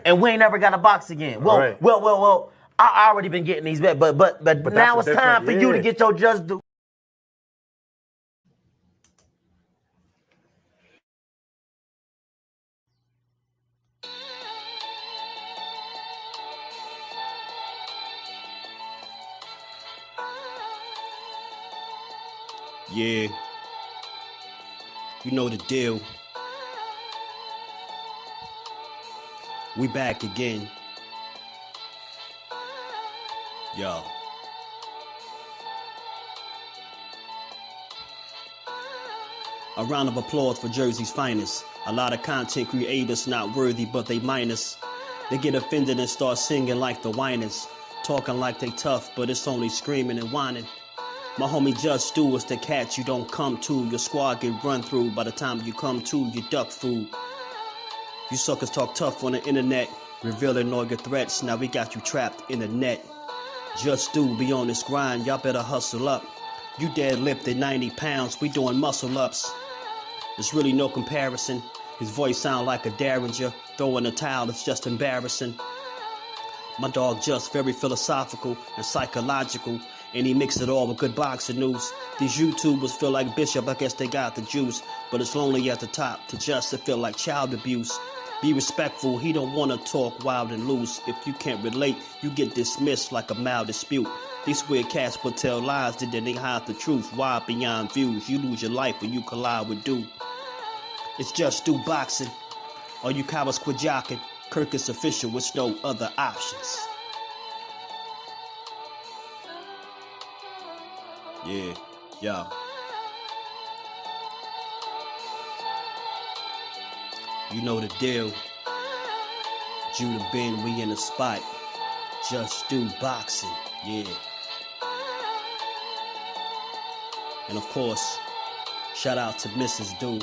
and we ain't never got a box again. Well, well. I already been getting these bets, but now it's time for you to get your just due. Yeah, you know the deal. We back again. Yo. A round of applause for Jersey's finest. A lot of content creators not worthy, but they minus. They get offended and start singing like the whiners. Talking like they tough, but it's only screaming and whining. My homie Just Stu is the cat you don't come to. Your squad get run through. By the time you come to, you duck food. You suckers talk tough on the internet, revealing all your threats. Now we got you trapped in the net. Just Stu be on this grind, y'all better hustle up. You deadlifted 90 pounds, we doing muscle ups. There's really no comparison. His voice sound like a derringer. Throwing a towel, it's just embarrassing. My dog Just very philosophical and psychological, and he mixed it all with good boxing news. These YouTubers feel like Bishop, I guess they got the juice, but it's lonely at the top to Just to feel like child abuse. Be respectful, he don't wanna talk wild and loose. If you can't relate, you get dismissed like a mild dispute. These weird cats will tell lies, then they hide the truth. Why beyond views? You lose your life when you collide with dude. It's Just Do Boxing. All you cowards quit jocking. Kirk is official with no other options. Yeah, yo. You know the deal. Judah Ben, we in the spot. Just do boxing, yeah. And of course, shout out to Mrs. Do,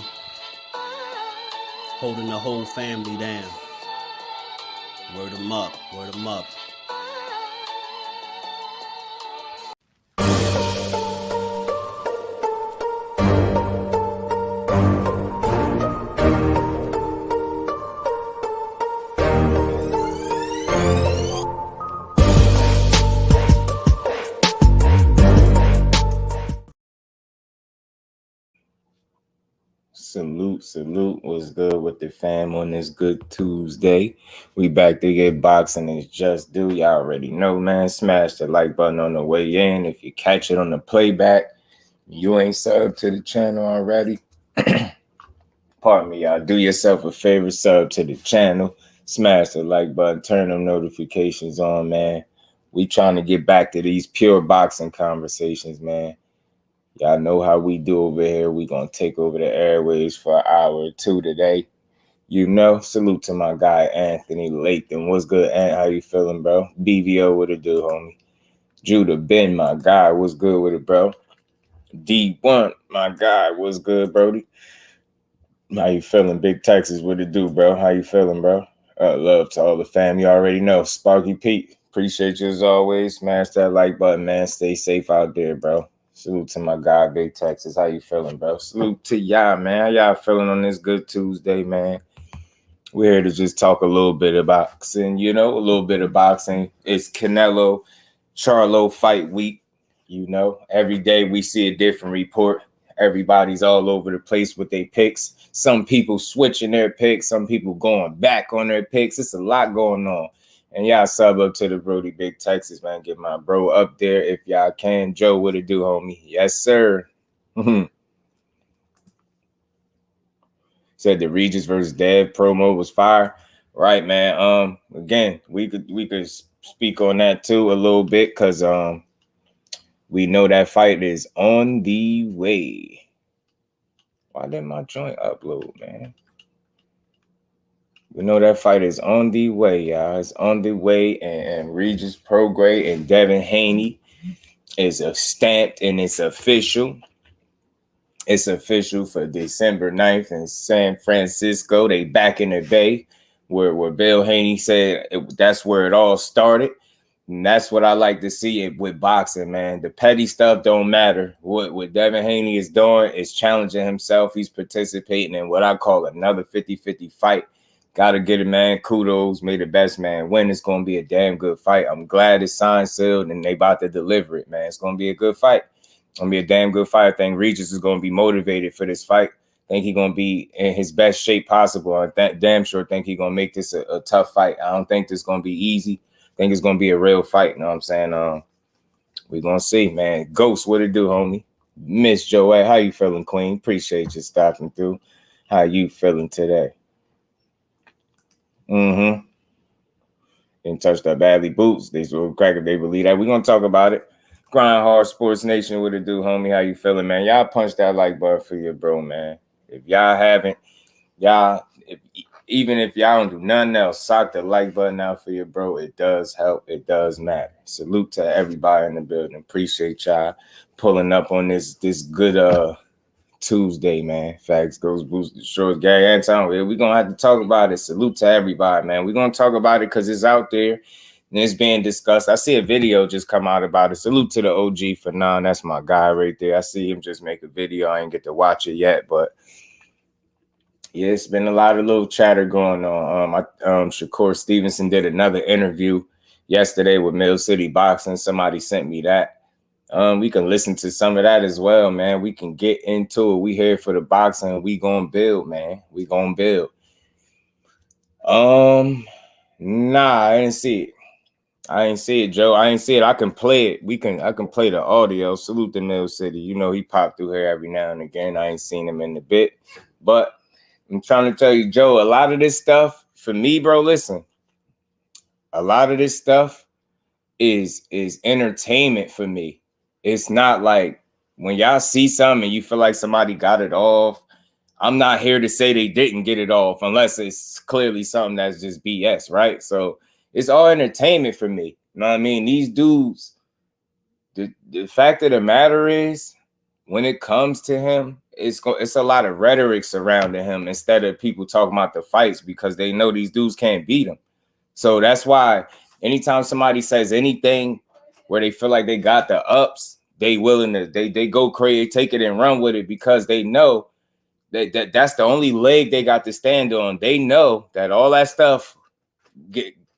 holding the whole family down. Word 'em up, word 'em up. Salute. What's good with the fam on this good Tuesday? We back to get boxing. It's Just Do. Y'all already know, man. Smash the like button on the way in. If you catch it on the playback, you ain't subbed to the channel already. Pardon me, y'all. Do yourself a favor, sub to the channel. Smash the like button. Turn them notifications on, man. We trying to get back to these pure boxing conversations, man. Y'all know how we do over here. We gonna take over the airwaves for an hour or two today. You know, salute to my guy Anthony Latham. What's good, Ant? How you feeling, bro? BVO, what it do, homie? Judah Ben, my guy. What's good with it, bro? D1, my guy. What's good, Brody? How you feeling? Big Texas, what it do, bro? How you feeling, bro? Love to all the fam. You already know. Sparky Pete, appreciate you as always. Smash that like button, man. Stay safe out there, bro. Salute to my guy, Big Texas. How you feeling, bro? Salute to y'all, man. How y'all feeling on this good Tuesday, man? We're here to just talk a little bit of boxing, you know, a little bit of boxing. It's CANELO, CHARLO fight week, you know. Every day we see a different report. Everybody's all over the place with their picks. Some people switching their picks. Some people going back on their picks. It's a lot going on. And y'all sub up to the Brody Big Texas, man. Get my bro up there if y'all can. Joe, what it do, homie? Yes, sir. Said the Regis versus Dev promo was fire. Right, man. Again, we could speak on that too a little bit because we know that fight is on the way. Why didn't my joint upload, man? We know that fight is on the way, y'all. It's on the way, and Regis PROGRAIS and DEVIN HANEY is stamped and it's official. It's official for December 9th in San Francisco. They back in the Bay where Bill Haney said that's where it all started. And that's what I like to see it with boxing, man. The petty stuff don't matter. What DEVIN HANEY is doing is challenging himself. He's participating in what I call another 50-50 fight Gotta get it, man. Kudos. May the best man win. It's gonna be a damn good fight. I'm glad it's signed, sealed, and they about to deliver it, man. It's gonna be a good fight. It's gonna be a damn good fight. I think Regis is gonna be motivated for this fight. I think he's gonna be in his best shape possible. I damn sure think he's gonna make this a tough fight. I don't think this is gonna be easy. I think it's gonna be a real fight. You know what I'm saying? We're gonna see, man. Ghost, what it do, homie? Miss Joette, how you feeling, Queen? Appreciate you stopping through. How you feeling today? Didn't touch that badly boots. They will crack if they believe that. We're gonna talk about it. Grind hard, Sports Nation. What it do, homie? How you feeling, man? Y'all punch that like button for your bro, man. If y'all haven't, even if y'all don't do nothing else, sock the like button out for your bro. It does help. It does matter. Salute to everybody in the building. Appreciate y'all pulling up on this good Tuesday, man. Facts goes boost the shorts. Gary Anton, we're gonna have to talk about it. Salute to everybody, man. We're gonna talk about it because it's out there and it's being discussed. I see a video just come out about it. Salute to the OG for now. That's my guy right there. I see him just make a video. I ain't get to watch it yet, but yeah, it's been a lot of little chatter going on. Shakur Stevenson did another interview yesterday with Mill City Boxing. Somebody sent me that. We can listen to some of that as well, man. We can get into it. We here for the boxing. We gonna build, man. We gonna build. Nah, I didn't see it. I ain't see it, Joe. I ain't see it. I can play it. I can play the audio. Salute to Mill City. You know he popped through here every now and again. I ain't seen him in a bit, but I'm trying to tell you, Joe, a lot of this stuff for me, bro. Listen, a lot of this stuff is entertainment for me. It's not like when y'all see something and you feel like somebody got it off. I'm not here to say they didn't get it off unless it's clearly something that's just BS, right? So it's all entertainment for me. You know what I mean? These dudes, the fact of the matter is, when it comes to him, it's a lot of rhetoric surrounding him instead of people talking about the fights because they know these dudes can't beat him. So that's why anytime somebody says anything where they feel like they got the ups, they willing to they go crazy, take it and run with it because they know that's the only leg they got to stand on. They know that all that stuff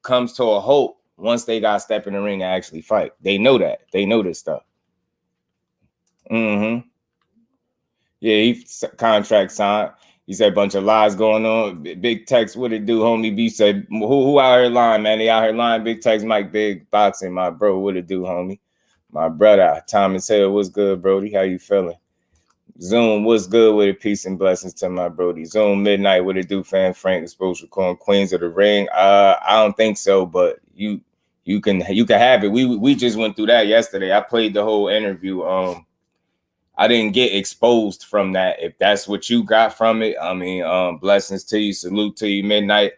comes to a halt once they got to step in the ring and actually fight. They know that. They know this stuff. Yeah, he contract signed. He said a bunch of lies going on. Big Tex, what it do, homie? B said, who out here lying, man? They out here lying. Big Tex, Mike Big Boxing, my bro. What it do, homie? My brother, Thomas Hill, what's good, Brody? How you feeling? Zoom, what's good with it? Peace and blessings to my Brody. Zoom Midnight, what it do, fan Frank, Exposure Corn, Queens of the Ring. I don't think so, but you can have it. We just went through that yesterday. I played the whole interview. I didn't get exposed from that. If that's what you got from it, I mean, blessings to you. Salute to you, Midnight.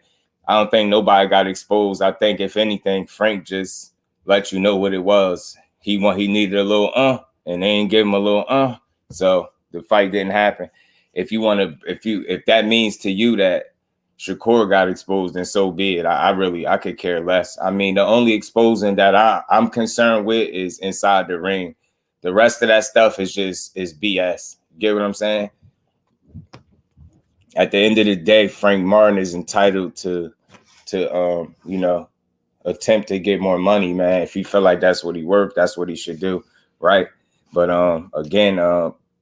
I don't think nobody got exposed. I think if anything, Frank just let you know what it was. He needed a little and they ain't give him a little so the fight didn't happen. If that means to you that Shakur got exposed, then so be it. I could care less. I mean, the only exposing that I'm concerned with is inside the ring. The rest of that stuff is BS. You get what I'm saying? At the end of the day, Frank Martin is entitled to attempt to get more money, man. If he feel like that's what he worth, that's what he should do, right? But again,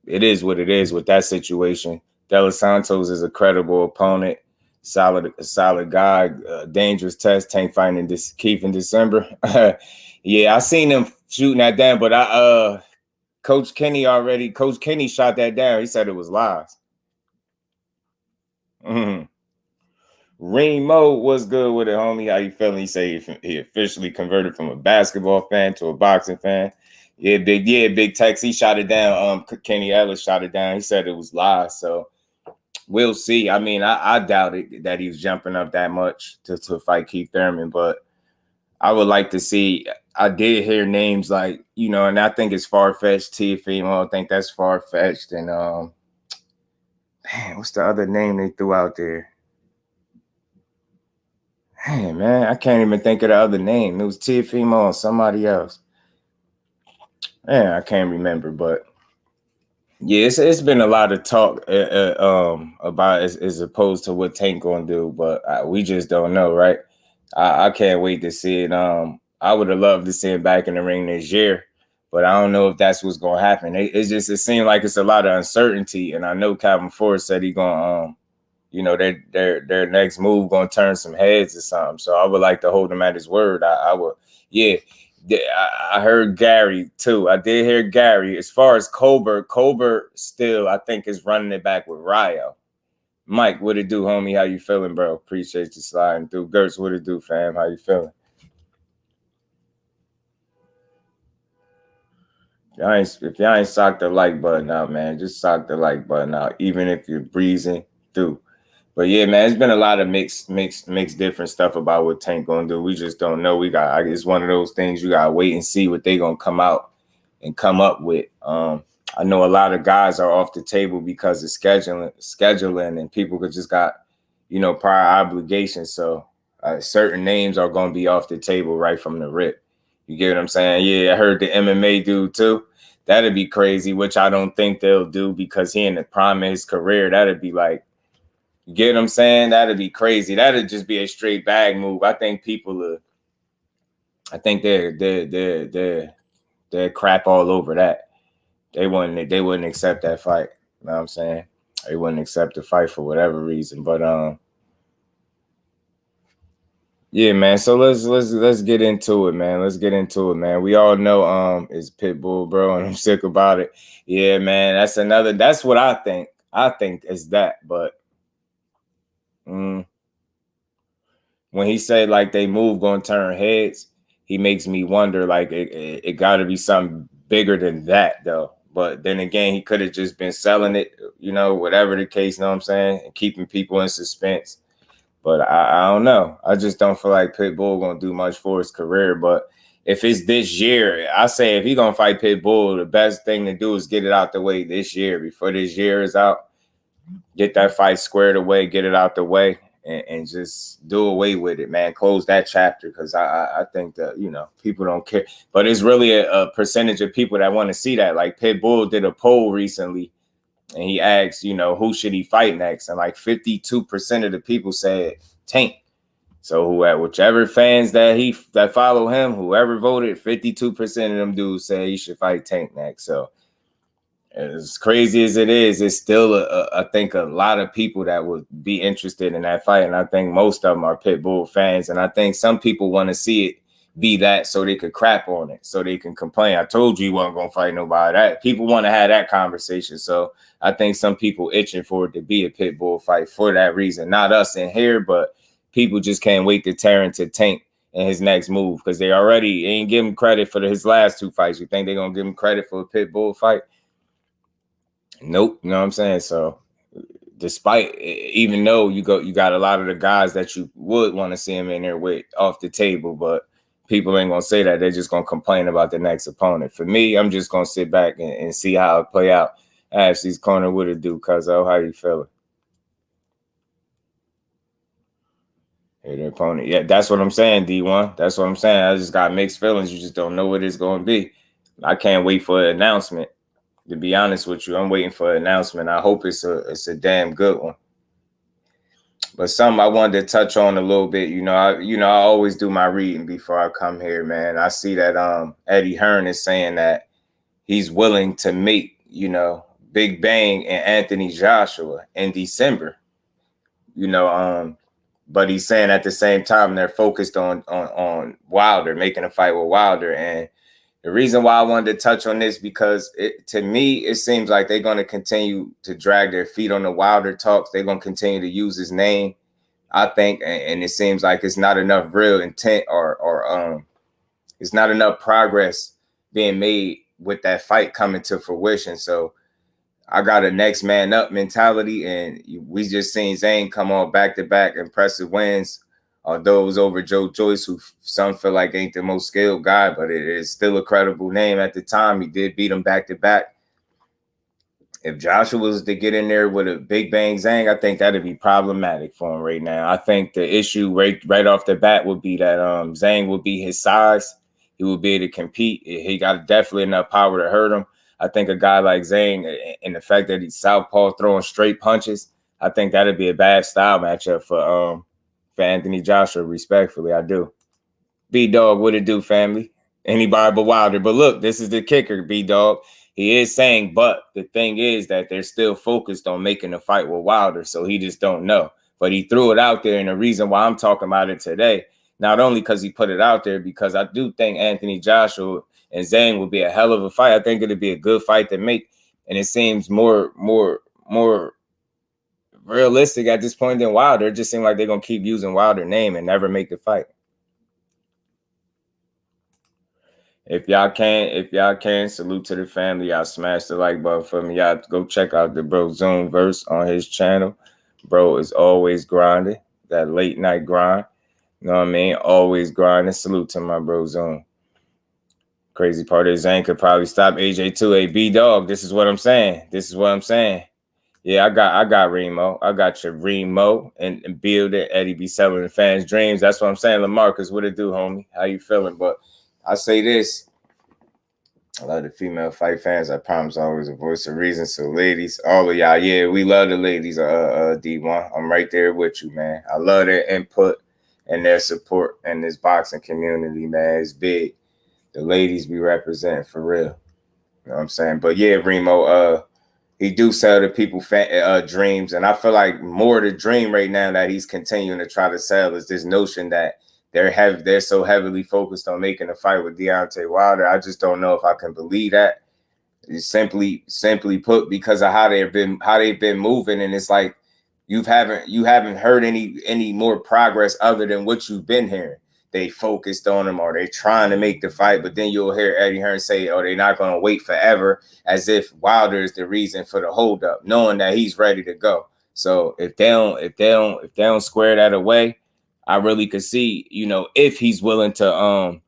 it is what it is with that situation. De Los Santos is a credible opponent, a solid guy, dangerous test, Tank fighting Keith in December. Yeah, I seen him shooting that down, but Coach Kenny shot that down. He said it was lies. Remo, what's good with it, homie? How you feeling? He say he officially converted from a basketball fan to a boxing fan. Yeah, Big Tex. He shot it down. Kenny Ellis shot it down. He said it was lies. So we'll see. I mean, I doubt it that he's jumping up that much to fight Keith Thurman, but I would like to see. I did hear names like, and I think it's far-fetched. Teofimo, I think that's far-fetched. And what's the other name they threw out there? Hey, man, I can't even think of the other name. It was Teofimo and somebody else. Man, I can't remember, but Yeah, it's been a lot of talk about as opposed to what Tank gonna do, but we just don't know, right? I can't wait to see it. I would have loved to see him back in the ring this year, but I don't know if that's what's gonna happen. It seems like it's a lot of uncertainty, and I know Calvin Ford said he gonna their next move gonna turn some heads or something. So I would like to hold him at his word. I would, yeah. I heard Gary too. I did hear Gary. As far as Colbert still, I think, is running it back with Ryo. Mike, what it do, homie? How you feeling, bro? Appreciate you sliding through. Gertz, what it do, fam? How you feeling? If y'all ain't sock the like button out, man, just sock the like button out, even if you're breezing through. But yeah, man, it's been a lot of mixed different stuff about what Tank gonna do. We just don't know. It's one of those things you gotta wait and see what they gonna come out and come up with. I know a lot of guys are off the table because of scheduling, and people could just got, prior obligations. So certain names are gonna be off the table right from the rip. You get what I'm saying? Yeah, I heard the MMA dude too. That'd be crazy, which I don't think they'll do because he in the prime of his career. That'd be like, you get what I'm saying? That'd be crazy. That'd just be a straight bag move. I think they're crap all over that. They wouldn't accept that fight. You know what I'm saying? They wouldn't accept the fight for whatever reason. But yeah, man. So let's get into it, man. Let's get into it, man. We all know it's Pitbull, bro, and I'm sick about it. Yeah, man. That's what I think. I think is that, but when he said like they move gonna turn heads, he makes me wonder like it got to be something bigger than that though. But then again, he could have just been selling it, whatever the case. You know what I'm saying, and keeping people in suspense. But I don't know. I just don't feel like Pitbull gonna do much for his career. But if it's this year, I say if he gonna fight Pitbull, the best thing to do is get it out the way this year before this year is out. Get that fight squared away, get it out the way, and just do away with it, man. Close that chapter, because I think that, people don't care. But it's really a percentage of people that want to see that. Like Pitbull did a poll recently, and he asked, who should he fight next? And like 52% of the people said Tank. So whichever fans that follow him, whoever voted, 52% of them dudes say he should fight Tank next. So as crazy as it is, it's still I think a lot of people that would be interested in that fight. And I think most of them are Pitbull fans. And I think some people want to see it be that so they could crap on it, so they can complain. I told you he wasn't going to fight nobody. That people want to have that conversation. So I think some people itching for it to be a Pitbull fight for that reason. Not us in here, but people just can't wait to tear into Tank in his next move, because they already ain't give him credit for his last two fights. You think they're going to give him credit for a Pitbull fight? Nope. You know what I'm saying? So despite, even though you got a lot of the guys that you would want to see him in there with off the table, but people ain't gonna say that. They're just gonna complain about the next opponent. For me, I'm just gonna sit back and see how it play out. Ashley's corner, what it do, Cuzzo? How you feeling? Hey, the opponent. Yeah, that's what I'm saying, D1. That's what I'm saying. I just got mixed feelings. You just don't know what it's gonna be. I can't wait for an announcement. To be honest with you, I'm waiting for an announcement. I hope it's a damn good one. But something I wanted to touch on a little bit, I always do my reading before I come here, man. I see that Eddie Hearn is saying that he's willing to meet, Big Bang and Anthony Joshua in December. But he's saying at the same time they're focused on Wilder, making a fight with Wilder. And the reason why I wanted to touch on this, because to me, it seems like they're going to continue to drag their feet on the Wilder talks. They're going to continue to use his name, I think. And it seems like it's not enough real intent or it's not enough progress being made with that fight coming to fruition. So I got a next man up mentality. And we just seen Zhang come on back-to-back impressive wins. Those over Joe Joyce, who some feel like ain't the most skilled guy, but it is still a credible name at the time. He did beat him back-to-back. If Joshua was to get in there with a Big Bang Zhang, I think that'd be problematic for him right now. I think the issue right off the bat would be that Zhang would be his size. He would be able to compete. He got definitely enough power to hurt him. I think a guy like Zhang and the fact that he's southpaw throwing straight punches, I think that'd be a bad style matchup for Anthony Joshua. Respectfully, I do. B-Dog, what it do, family? Anybody but Wilder. But look, this is the kicker, B-Dog. He is saying, but the thing is that they're still focused on making a fight with Wilder, so he just don't know. But he threw it out there, and the reason why I'm talking about it today, not only because he put it out there, because I do think Anthony Joshua and Zhang will be a hell of a fight. I think it'll be a good fight to make, and it seems more realistic at this point than Wilder. It just seems like they're gonna keep using Wilder's name and never make the fight. If y'all can, salute to the family. Y'all smash the like button for me. Y'all go check out the bro Zoom verse on his channel. Bro is always grinding, that late night grind. You know what I mean? Always grinding. Salute to my bro Zoom. Crazy part is Zhang could probably stop AJ too. Hey, B-Dog, this is what I'm saying. This is what I'm saying. Yeah, I got Remo. I got your Remo and Build it. Eddie be selling the fans' dreams. That's what I'm saying. LaMarcus, what it do, homie? How you feeling? But I say this. I love the female fight fans. I promise always a voice of reason. So ladies, all of y'all, yeah, we love the ladies, D1. I'm right there with you, man. I love their input and their support in this boxing community, man. It's big. The ladies be representing for real. You know what I'm saying? But yeah, Remo, he do sell the people dreams. And I feel like more the dream right now that he's continuing to try to sell is this notion that they're so heavily focused on making a fight with Deontay Wilder. I just don't know if I can believe that. It's simply put, because of how they've been moving, and it's like you haven't heard any more progress other than what you've been hearing. They focused on him, or they trying to make the fight, but then you'll hear Eddie Hearn say, "Oh, they're not going to wait forever," as if Wilder is the reason for the holdup, knowing that he's ready to go. So if they don't square that away, I really could see, you know, if he's willing to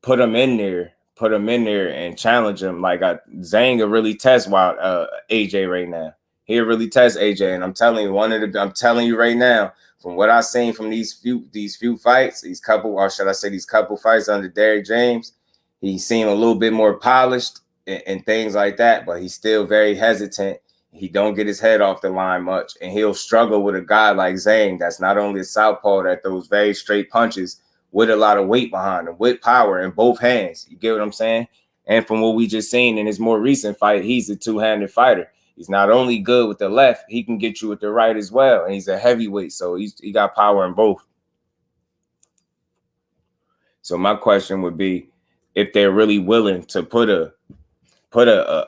put him in there and challenge him. Like Zhang will really test AJ right now. He'll really test AJ, and I'm telling you right now, from what I've seen from these few fights, these couple fights under Derrick James, he seemed a little bit more polished and things like that, but he's still very hesitant. He don't get his head off the line much, and he'll struggle with a guy like Zhang that's not only a southpaw that throws very straight punches with a lot of weight behind him, with power in both hands. You get what I'm saying? And from what we just seen in his more recent fight, he's a two-handed fighter. He's not only good with the left, he can get you with the right as well, and he's a heavyweight, so he got power in both. So my question would be, if they're really willing to put a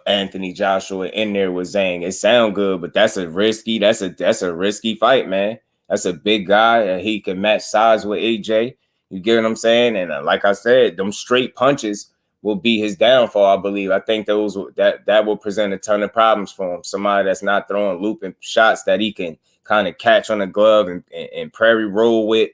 Anthony Joshua in there with Zhang. It sound good, but that's a risky fight, man. That's a big guy, and he can match size with AJ. You get what I'm saying? And like I said, them straight punches will be his downfall, I believe. I think that will present a ton of problems for him. Somebody that's not throwing looping shots that he can kind of catch on the glove and prairie roll with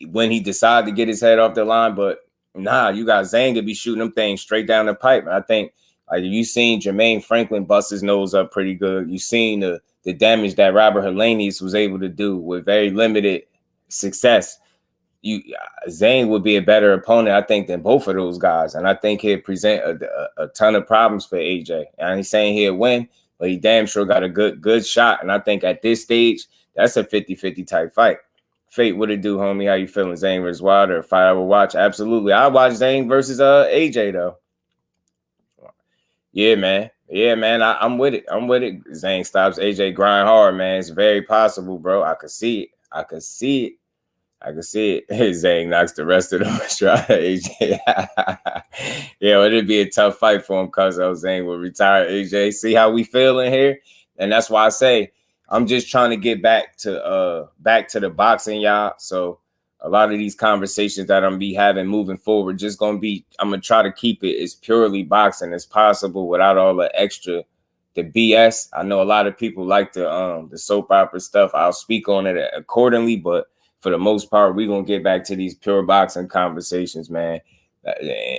when he decides to get his head off the line. But nah, you got Zhang to be shooting them things straight down the pipe. And I think, like, you seen Jermaine Franklin bust his nose up pretty good. You seen the damage that Robert Helenius was able to do with very limited success. Zhang would be a better opponent, I think, than both of those guys. And I think he'd present a ton of problems for AJ. And he's saying he'll win, but he damn sure got a good shot. And I think at this stage, that's a 50-50 type fight. Fate, what it do, homie? How you feeling? Zhang versus Wilder, a fight I would watch? Absolutely. I watch Zhang versus AJ, though. Yeah, man. I'm with it. Zhang stops AJ, grind hard, man. It's very possible, bro. I could see it. Zhang knocks the rest of them straight. AJ. Yeah, it'd be a tough fight for him because Zhang will retire AJ. See how we feel in here? And that's why I say I'm just trying to get back to the boxing, y'all. So a lot of these conversations that I'm be having moving forward, I'm gonna try to keep it as purely boxing as possible without all the extra, the BS. I know a lot of people like the soap opera stuff. I'll speak on it accordingly, but for the most part, we're gonna get back to these pure boxing conversations, man,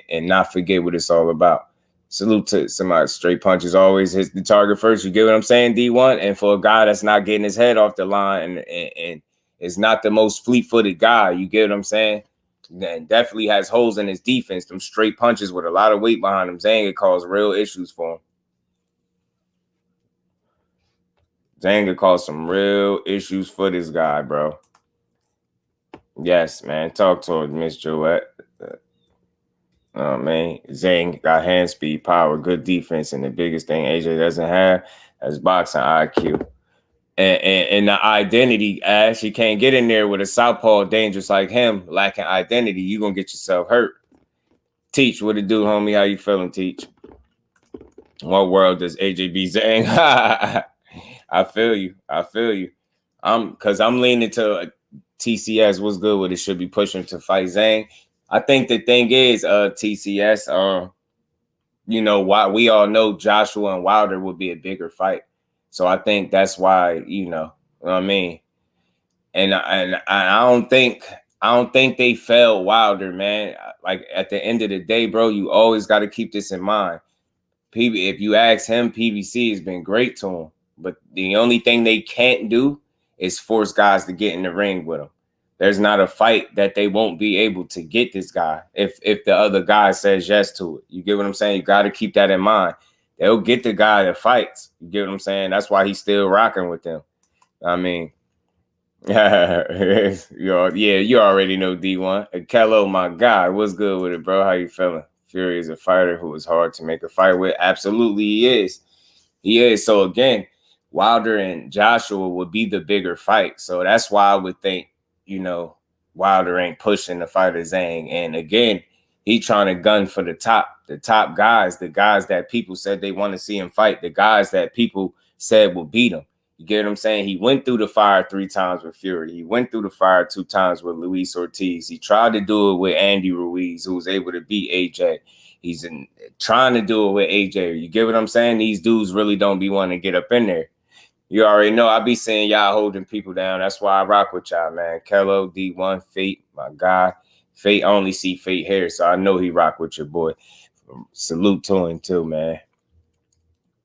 and not forget what it's all about. Salute to somebody. Straight punches always hits the target first. You get what I'm saying, D1? And for a guy that's not getting his head off the line and is not the most fleet-footed guy, you get what I'm saying? And definitely has holes in his defense. Them straight punches with a lot of weight behind him. Zhang could cause real issues for him. Zhang could cause some real issues for this guy, bro. Yes, man. Talk to him, Miss Joette. Oh, man. Zhang got hand speed, power, good defense, and the biggest thing AJ doesn't have is boxing IQ. And the identity, Ash, he can't get in there with a southpaw dangerous like him, lacking identity. You're going to get yourself hurt. Teach, what it do, homie? How you feeling, Teach? What world does AJ be Zhang? I feel you. I feel you. Because I'm leaning to TCS. What's good with it? Should be pushing to fight Zhang. I think the thing is, TCS, you know, why we all know Joshua and Wilder would be a bigger fight. So I think that's why, you know what I mean? And I don't think they failed Wilder, man. Like at the end of the day, bro, you always got to keep this in mind. If you ask him, PBC has been great to him. But the only thing they can't do is force guys to get in the ring with him. There's not a fight that they won't be able to get this guy if the other guy says yes to it. You get what I'm saying? You got to keep that in mind. They'll get the guy that fights. You get what I'm saying? That's why he's still rocking with them. I mean, yeah, you already know D1. Kello, my guy, what's good with it, bro? How you feeling? Fury is a fighter who is hard to make a fight with. Absolutely, he is. He is. So again, Wilder and Joshua would be the bigger fight. So that's why I would think, you know, Wilder ain't pushing the fight of Zhang. And again, he trying to gun for the top guys, the guys that people said they want to see him fight, the guys that people said will beat him. You get what I'm saying? He went through the fire 3 times with Fury. He went through the fire 2 times with Luis Ortiz. He tried to do it with Andy Ruiz, who was able to beat AJ. He's trying to do it with AJ. You get what I'm saying? These dudes really don't be wanting to get up in there. You already know I be seeing y'all holding people down. That's why I rock with y'all, man. Kello, D1, Fate, my guy. Fate, I only see Fate here, so I know he rock with your boy. Salute to him too, man.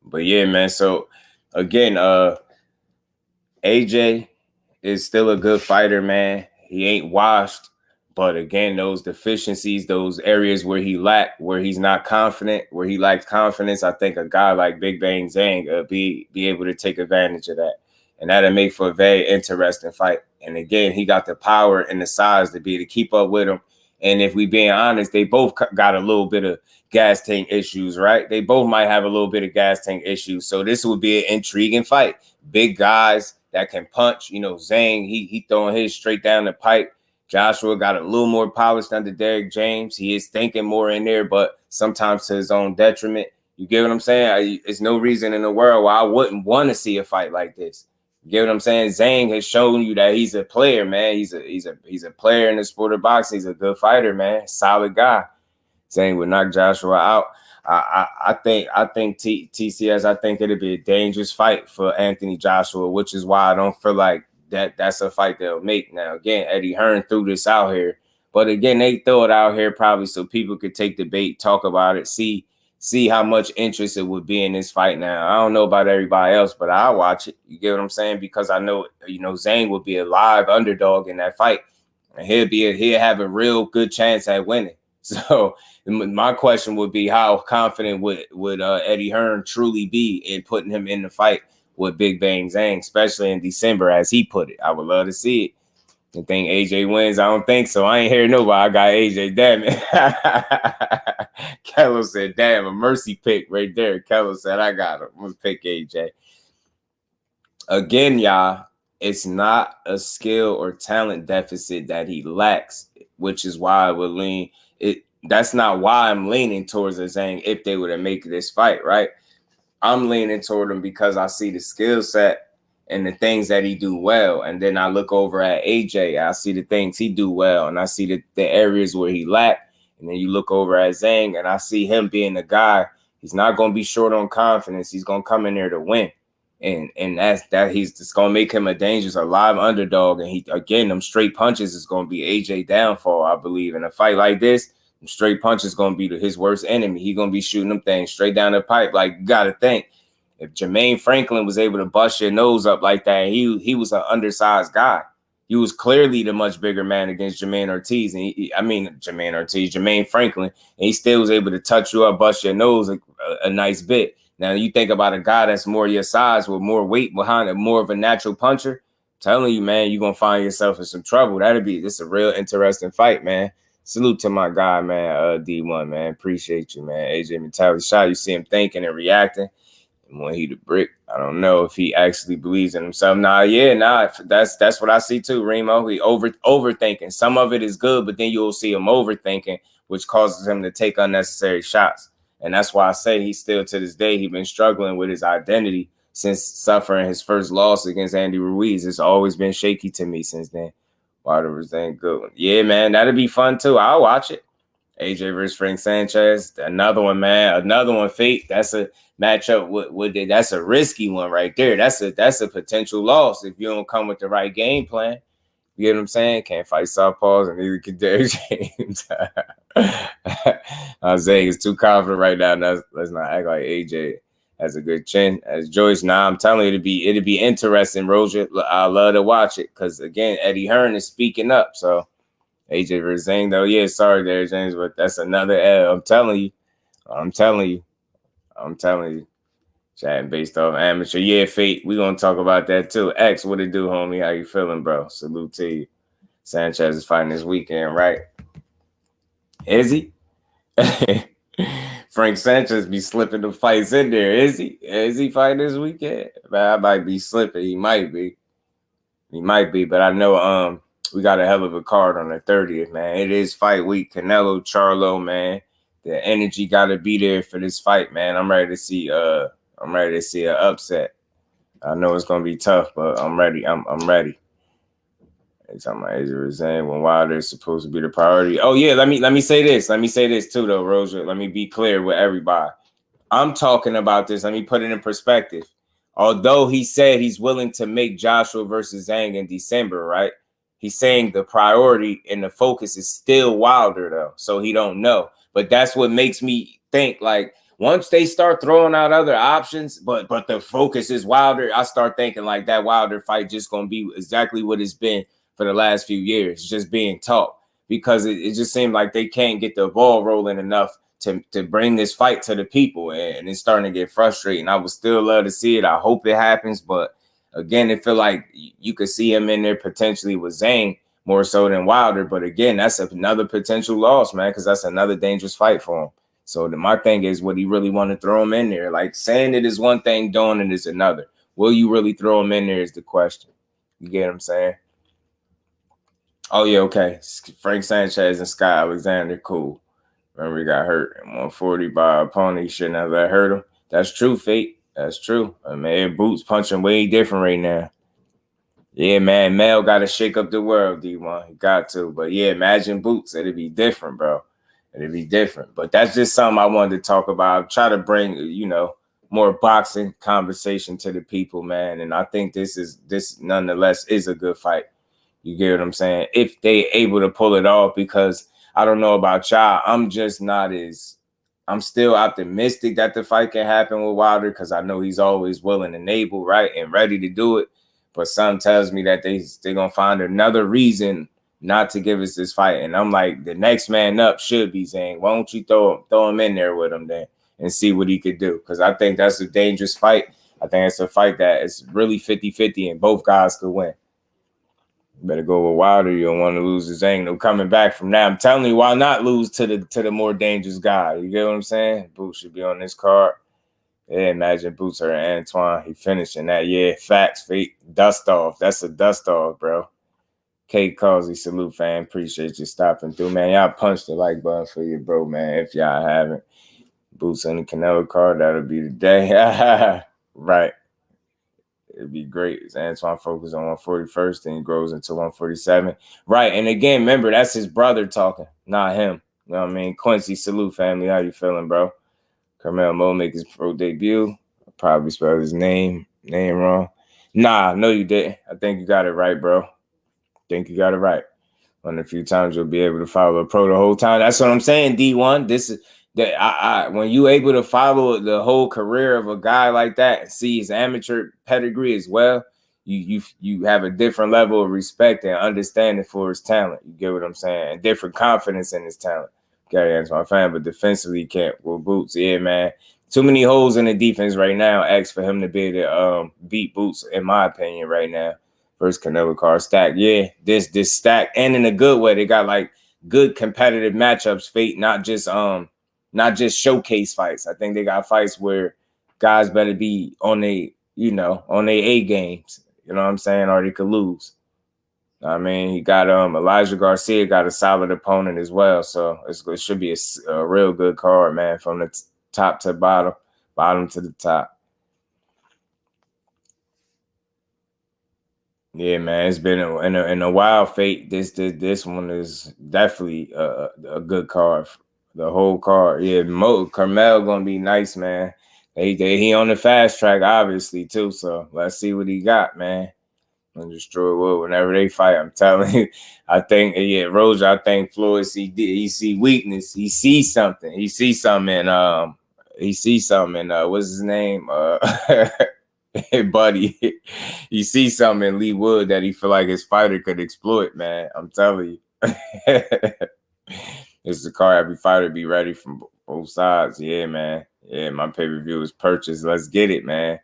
But yeah, man. So again, AJ is still a good fighter, man. He ain't washed. But again, those deficiencies, those areas where he lacked, where he's not confident, where he lacks confidence, I think a guy like Big Bang Zhang be able to take advantage of that. And that'll make for a very interesting fight. And again, he got the power and the size to be able to keep up with him. And if we being honest, they both got a little bit of gas tank issues, right? They both might have a little bit of gas tank issues. So this would be an intriguing fight. Big guys that can punch. You know, Zhang, he throwing his straight down the pipe. Joshua got a little more polished under Derek James. He is thinking more in there, but sometimes to his own detriment. You get what I'm saying? There's no reason in the world why I wouldn't want to see a fight like this. You get what I'm saying? Zhang has shown you that he's a player, man. He's a player in the sport of boxing. He's a good fighter, man. Solid guy. Zhang would knock Joshua out. I think TCS, I think it'll be a dangerous fight for Anthony Joshua, which is why I don't feel like that's a fight they'll make. Now, again, Eddie Hearn threw this out here. But again, they throw it out here probably so people could take the bait, talk about it, see how much interest it would be in this fight. Now, I don't know about everybody else, but I'll watch it. You get what I'm saying? Because I know, you know, Zhang will be a live underdog in that fight. And he'll have a real good chance at winning. So my question would be, how confident would Eddie Hearn truly be in putting him in the fight with Big Bang Zhang, especially in December, as he put it? I would love to see it. I think AJ wins. I don't think so. I ain't hear nobody. I got AJ. Damn it. Kello said, damn, a mercy pick right there. Kello said, I got him. I'm going to pick AJ. Again, y'all, it's not a skill or talent deficit that he lacks, which is why I would lean. That's not why I'm leaning towards a Zhang if they were to make this fight, right? I'm leaning toward him because I see the skill set and the things that he do well. And then I look over at AJ, I see the things he do well, and I see the areas where he lacked. And then you look over at Zhang, and I see him being the guy. He's not going to be short on confidence. He's going to come in there to win. And that's he's just going to make him a dangerous, a live underdog. And he, again, them straight punches is going to be AJ downfall, I believe. In a fight like this, straight punch is going to be his worst enemy. He's going to be shooting them things straight down the pipe. Like, you got to think, if Jermaine Franklin was able to bust your nose up like that, he was an undersized guy. He was clearly the much bigger man against Jermaine Ortiz. And Jermaine Franklin. And he still was able to touch you up, bust your nose a nice bit. Now, you think about a guy that's more your size with more weight behind it, more of a natural puncher. I'm telling you, man, you're going to find yourself in some trouble. This is a real interesting fight, man. Salute to my guy, man, D1, man. Appreciate you, man. AJ Mentality shot. You see him thinking and reacting. And when he the brick, I don't know if he actually believes in himself. That's what I see too, Remo. He overthinking. Some of it is good, but then you'll see him overthinking, which causes him to take unnecessary shots. And that's why I say he's still, to this day, he's been struggling with his identity since suffering his first loss against Andy Ruiz. It's always been shaky to me since then. Wilder was then good. Yeah, man, that'd be fun too. I'll watch it. AJ versus Frank Sanchez. Another one, man. Another one, Fate. That's a matchup. That's a risky one right there. That's a potential loss if you don't come with the right game plan. You get what I'm saying? Can't fight southpaws, and neither can Derrick James. Zhang is too confident right now. Let's not act like AJ has a good chin. As Joyce, I'm telling you, it'd be interesting, Roger. I love to watch it because, again, Eddie Hearn is speaking up. So AJ versus Zhang, though, yeah, sorry, Derrick James, but that's another L. I'm telling you. Chatting based off amateur. Yeah, Fate. We're going to talk about that too. X, what it do, homie? How you feeling, bro? Salute to you. Sanchez is fighting this weekend, right? Is he? Frank Sanchez be slipping the fights in there. Is he? Is he fighting this weekend? Man, I might be slipping. He might be. But I know we got a hell of a card on the 30th, man. It is fight week. Canelo, Charlo, man. The energy got to be there for this fight, man. I'm ready to see an upset. I know it's gonna be tough, but I'm ready. I'm ready. It's on my age of saying when Wilder is supposed to be the priority. Oh yeah, let me say this. Let me say this too, though, Roger. Let me be clear with everybody. I'm talking about this. Let me put it in perspective. Although he said he's willing to make Joshua versus Zhang in December, right? He's saying the priority and the focus is still Wilder, though. So he don't know. But that's what makes me think, like, once they start throwing out other options, but the focus is Wilder, I start thinking like that Wilder fight just going to be exactly what it's been for the last few years, just being taught, because it just seemed like they can't get the ball rolling enough to bring this fight to the people, and it's starting to get frustrating. I would still love to see it. I hope it happens, but again, it feel like you could see him in there potentially with Zhang more so than Wilder, but again, that's another potential loss, man, because that's another dangerous fight for him. So my thing is, would he really want to throw him in there? Like, saying it is one thing, doing it is another. Will you really throw him in there is the question. You get what I'm saying? Oh, yeah, okay. Frank Sanchez and Scott Alexander, cool. Remember, he got hurt at 140 by an opponent. He shouldn't have let hurt him. That's true, Fate. That's true. I mean, Boots punching way different right now. Yeah, man, Mel got to shake up the world, D1. He got to. But, yeah, imagine Boots. It'd be different, bro. It'd be different. But that's just something I wanted to talk about. I try to bring, more boxing conversation to the people, man. And I think this nonetheless is a good fight. You get what I'm saying? If they able to pull it off, because I don't know about y'all. I'm still optimistic that the fight can happen with Wilder, because I know he's always willing and able, right, and ready to do it. But some tells me that they're going to find another reason not to give us this fight. And I'm like, the next man up should be Zhang. Why don't you throw him in there with him then and see what he could do? Because I think that's a dangerous fight. I think it's a fight that is really 50-50 and both guys could win. You better go with Wilder. You don't want to lose to Zhang. No coming back from that. I'm telling you, why not lose to the more dangerous guy? You get what I'm saying? Boots should be on this card. Yeah, imagine Boots or Antoine. He finishing that. Yeah, facts, Fate. Dust off. That's a dust off, bro. Kate Causey, salute, fam. Appreciate you stopping through, man. Y'all punch the like button for you, bro, man. If y'all haven't. Boots on the Canelo card, that'll be the day. Right. It'd be great. As Antoine focuses on 141st, then he grows into 147. Right. And again, remember, that's his brother talking, not him. You know what I mean? Quincy, salute, family. How you feeling, bro? Carmel Mo make his pro debut. I probably spelled his name wrong. Nah, no, you didn't. I think you got it right, bro. Think you got it right. One of the few times you'll be able to follow a pro the whole time. That's what I'm saying, D1. This is that when you able to follow the whole career of a guy like that and see his amateur pedigree as well, you have a different level of respect and understanding for his talent. You get what I'm saying? And different confidence in his talent. Gary Anderson, my fan, but defensively he can't with Boots. Yeah, man. Too many holes in the defense right now. Ask for him to be able to beat Boots, in my opinion, right now. First Canelo card stack. Yeah, this stack, and in a good way. They got like good competitive matchups, fate, not just showcase fights. I think they got fights where guys better be on their A games. You know what I'm saying? Or they could lose. I mean, he got Elijah Garcia got a solid opponent as well. So it should be a real good card, man, from the top to bottom, bottom to the top. Yeah, man, it's been in a while. Fate. This one is definitely a good card. The whole card. Yeah, Carmel gonna be nice, man. He on the fast track, obviously, too. So let's see what he got, man. And destroy Wood whenever they fight. I'm telling you, I think Roger. I think Floyd he see weakness. He sees something. He sees something. What's his name? Buddy. He sees something in Lee Wood that he feel like his fighter could exploit. Man, I'm telling you, it's the car every fighter be ready from both sides. Yeah, man. Yeah, my pay-per-view is purchased. Let's get it, man.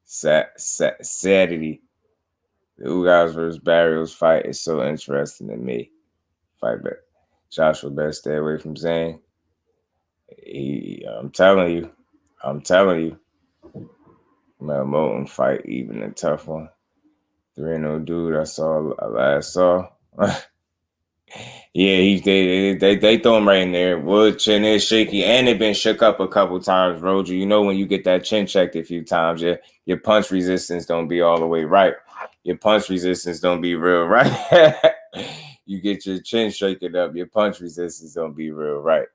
Saturday. The Ugas versus Barrios fight is so interesting to me. Fight back. Joshua better stay away from Zhang. I'm telling you. Mel Moulton fight, even a tough one. 3-0 dude I last saw. Yeah, they throw him right in there. Wood chin is shaky, and they've been shook up a couple times, Roger. You know when you get that chin checked a few times, your punch resistance don't be all the way right. Your punch resistance don't be real right. You get your chin shaken up, your punch resistance don't be real right.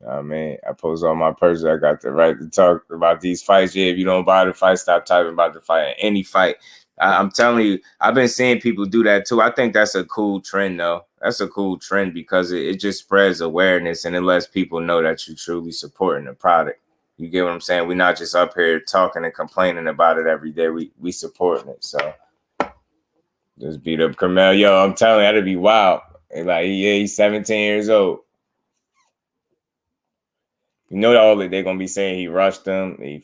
I mean, I post on my person. I got the right to talk about these fights. Yeah, if you don't buy the fight, stop typing about the fight. Any fight. I'm telling you, I've been seeing people do that too. I think that's a cool trend, though. That's a cool trend because it just spreads awareness and it lets people know that you're truly supporting the product. You get what I'm saying? We're not just up here talking and complaining about it every day. We supporting it. So just beat up Carmel. Yo, I'm telling you, that'd be wild. Like, yeah, he's 17 years old. You know all that they're gonna be saying he rushed them. He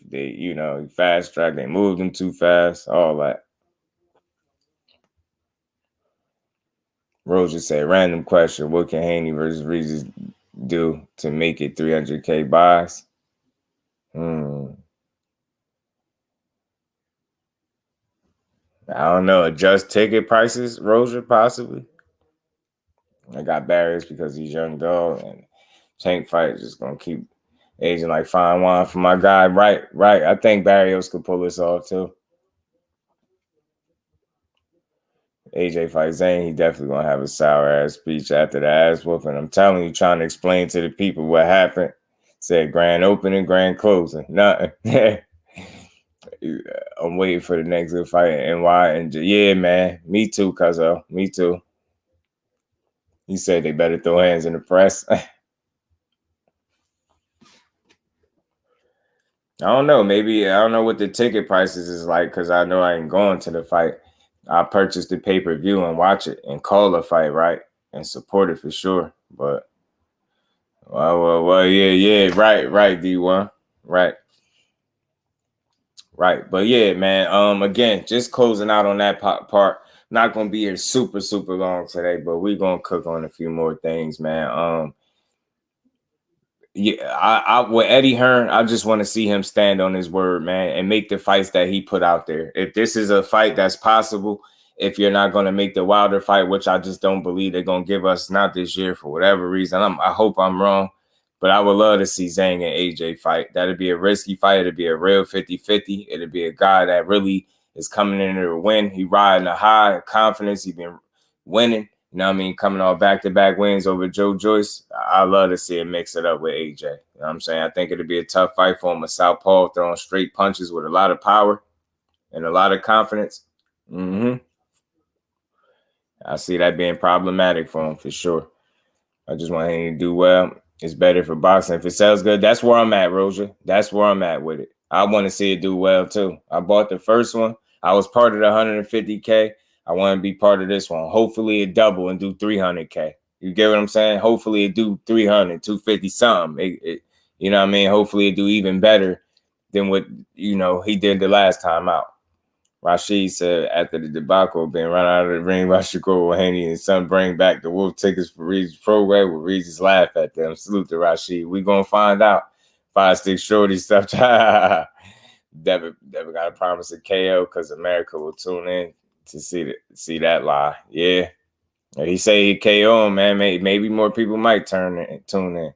fast tracked. They moved him too fast. All that. Roger said, random question. What can Haney versus Regis do to make it 300K buys? I don't know. Adjust ticket prices, Roger, possibly. I got barriers because he's young dog, and tank fight is just gonna keep aging like fine wine for my guy. Right. I think Barrios could pull this off too. AJ fight Zhang, he definitely gonna have a sour ass speech after the ass whooping. I'm telling you, trying to explain to the people what happened. Said grand opening, grand closing. Nothing. I'm waiting for the next good fight in NY. And yeah, man, me too, cuzzo. Me too. He said they better throw hands in the press. I don't know. Maybe I don't know what the ticket prices is like because I know I ain't going to the fight. I purchased the pay-per-view and watch it and call the fight, right? And support it for sure. But well, yeah, right, D1. Right. But yeah, man. Again, just closing out on that part. Not gonna be here super long today, but we're gonna cook on a few more things, man. Yeah, I with Eddie Hearn, I just want to see him stand on his word, man, and make the fights that he put out there. If this is a fight that's possible, if you're not going to make the Wilder fight, which I just don't believe they're going to give us, not this year for whatever reason. I hope I'm wrong, but I would love to see Zhang and AJ fight. That'd be a risky fight. It'd be a real 50-50. It'd be a guy that really is coming in there to win. He riding a high confidence. He been winning. You know what I mean? Coming off back-to-back wins over Joe Joyce. I love to see him mix it up with AJ. You know what I'm saying? I think it'll be a tough fight for him. A southpaw throwing straight punches with a lot of power and a lot of confidence. I see that being problematic for him for sure. I just want him to do well. It's better for boxing. If it sells good, that's where I'm at, Roger. That's where I'm at with it. I want to see it do well too. I bought the first one. I was part of the 150K. I want to be part of this one. Hopefully it double and do 300K. You get what I'm saying? Hopefully it do 300, 250 something. You know what I mean? Hopefully it do even better than what, you know, he did the last time out. Rashid said after the debacle being run out of the ring by Shakur Haney and son bring back the wolf tickets for Regis program, will Regis laugh at them. Salute to Rashid. We gonna find out. 5-6 shorty stuff. Devin got a promise of KO because America will tune in to see that lie. Yeah. He say he KO him, man. Maybe more people might tune in.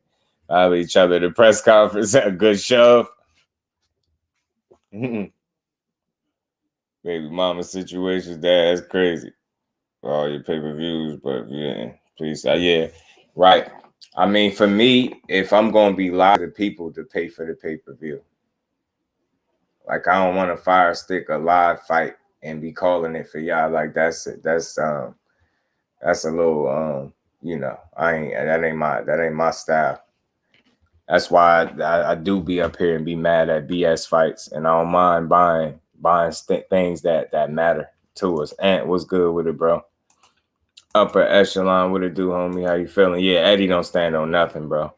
Each other. The press conference, a good shove. Baby mama situations, that's crazy. All your pay-per-views, but yeah, please, yeah, right. I mean, for me, if I'm gonna be live to people to pay for the pay-per-view, like I don't want to fire stick a live fight and be calling it for y'all. Like that's a little you know, that ain't my style. That's why I do be up here and be mad at BS fights, and I don't mind buying things that matter to us. Ant, what's good with it, bro? Upper echelon, what it do, homie? How you feeling? Yeah, Eddie don't stand on nothing, bro.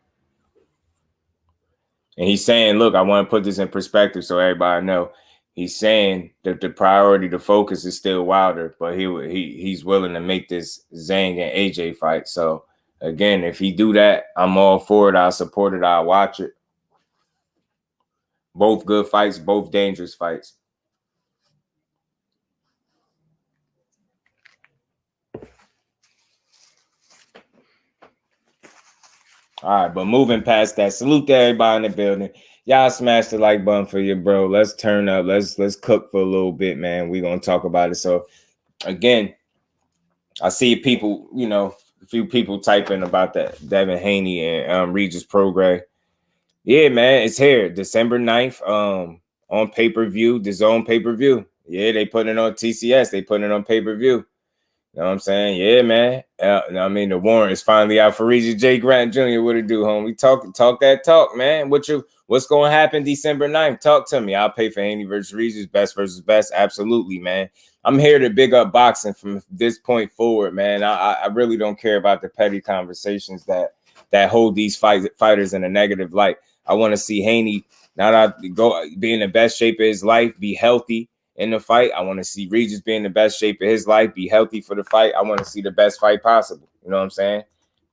And he's saying, look, I want to put this in perspective so everybody know. He's saying that the priority, the focus is still Wilder, but he's willing to make this Zhang and AJ fight. So again, if he do that, I'm all for it. I'll support it. I'll watch it. Both good fights, both dangerous fights. All right, but moving past that, salute to everybody in the building. Y'all smash the like button for your bro. Let's turn up. Let's cook for a little bit, man. We're gonna talk about it. So again, I see people, you know, a few people typing about that Devin Haney and Regis Prograis. Yeah, man, it's here. December 9th, on pay-per-view, DAZN pay-per-view. Yeah, they put it on TCS, they put it on pay-per-view. You know what I'm saying? Yeah, man. I mean, the warrant is finally out for Regis J. Grant Jr. What it do, homie? Talk that talk, man. What's going to happen December 9th? Talk to me. I'll pay for Haney versus Regis, best versus best. Absolutely, man. I'm here to big up boxing from this point forward, man. I really don't care about the petty conversations that hold these fighters in a negative light. I want to see Haney be in the best shape of his life, be healthy in the fight. I want to see Regis be in the best shape of his life, be healthy for the fight. I want to see the best fight possible. You know what I'm saying?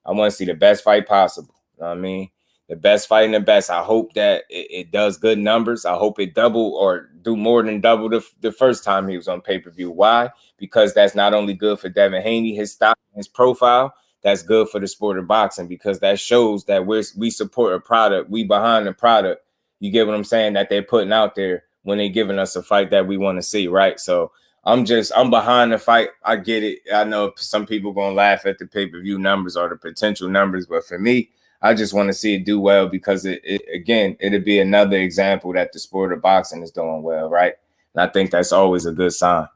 I want to see the best fight possible. You know what I mean? The best fight and the best. I hope that it does good numbers. I hope it double or do more than double the first time he was on pay-per-view. Why? Because that's not only good for Devin Haney, his style, his profile, that's good for the sport of boxing, because that shows that we support a product. We behind the product. You get what I'm saying? That they're putting out there when they're giving us a fight that we want to see, right? So I'm behind the fight. I get it. I know some people gonna laugh at the pay-per-view numbers or the potential numbers, but for me, I just want to see it do well, because it'll be another example that the sport of boxing is doing well, right? And I think that's always a good sign.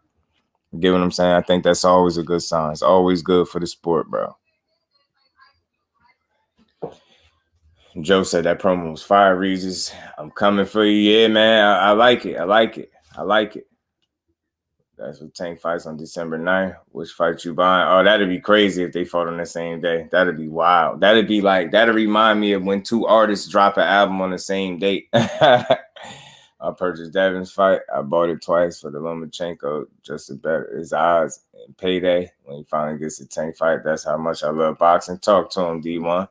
You get what I'm saying? I think that's always a good sign. It's always good for the sport, bro. Joe said that promo was fire, Regis. I'm coming for you. Yeah, man. I like it. I like it. I like it. That's what Tank fights on December 9th. Which fight you buying? Oh, that'd be crazy if they fought on the same day. That'd be wild. That'd remind me of when two artists drop an album on the same date. I purchased Devin's fight. I bought it twice for the Lomachenko just to better his odds and payday. When he finally gets the Tank fight, that's how much I love boxing. Talk to him, D1.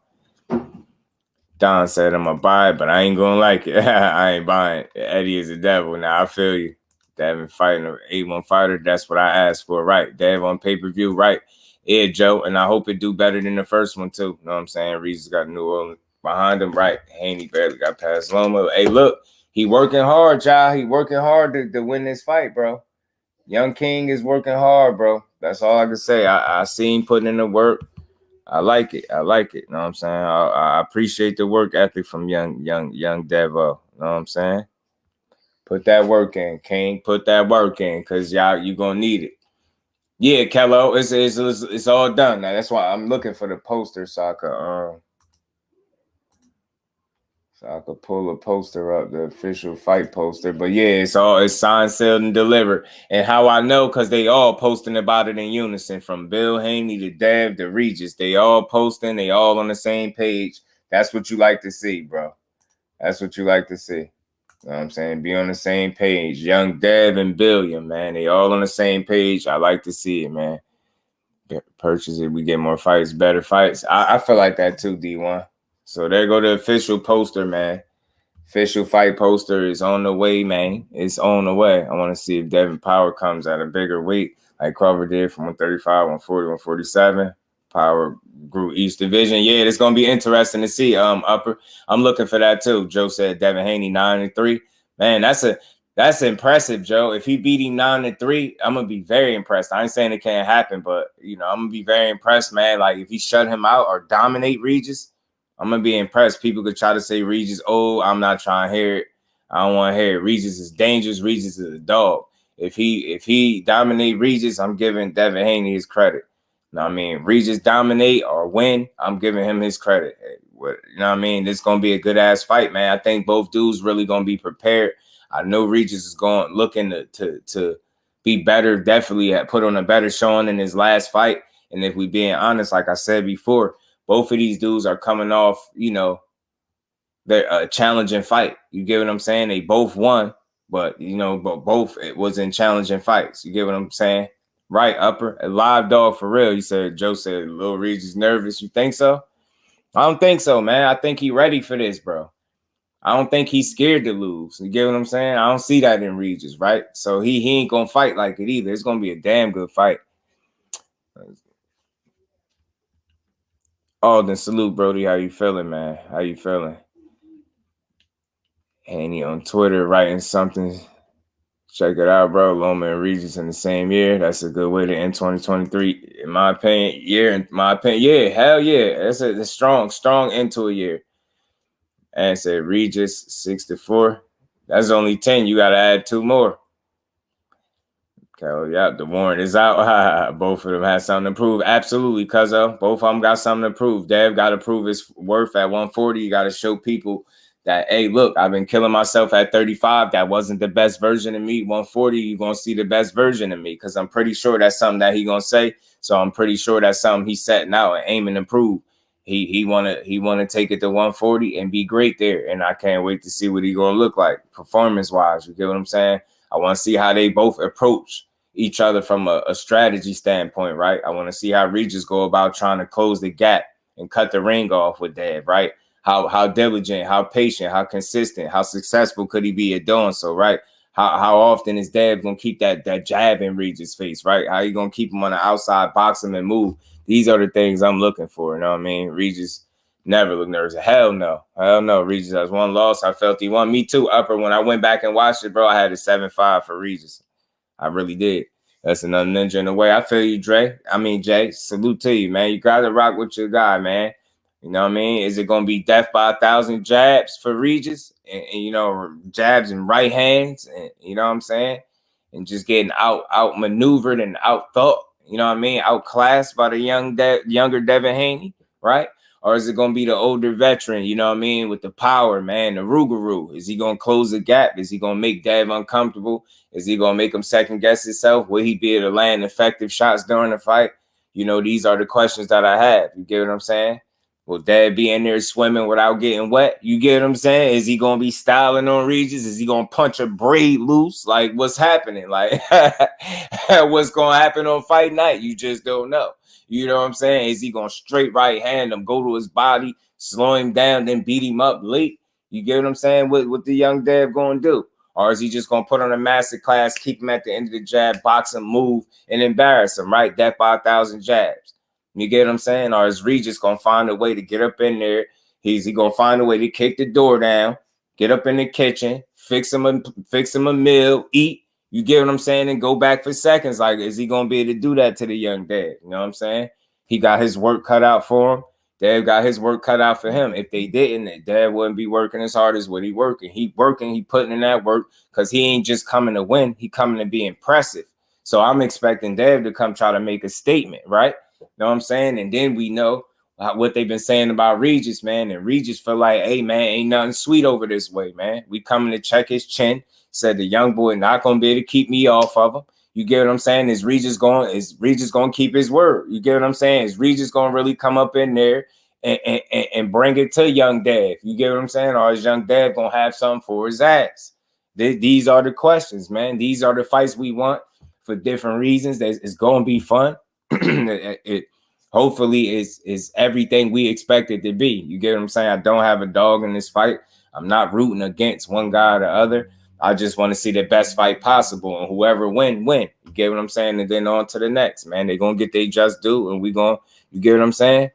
Don said I'm gonna buy it, but I ain't gonna like it. I ain't buying it. Eddie is a devil. Now I feel you. Devin fighting an 8-1 fighter. That's what I asked for, right? Dev on pay-per-view, right? Yeah, Joe. And I hope it do better than the first one, too. You know what I'm saying? Regis got New Orleans behind him, right? Haney barely got past Loma. Hey, look, he working hard, y'all. He working hard to win this fight, bro. Young King is working hard, bro. That's all I can say. I see him putting in the work. I like it. I like it. You know what I'm saying? I appreciate the work ethic from young Devo. You know what I'm saying? Put that work in, King. Put that work in, because you going to need it. Yeah, Kello, it's all done now. That's why I'm looking for the poster so I could pull a poster up, the official fight poster. But yeah, it's signed, sealed, and delivered. And how I know, because they all posting about it in unison, from Bill Haney to Dev to Regis. They all posting, they all on the same page. That's what you like to see, bro. That's what you like to see. You know what I'm saying? Be on the same page. Young Dev and Billion, man. They all on the same page. I like to see it, man. Purchase it. We get more fights, better fights. I feel like that too, D1. So there go the official poster, man. Official fight poster is on the way, man. It's on the way. I want to see if Devin Power comes at a bigger weight like Crawford did from 135, 140, 147. Power grew each division. Yeah, it's going to be interesting to see. Upper, I'm looking for that too. Joe said Devin Haney 9-3. Man, that's impressive, Joe. If he beat him 9-3, I'm gonna be very impressed. I ain't saying it can't happen, but I'm gonna be very impressed, man. Like if he shut him out or dominate Regis, I'm gonna be impressed. People could try to say Regis, oh, I'm not trying to hear it. I don't want to hear it. Regis is dangerous. Regis is a dog. If he dominate Regis, I'm giving Devin Haney his credit. You know what I mean? Regis dominate or win, I'm giving him his credit. You know what I mean? This is gonna be a good ass fight, man. I think both dudes really gonna be prepared. I know Regis is looking to be better. Definitely put on a better showing in his last fight. And if we being honest, like I said before, both of these dudes are coming off, they're a challenging fight. You get what I'm saying? They both won, but both it was in challenging fights. You get what I'm saying? Right, Upper, a live dog for real. Joe said, Lil Regis nervous. You think so? I don't think so, man. I think he ready for this, bro. I don't think he's scared to lose. You get what I'm saying? I don't see that in Regis, right? So he ain't gonna fight like it either. It's gonna be a damn good fight. Oh, then salute, Brody. How you feeling, man? How you feeling? Haney on Twitter writing something. Check it out, bro. Loma and Regis in the same year. That's a good way to end 2023, in my opinion. Yeah, hell yeah. That's a strong end to a year. And said Regis 6-4. That's only 10. You gotta add 2 more. Okay, yeah, the warrant is out. Both of them have something to prove. Absolutely, cuzzo. Both of them got something to prove. Dev got to prove his worth at 140. You got to show people that, hey, look, I've been killing myself at 35. That wasn't the best version of me. 140, you're going to see the best version of me, because I'm pretty sure that's something that he going to say. So I'm pretty sure that's something he's setting out and aiming to prove. He wanna take it to 140 and be great there. And I can't wait to see what he's going to look like performance-wise. You get what I'm saying? I want to see how they both approach each other from a strategy standpoint, right? I want to see how Regis go about trying to close the gap and cut the ring off with Dev, right? How diligent, how patient, how consistent, how successful could he be at doing so, right? How often is Dev gonna keep that jab in Regis' face, right? How you gonna keep him on the outside, box him and move? These are the things I'm looking for. You know what I mean? Regis never look nervous. Hell no. Regis has one loss. I felt he won. Me too, Upper. When I went back and watched it, bro, I had a 7-5 for Regis. I really did. That's another ninja in the way. I feel you, Jay. Salute to you, man. You gotta rock with your guy, man. You know what I mean? Is it gonna be death by 1,000 jabs for Regis? And jabs and right hands, and you know what I'm saying? And just getting outmaneuvered and outthought, you know what I mean? Outclassed by the younger Devin Haney, right? Or is it going to be the older veteran, you know what I mean, with the power, man, the Rougarou? Is he going to close the gap? Is he going to make Dev uncomfortable? Is he going to make him second-guess himself? Will he be able to land effective shots during the fight? These are the questions that I have. You get what I'm saying? Will Dev be in there swimming without getting wet? You get what I'm saying? Is he going to be styling on Regis? Is he going to punch a braid loose? Like, what's happening? Like, what's going to happen on fight night? You just don't know. You know what I'm saying? Is he going to straight right hand him, go to his body, slow him down, then beat him up late? You get what I'm saying? What the young Dev going to do? Or is he just going to put on a master class, keep him at the end of the jab, box him, move, and embarrass him, right? Death by 1,000 jabs. You get what I'm saying? Or is Regis going to find a way to get up in there? Is he going to find a way to kick the door down, get up in the kitchen, fix him a meal, eat? You get what I'm saying? And go back for seconds. Like, is he going to be able to do that to the young Dev? You know what I'm saying? He got his work cut out for him. Dev got his work cut out for him. If they didn't, Dev wouldn't be working as hard as what he working. He putting in that work because he ain't just coming to win. He coming to be impressive. So I'm expecting Dev to come try to make a statement, right? You know what I'm saying? And then we know what they've been saying about Regis, man. And Regis feel like, hey, man, ain't nothing sweet over this way, man. We coming to check his chin. Said the young boy not going to be able to keep me off of him. You get what I'm saying? Is Regis going to keep his word? You get what I'm saying? Is Regis going to really come up in there and bring it to young Dev? You get what I'm saying? Or is young Dev going to have something for his ass? These are the questions, man. These are the fights we want for different reasons. It's going to be fun. It hopefully is everything we expect it to be. You get what I'm saying? I don't have a dog in this fight. I'm not rooting against one guy or the other. I just want to see the best fight possible, and whoever win. You get what I'm saying? And then on to the next, man. They're going to get their just due, and you get what I'm saying?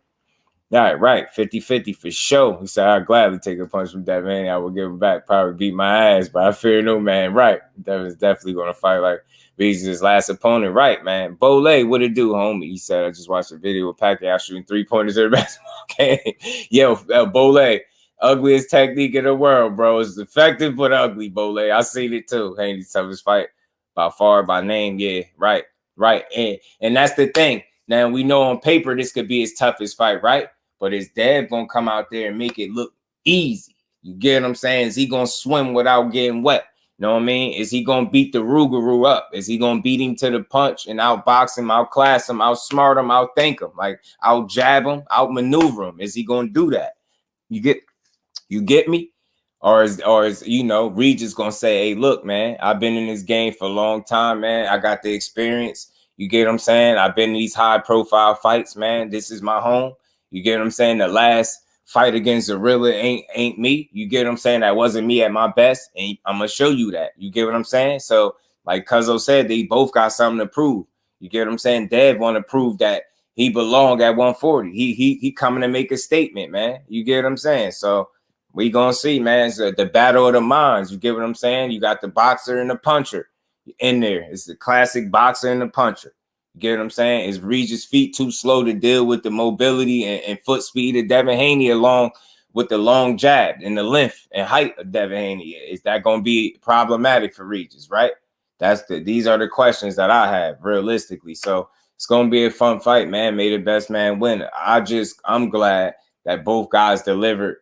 All right, 50-50 for sure. He said, I'd gladly take a punch from Devin. I will give him back, probably beat my ass, but I fear no man. Right. Devin's definitely going to fight like Regis' last opponent. Right, man. Bolay, what it do, homie? He said, I just watched a video of Pacquiao shooting 3-pointers in a basketball game. Yo, Bolay, ugliest technique in the world, bro. It's effective but ugly, Bolay. I seen it too. Haney's toughest fight by far, by name. Yeah, right. And that's the thing. Now, we know on paper this could be his toughest fight, right? But is Dev going to come out there and make it look easy? You get what I'm saying? Is he going to swim without getting wet? You know what I mean? Is he going to beat the Rougarou up? Is he going to beat him to the punch and outbox him, outclass him, outsmart him, outthink him, like outjab him, outmaneuver him? Is he going to do that? You get me? Or is you know, Regis going to say, hey, look, man, I've been in this game for a long time, man. I got the experience. You get what I'm saying? I've been in these high-profile fights, man. This is my home. You get what I'm saying? The last fight against ZHILEI ain't me. You get what I'm saying? That wasn't me at my best, and I'm gonna show you that. You get what I'm saying? So, like Cuzzo said, they both got something to prove. You get what I'm saying? Dev want to prove that he belonged at 140. He coming to make a statement, man. You get what I'm saying? So we gonna see, man. It's the battle of the minds. You get what I'm saying? You got the boxer and the puncher in there. It's the classic boxer and the puncher. Get what I'm saying? Is Regis' feet too slow to deal with the mobility and foot speed of Devin Haney along with the long jab and the length and height of Devin Haney? Is that going to be problematic for Regis, right? These are the questions that I have realistically. So it's going to be a fun fight, man. May the best man win. I'm glad that both guys delivered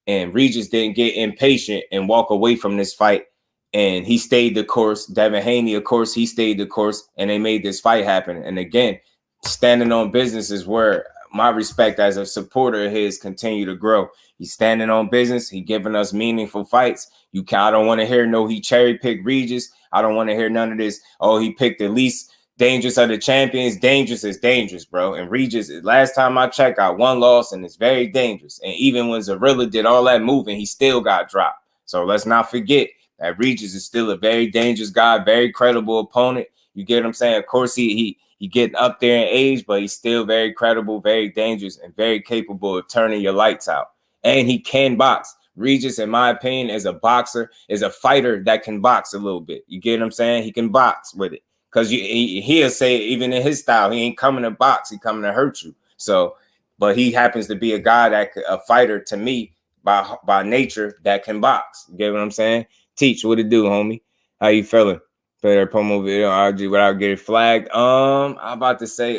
and Regis didn't get impatient and walk away from this fight. And he stayed the course. Devin Haney, of course, he stayed the course, and they made this fight happen. And again, standing on business is where my respect as a supporter of his continue to grow. He's standing on business. He giving us meaningful fights. I don't want to hear he cherry picked Regis. I don't want to hear none of this. Oh, he picked the least dangerous of the champions. Dangerous is dangerous, bro. And Regis, last time I checked, got one loss, and it's very dangerous. And even when ZHILEI did all that moving, he still got dropped. So let's not forget that Regis is still a very dangerous guy, very credible opponent. You get what I'm saying? Of course, he getting up there in age, but he's still very credible, very dangerous, and very capable of turning your lights out. And he can box. Regis, in my opinion, as a boxer, is a fighter that can box a little bit. You get what I'm saying? He can box with it. Because he'll say, even in his style, he ain't coming to box. He coming to hurt you. So, but he happens to be a guy a fighter to me by nature that can box. You get what I'm saying? Teach, what it do, homie? How you feeling? Play that promo video RG without getting flagged. I'm about to say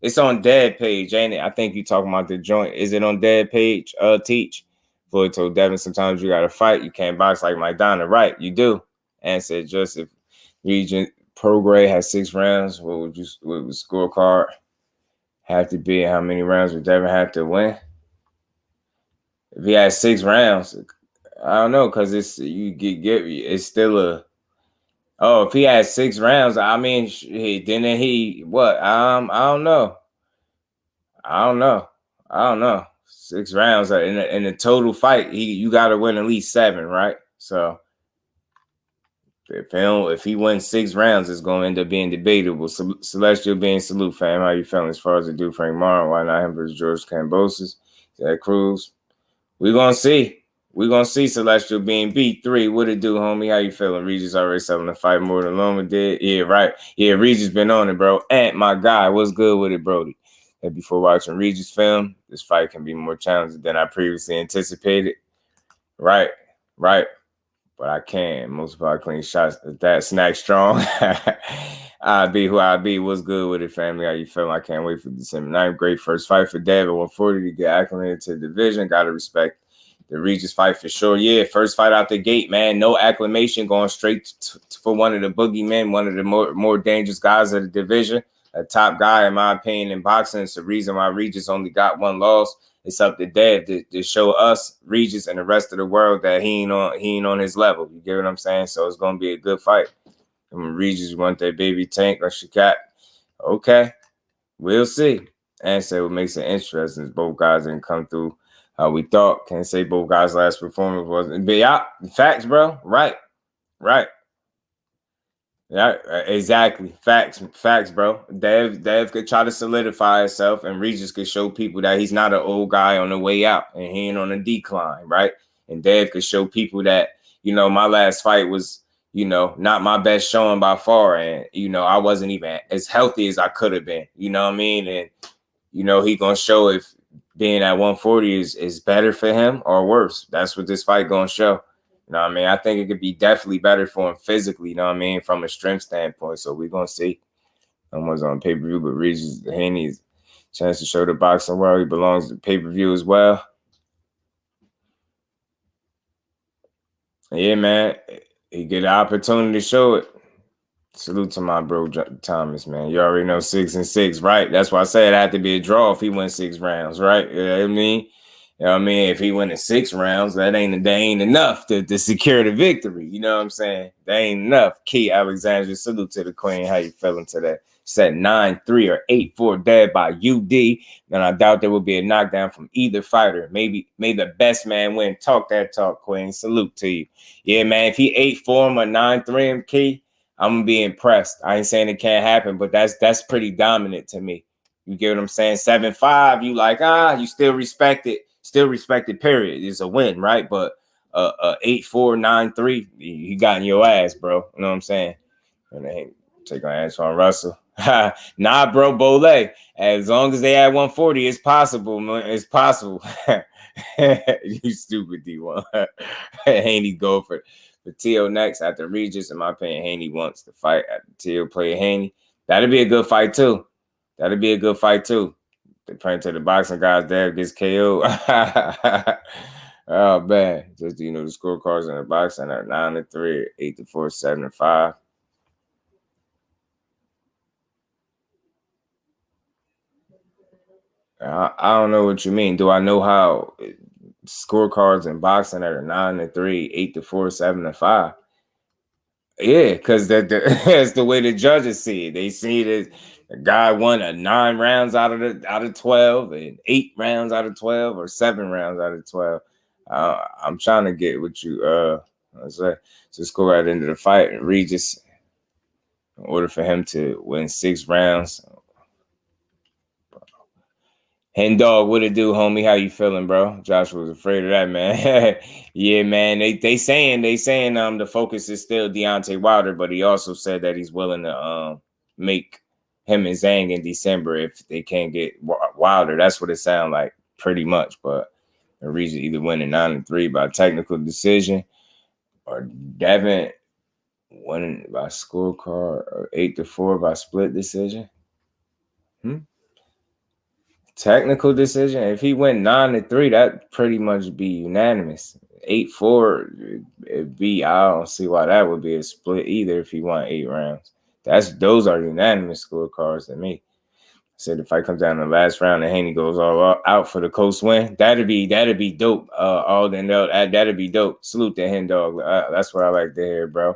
it's on Dead page, ain't it? I think you talking about the joint. Is it on Dead page? Teach. Floyd told Devin, sometimes you gotta fight. You can't box like Maidana. Right, you do. And said Joseph Region PROGRAIS has 6 rounds. What would scorecard have to be? And how many rounds would Devin have to win? If he has 6 rounds, I don't know, because it's still if he has 6 rounds, I mean, what? I don't know. 6 rounds in a total fight, you got to win at least 7, right? So if he wins 6 rounds, it's going to end up being debatable. Celestial being salute, fam. How you feeling as far as the dude Frank Martin? Why not him versus George Kambosos? Zach Cruz? We're going to see. We're going to see Celestial being beat 3. What it do, homie? How you feeling? Regis already selling the fight more than Loma did. Yeah, right. Yeah, Regis been on it, bro. And my guy, what's good with it, Brody? And before watching Regis film, this fight can be more challenging than I previously anticipated. Right. but I can. Most of our clean shots. That snack strong. I be who I be. What's good with it, family? How you feeling? I can't wait for December 9th. Great first fight for Dev at 140 to get acclimated to the division. Gotta respect the Regis fight for sure. Yeah, first fight out the gate, man. No acclimation, going straight for one of the boogeymen, one of the more dangerous guys of the division. A top guy, in my opinion, in boxing. It's the reason why Regis only got one loss. It's up to Dev to show us, Regis, and the rest of the world that he ain't on his level. You get what I'm saying? So it's gonna be a good fight. And Regis want that baby tank or Shakat. Okay, we'll see. And say what makes it interesting is both guys didn't come through how we thought. Can't say both guys' last performance wasn't. But yeah, facts, bro. Right. Yeah, exactly. Facts, bro. Dev could try to solidify himself, and Regis could show people that he's not an old guy on the way out, and he ain't on a decline, right? And Dev could show people that, my last fight was, not my best showing by far, and I wasn't even as healthy as I could have been. You know what I mean? And he gonna show if being at 140 is better for him or worse. That's what this fight gonna show. You know what I mean? I think it could be definitely better for him physically, you know what I mean, from a strength standpoint. So we're going to see. Almost on pay-per-view, but Regis Haney's chance to show the boxing world. He belongs to pay-per-view as well. Yeah, man. He get an opportunity to show it. Salute to my bro Thomas, man. You already know 6-6, right? That's why I said it had to be a draw if he wins 6 rounds, right? You know what I mean? If he win in 6 rounds, that ain't enough to secure the victory. You know what I'm saying? That ain't enough. Key Alexandria, salute to the queen. How you feeling today? Set 9-3 or 8-4 dead by UD. And I doubt there will be a knockdown from either fighter. May the best man win. Talk that talk, queen. Salute to you. Yeah, man. If he 8-4 him or 9-3 him, Key, I'm gonna be impressed. I ain't saying it can't happen, but that's pretty dominant to me. You get what I'm saying? 7-5, you like, you still respect it. Still respected, period. It's a win, right? But 8-4, 9-3, he got in your ass, bro. You know what I'm saying? And they take on Antoine Russell. Nah, bro, Bole. As long as they at 140, it's possible, man. It's possible. You stupid D1. Haney go for Teal next after Regis. In my opinion, Haney wants to fight after Teal play Haney. That'd be a good fight too. They praying to the boxing guys. Dev gets KO. Oh man, just the scorecards in the boxing are 9-3, 8-4, 7-5. I don't know what you mean. Do I know how scorecards in boxing are 9-3, 8-4, 7-5? Yeah, because that's the way the judges see it. They see that the guy won 9 rounds out of 12, and 8 rounds out of 12, or 7 rounds out of 12. I'm trying to get what you let's say. Just go right into the fight. And Regis, in order for him to win 6 rounds. Hen dog, what it do, homie? How you feeling, bro? Josh was afraid of that, man. Yeah, man. They saying the focus is still Deontay Wilder, but he also said that he's willing to make him and Zhang in December if they can't get Wilder. That's what it sounds like, pretty much. But Regis either winning 9-3 by technical decision, or Devin winning by scorecard, or 8-4 by split decision. Technical decision. If he went 9-3, that pretty much be unanimous. 8-4, it'd be. I don't see why that would be a split either. If he won 8 rounds, those are unanimous scorecards to me. I said if I come down to the last round and Haney goes all out for the close win, that'd be dope. That'd be dope. Salute to Hen Dog. That's what I like to hear, bro.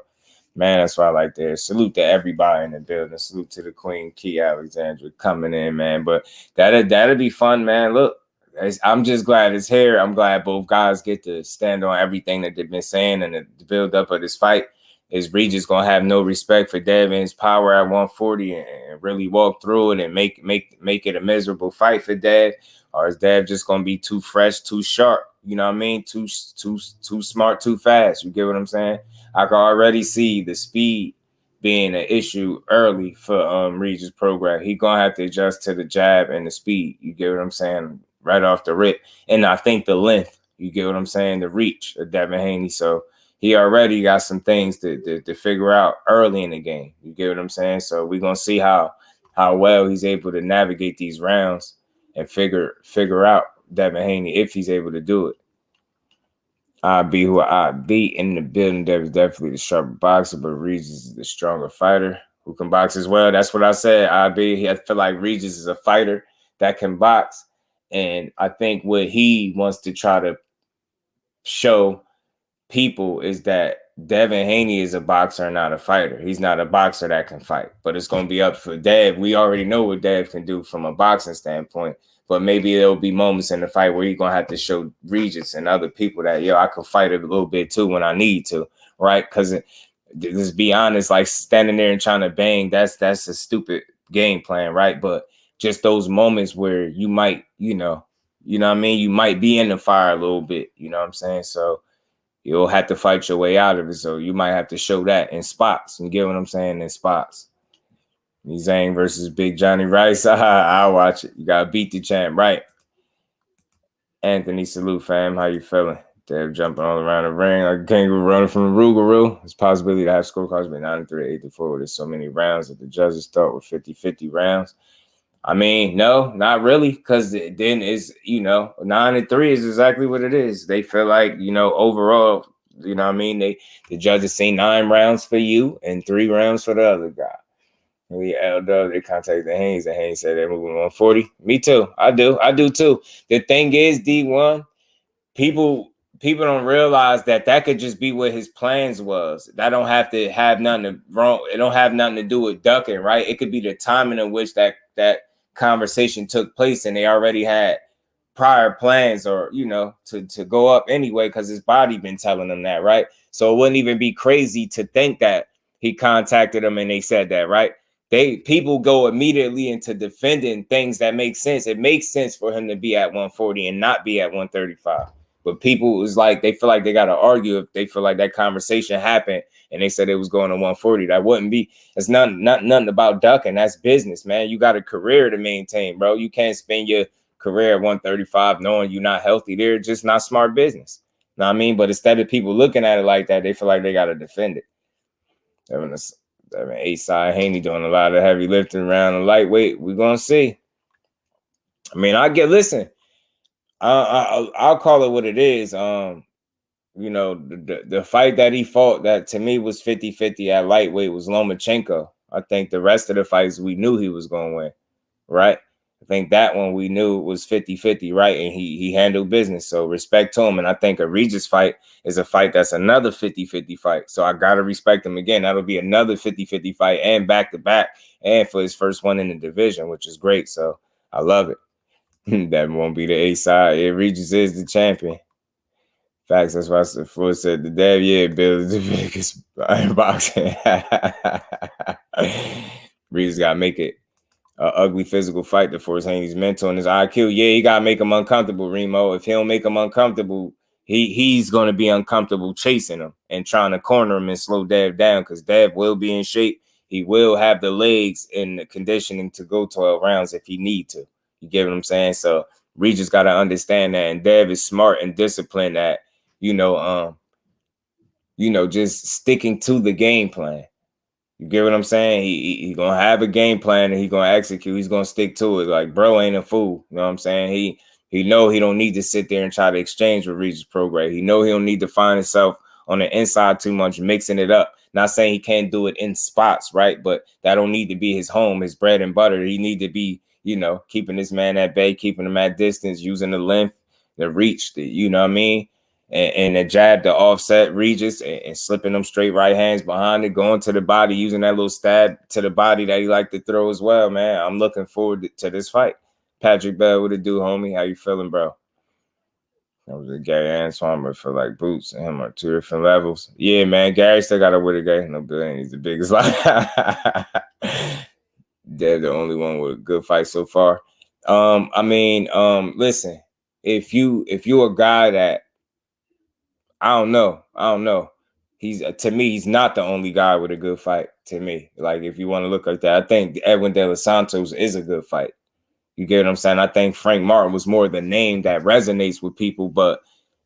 Man, that's what I like there. Salute to everybody in the building. Salute to the Queen, Key Alexandra, coming in, man. But that'd be fun, man. Look, I'm just glad it's here. I'm glad both guys get to stand on everything that they've been saying, and the build up of this fight is Regis gonna have no respect for Devin's power at 140 and really walk through it and make it a miserable fight for Dev, or is Dev just gonna be too fresh, too sharp? You know what I mean? Too smart, too fast. You get what I'm saying? I can already see the speed being an issue early for Regis Progress. He's going to have to adjust to the jab and the speed. You get what I'm saying? Right off the rip. And I think the length, you get what I'm saying? The reach of Devin Haney. So he already got some things to figure out early in the game. You get what I'm saying? So we're gonna see how well he's able to navigate these rounds and figure out Devin Haney if he's able to do it. I be who I beat in the building. Devin's definitely the sharper boxer, but Regis is the stronger fighter who can box as well. That's what I said. I feel like Regis is a fighter that can box, and I think what he wants to try to show people is that Devin Haney is a boxer and not a fighter. He's not a boxer that can fight, but it's going to be up for Dev. We already know what Dev can do from a boxing standpoint, but maybe there'll be moments in the fight where he's going to have to show Regis and other people that, yo, I can fight it a little bit too when I need to, right? Because let's be honest, like standing there and trying to bang, that's a stupid game plan, right? But just those moments where you might, you know what I mean? You might be in the fire a little bit, you know what I'm saying? So you'll have to fight your way out of it. So you might have to show that in spots. You get what I'm saying? In spots. Zhang versus Big Johnny Rice. I'll watch it. You got to beat the champ, right? Anthony, salute, fam. How you feeling? They're jumping all around the ring like a kangaroo running from the Rougarou. It's a possibility to have scorecards be 9-3, 8-4. There's so many rounds that the judges thought were 50-50 rounds. I mean, no, not really, because then it's, 9-3 is exactly what it is. They feel like, overall, you know what I mean? The judges say 9 rounds for you and 3 rounds for the other guy. We they contacted the Haynes, and Haynes said they're moving 140. Me too. I do too. The thing is, D1, people don't realize that could just be what his plans was. That don't have to have nothing wrong. It don't have nothing to do with ducking, right? It could be the timing in which that conversation took place, and they already had prior plans, or to go up anyway, because his body been telling them that, right? So it wouldn't even be crazy to think that he contacted them and they said that, right? People go immediately into defending things that make sense. It makes sense for him to be at 140 and not be at 135. But people is like, they feel like they got to argue if they feel like that conversation happened and they said it was going to 140. That wouldn't be. It's nothing about ducking. That's business, man. You got a career to maintain, bro. You can't spend your career at 135 knowing you're not healthy. They're just not smart business. Know what I mean? But instead of people looking at it like that, they feel like they got to defend it. A-side Haney doing a lot of heavy lifting around the lightweight. We're going to see. I mean, listen. I'll call it what it is. The fight that he fought that to me was 50-50 at lightweight was Lomachenko. I think the rest of the fights we knew he was going to win, right? I think that one we knew was 50-50, right? And he handled business. So respect to him. And I think a Regis fight is a fight that's another 50-50 fight. So I got to respect him again. That'll be another 50-50 fight and back-to-back and for his first one in the division, which is great. So I love it. That won't be the A-side. Yeah, Regis is the champion. Facts. That's why I said the Dev, Bill is the biggest boxing. Regis got to make it an ugly physical fight to force Haney's mental and his IQ. Yeah, he got to make him uncomfortable, Remo. If he don't make him uncomfortable, he's going to be uncomfortable chasing him and trying to corner him and slow Dev down, because Dev will be in shape. He will have the legs and the conditioning to go 12 rounds if he need to. You get what I'm saying? So Regis got to understand that, and Dev is smart and disciplined at, just sticking to the game plan. You get what I'm saying? He gonna have a game plan and he gonna execute. He's gonna stick to it. Like, bro ain't a fool. You know what I'm saying? He know he don't need to sit there and try to exchange with Regis Prograis. He know he don't need to find himself on the inside too much, mixing it up. Not saying he can't do it in spots, right? But that don't need to be his home, his bread and butter. He need to be, keeping this man at bay, keeping him at distance, using the length, the reach, you know what I mean? And the jab to offset Regis and slipping them straight right hands behind it, going to the body, using that little stab to the body that he like to throw as well, man. I'm looking forward to this fight. Patrick Bell, what it do, homie? How you feeling, bro? That was a Gary Antoine, but feel like Boots and him are 2 different levels. Yeah, man, Gary still got to win a game. No billion. He's the biggest lie. They're the only one with a good fight so far. Listen, if you're a guy that, I don't know. To me, he's not the only guy with a good fight. To me, like, if you want to look like that, I think Edwin De Los Santos is a good fight. You get what I'm saying? I think Frank Martin was more the name that resonates with people. But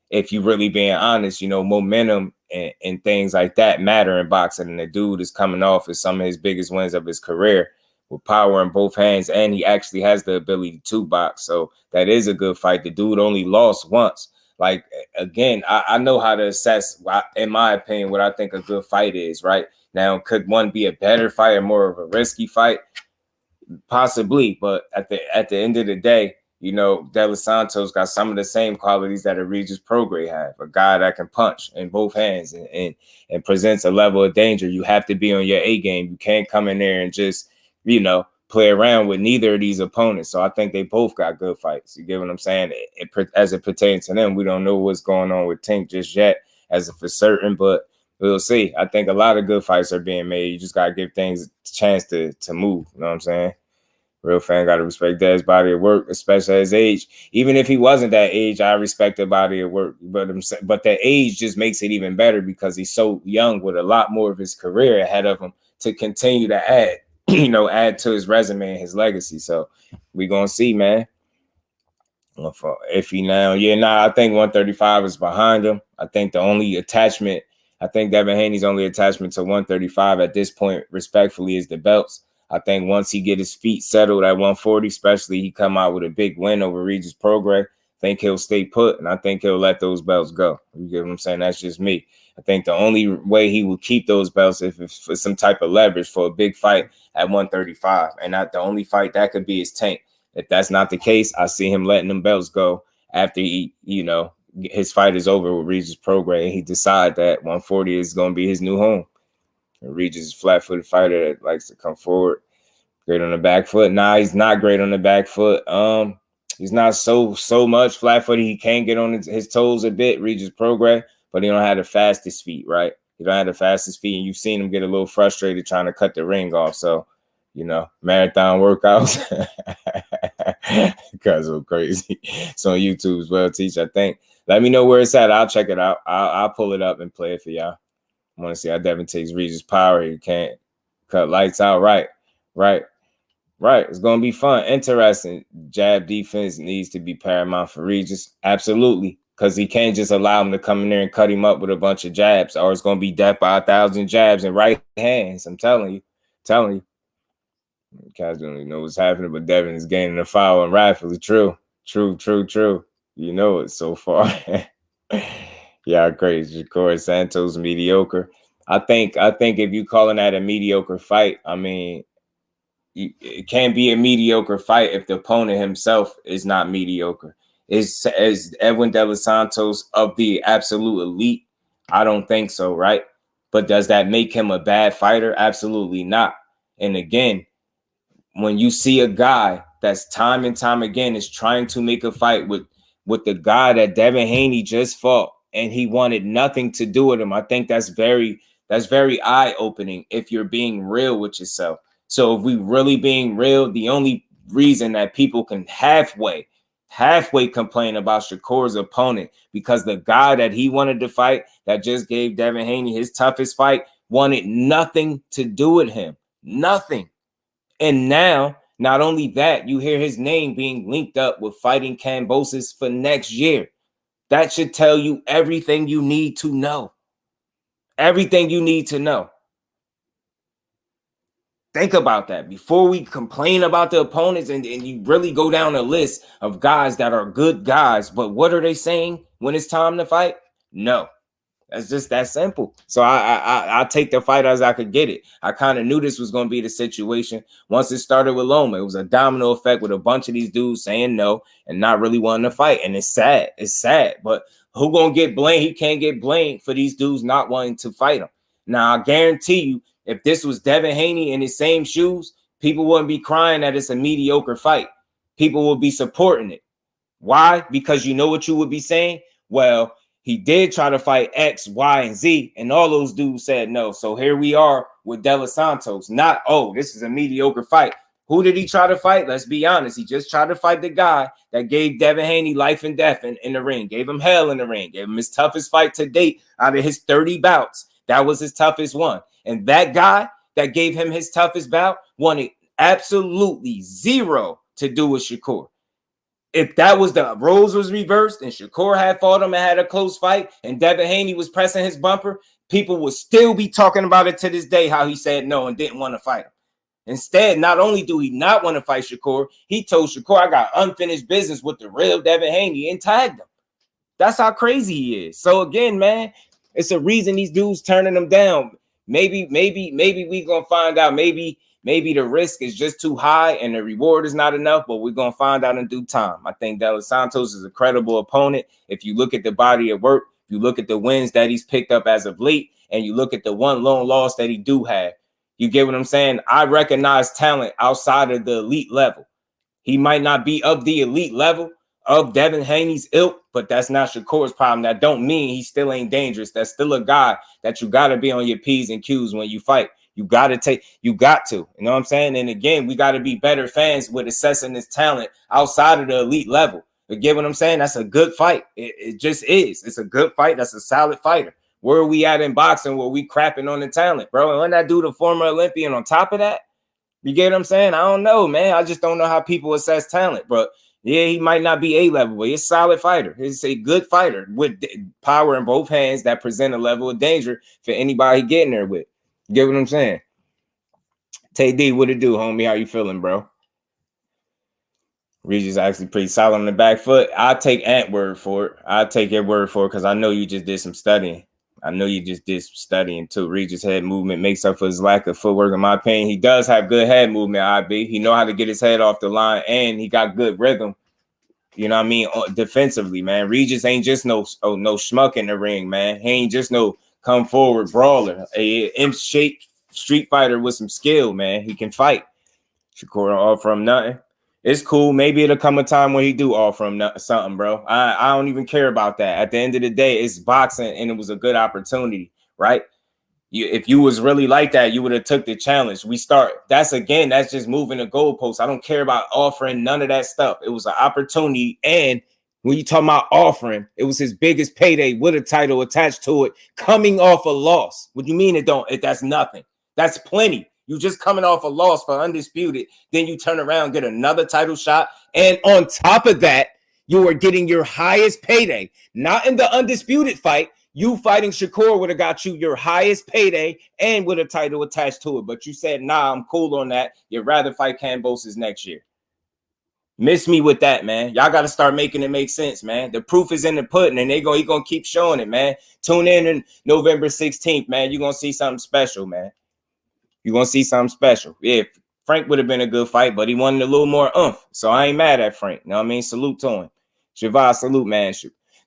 if you really being honest, momentum and things like that matter in boxing. And the dude is coming off as some of his biggest wins of his career with power in both hands, and he actually has the ability to box. So that is a good fight. The dude only lost once. Like, again, I know how to assess, in my opinion, what I think a good fight is, right? Now, could one be a better fight or more of a risky fight? Possibly, but at the end of the day, you know, De Los Santos got some of the same qualities that a Regis Prograis have. A guy that can punch in both hands and presents a level of danger. You have to be on your A game. You can't come in there and just, you know, play around with neither of these opponents. So I think they both got good fights. You get what I'm saying? As it pertains to them, we don't know what's going on with Tank just yet as for certain, but we'll see. I think a lot of good fights are being made. You just got to give things a chance to move. You know what I'm saying? Real fan got to respect Dad's body of work, especially at his age. Even if he wasn't that age, I respect the body of work. But that age just makes it even better because he's so young with a lot more of his career ahead of him to continue to add, you know, add to his resume and his legacy. So we're going to see, man. If he now, I think 135 is behind him. I think the only attachment, I think Devin Haney's only attachment to 135 at this point, respectfully, is the belts. I think once he get his feet settled at 140, especially he come out with a big win over Regis Prograis, I think he'll stay put, and I think he'll let those belts go. You get what I'm saying? That's just me. I think the only way he will keep those belts if it's for some type of leverage for a big fight at 135, and not the only fight that could be his Tank. If that's not the case, I see him letting them belts go after he, you know, his fight is over with Regis Prograis, and he decide that 140 is going to be his new home. And Regis is a flat-footed fighter that likes to come forward. Great on the back foot. Nah, he's not great on the back foot. He's not so much flat-footed. He can get on his toes a bit, Regis Prograis, but he don't have the fastest feet, right? He don't have the fastest feet, and you've seen him get a little frustrated trying to cut the ring off. So, you know, marathon workouts. Guys are crazy. It's on YouTube as well, Teach, I think. Let me know where it's at. I'll check it out. I'll pull it up and play it for y'all. I want to see how Devin takes Regis' power. He can't cut lights out. Right. It's going to be fun. Interesting. Jab defense needs to be paramount for Regis. Absolutely. Because he can't just allow him to come in there and cut him up with a bunch of jabs, or it's going to be death by 1,000 jabs and right hands. I'm telling you. Guys don't even know what's happening, but Devin is gaining the foul and rapidly. True. You know it so far. Yeah, crazy. Of course, Santos mediocre. I think if you calling that a mediocre fight, I mean, it can't be a mediocre fight if the opponent himself is not mediocre. Is Edwin De Los Santos of the absolute elite? I don't think so, right? But does that make him a bad fighter? Absolutely not. And again, when you see a guy that's time and time again is trying to make a fight with the guy that Devin Haney just fought, and he wanted nothing to do with him, I think that's very eye-opening if you're being real with yourself. So if we really being real, the only reason that people can halfway complain about Shakur's opponent, because the guy that he wanted to fight that just gave Devin Haney his toughest fight wanted nothing to do with him. Nothing. And now, not only that, you hear his name being linked up with fighting Kambosos for next year. That should tell you everything you need to know. Everything you need to know. Think about that before we complain about the opponents and you really go down a list of guys that are good guys. But what are they saying when it's time to fight? No. That's just that simple. So I take the fight as I could get it. I kind of knew this was going to be the situation. Once it started with Loma, it was a domino effect with a bunch of these dudes saying no and not really wanting to fight. And it's sad. But who going to get blamed? He can't get blamed for these dudes not wanting to fight him. Now, I guarantee you, if this was Devin Haney in his same shoes, people wouldn't be crying that it's a mediocre fight. People would be supporting it. Why? Because you know what you would be saying? Well, he did try to fight X, Y, and Z, and all those dudes said no. So here we are with De Los Santos. Not, oh, this is a mediocre fight. Who did he try to fight? Let's be honest. He just tried to fight the guy that gave Devin Haney life and death in the ring, gave him hell in the ring, gave him his toughest fight to date out of his 30 bouts. That was his toughest one. And that guy that gave him his toughest bout wanted absolutely zero to do with Shakur. If that was the roles was reversed and Shakur had fought him and had a close fight and Devin Haney was pressing his bumper, people would still be talking about it to this day, how he said no and didn't want to fight him. Instead, not only do he not want to fight Shakur, he told Shakur, I got unfinished business with the real Devin Haney and tagged him. That's how crazy he is. So again, man, it's a reason these dudes turning him down. Maybe we gonna find out. Maybe the risk is just too high and the reward is not enough, but we're gonna find out in due time. I think De Los Santos is a credible opponent. If you look at the body of work, if you look at the wins that he's picked up as of late, and you look at the one lone loss that he do have, you get what I'm saying? I recognize talent outside of the elite level. He might not be of the elite level of Devin Haney's ilk, but that's not Shakur's problem. That don't mean he still ain't dangerous. That's still a guy that you got to be on your P's and Q's when you fight. You got to, you know what I'm saying? And again, we got to be better fans with assessing this talent outside of the elite level. You get what I'm saying? That's a good fight. It just is. It's a good fight. That's a solid fighter. Where are we at in boxing where we crapping on the talent, bro? And when that dude, a former Olympian, on top of that, you get what I'm saying? I don't know, man. I just don't know how people assess talent. But yeah, he might not be A-level, but he's a solid fighter. He's a good fighter with power in both hands that present a level of danger for anybody getting there with. You get what I'm saying? Tay D, what it do, homie? How you feeling, bro? Regis actually pretty solid on the back foot. I'll take Ant word for it. I'll take your word for it because I know you just did some studying. I know you just did some studying too. Regis' head movement makes up for his lack of footwork, in my opinion. He does have good head movement, IB. He know how to get his head off the line, and he got good rhythm. You know what I mean? Defensively, man. Regis ain't just no schmuck in the ring, man. He ain't just no come forward brawler. A M-shaped street fighter with some skill, man. He can fight. Shakur offer him nothing. It's cool. Maybe it'll come a time when he do offer him something, bro. I don't even care about that. At the end of the day, it's boxing, and it was a good opportunity, right? If you was really like that, you would have took the challenge. That's just moving the goalpost. I don't care about offering none of that stuff. It was an opportunity, and when you talking about offering, it was his biggest payday with a title attached to it, coming off a loss. What do you mean that's nothing? That's plenty. You just coming off a loss for undisputed, then you turn around, get another title shot, and on top of that, you are getting your highest payday. Not in the undisputed fight. You fighting Shakur would have got you your highest payday and with a title attached to it. But you said, nah, I'm cool on that. You'd rather fight Kambosos next year. Miss me with that, man. Y'all got to start making it make sense, man. The proof is in the pudding, and he gonna keep showing it, man. Tune in November 16th, man. You're going to see something special, man. You're going to see something special. Yeah, Frank would have been a good fight, but he wanted a little more oomph. So I ain't mad at Frank. You know what I mean? Salute to him. Shavaz, salute, man.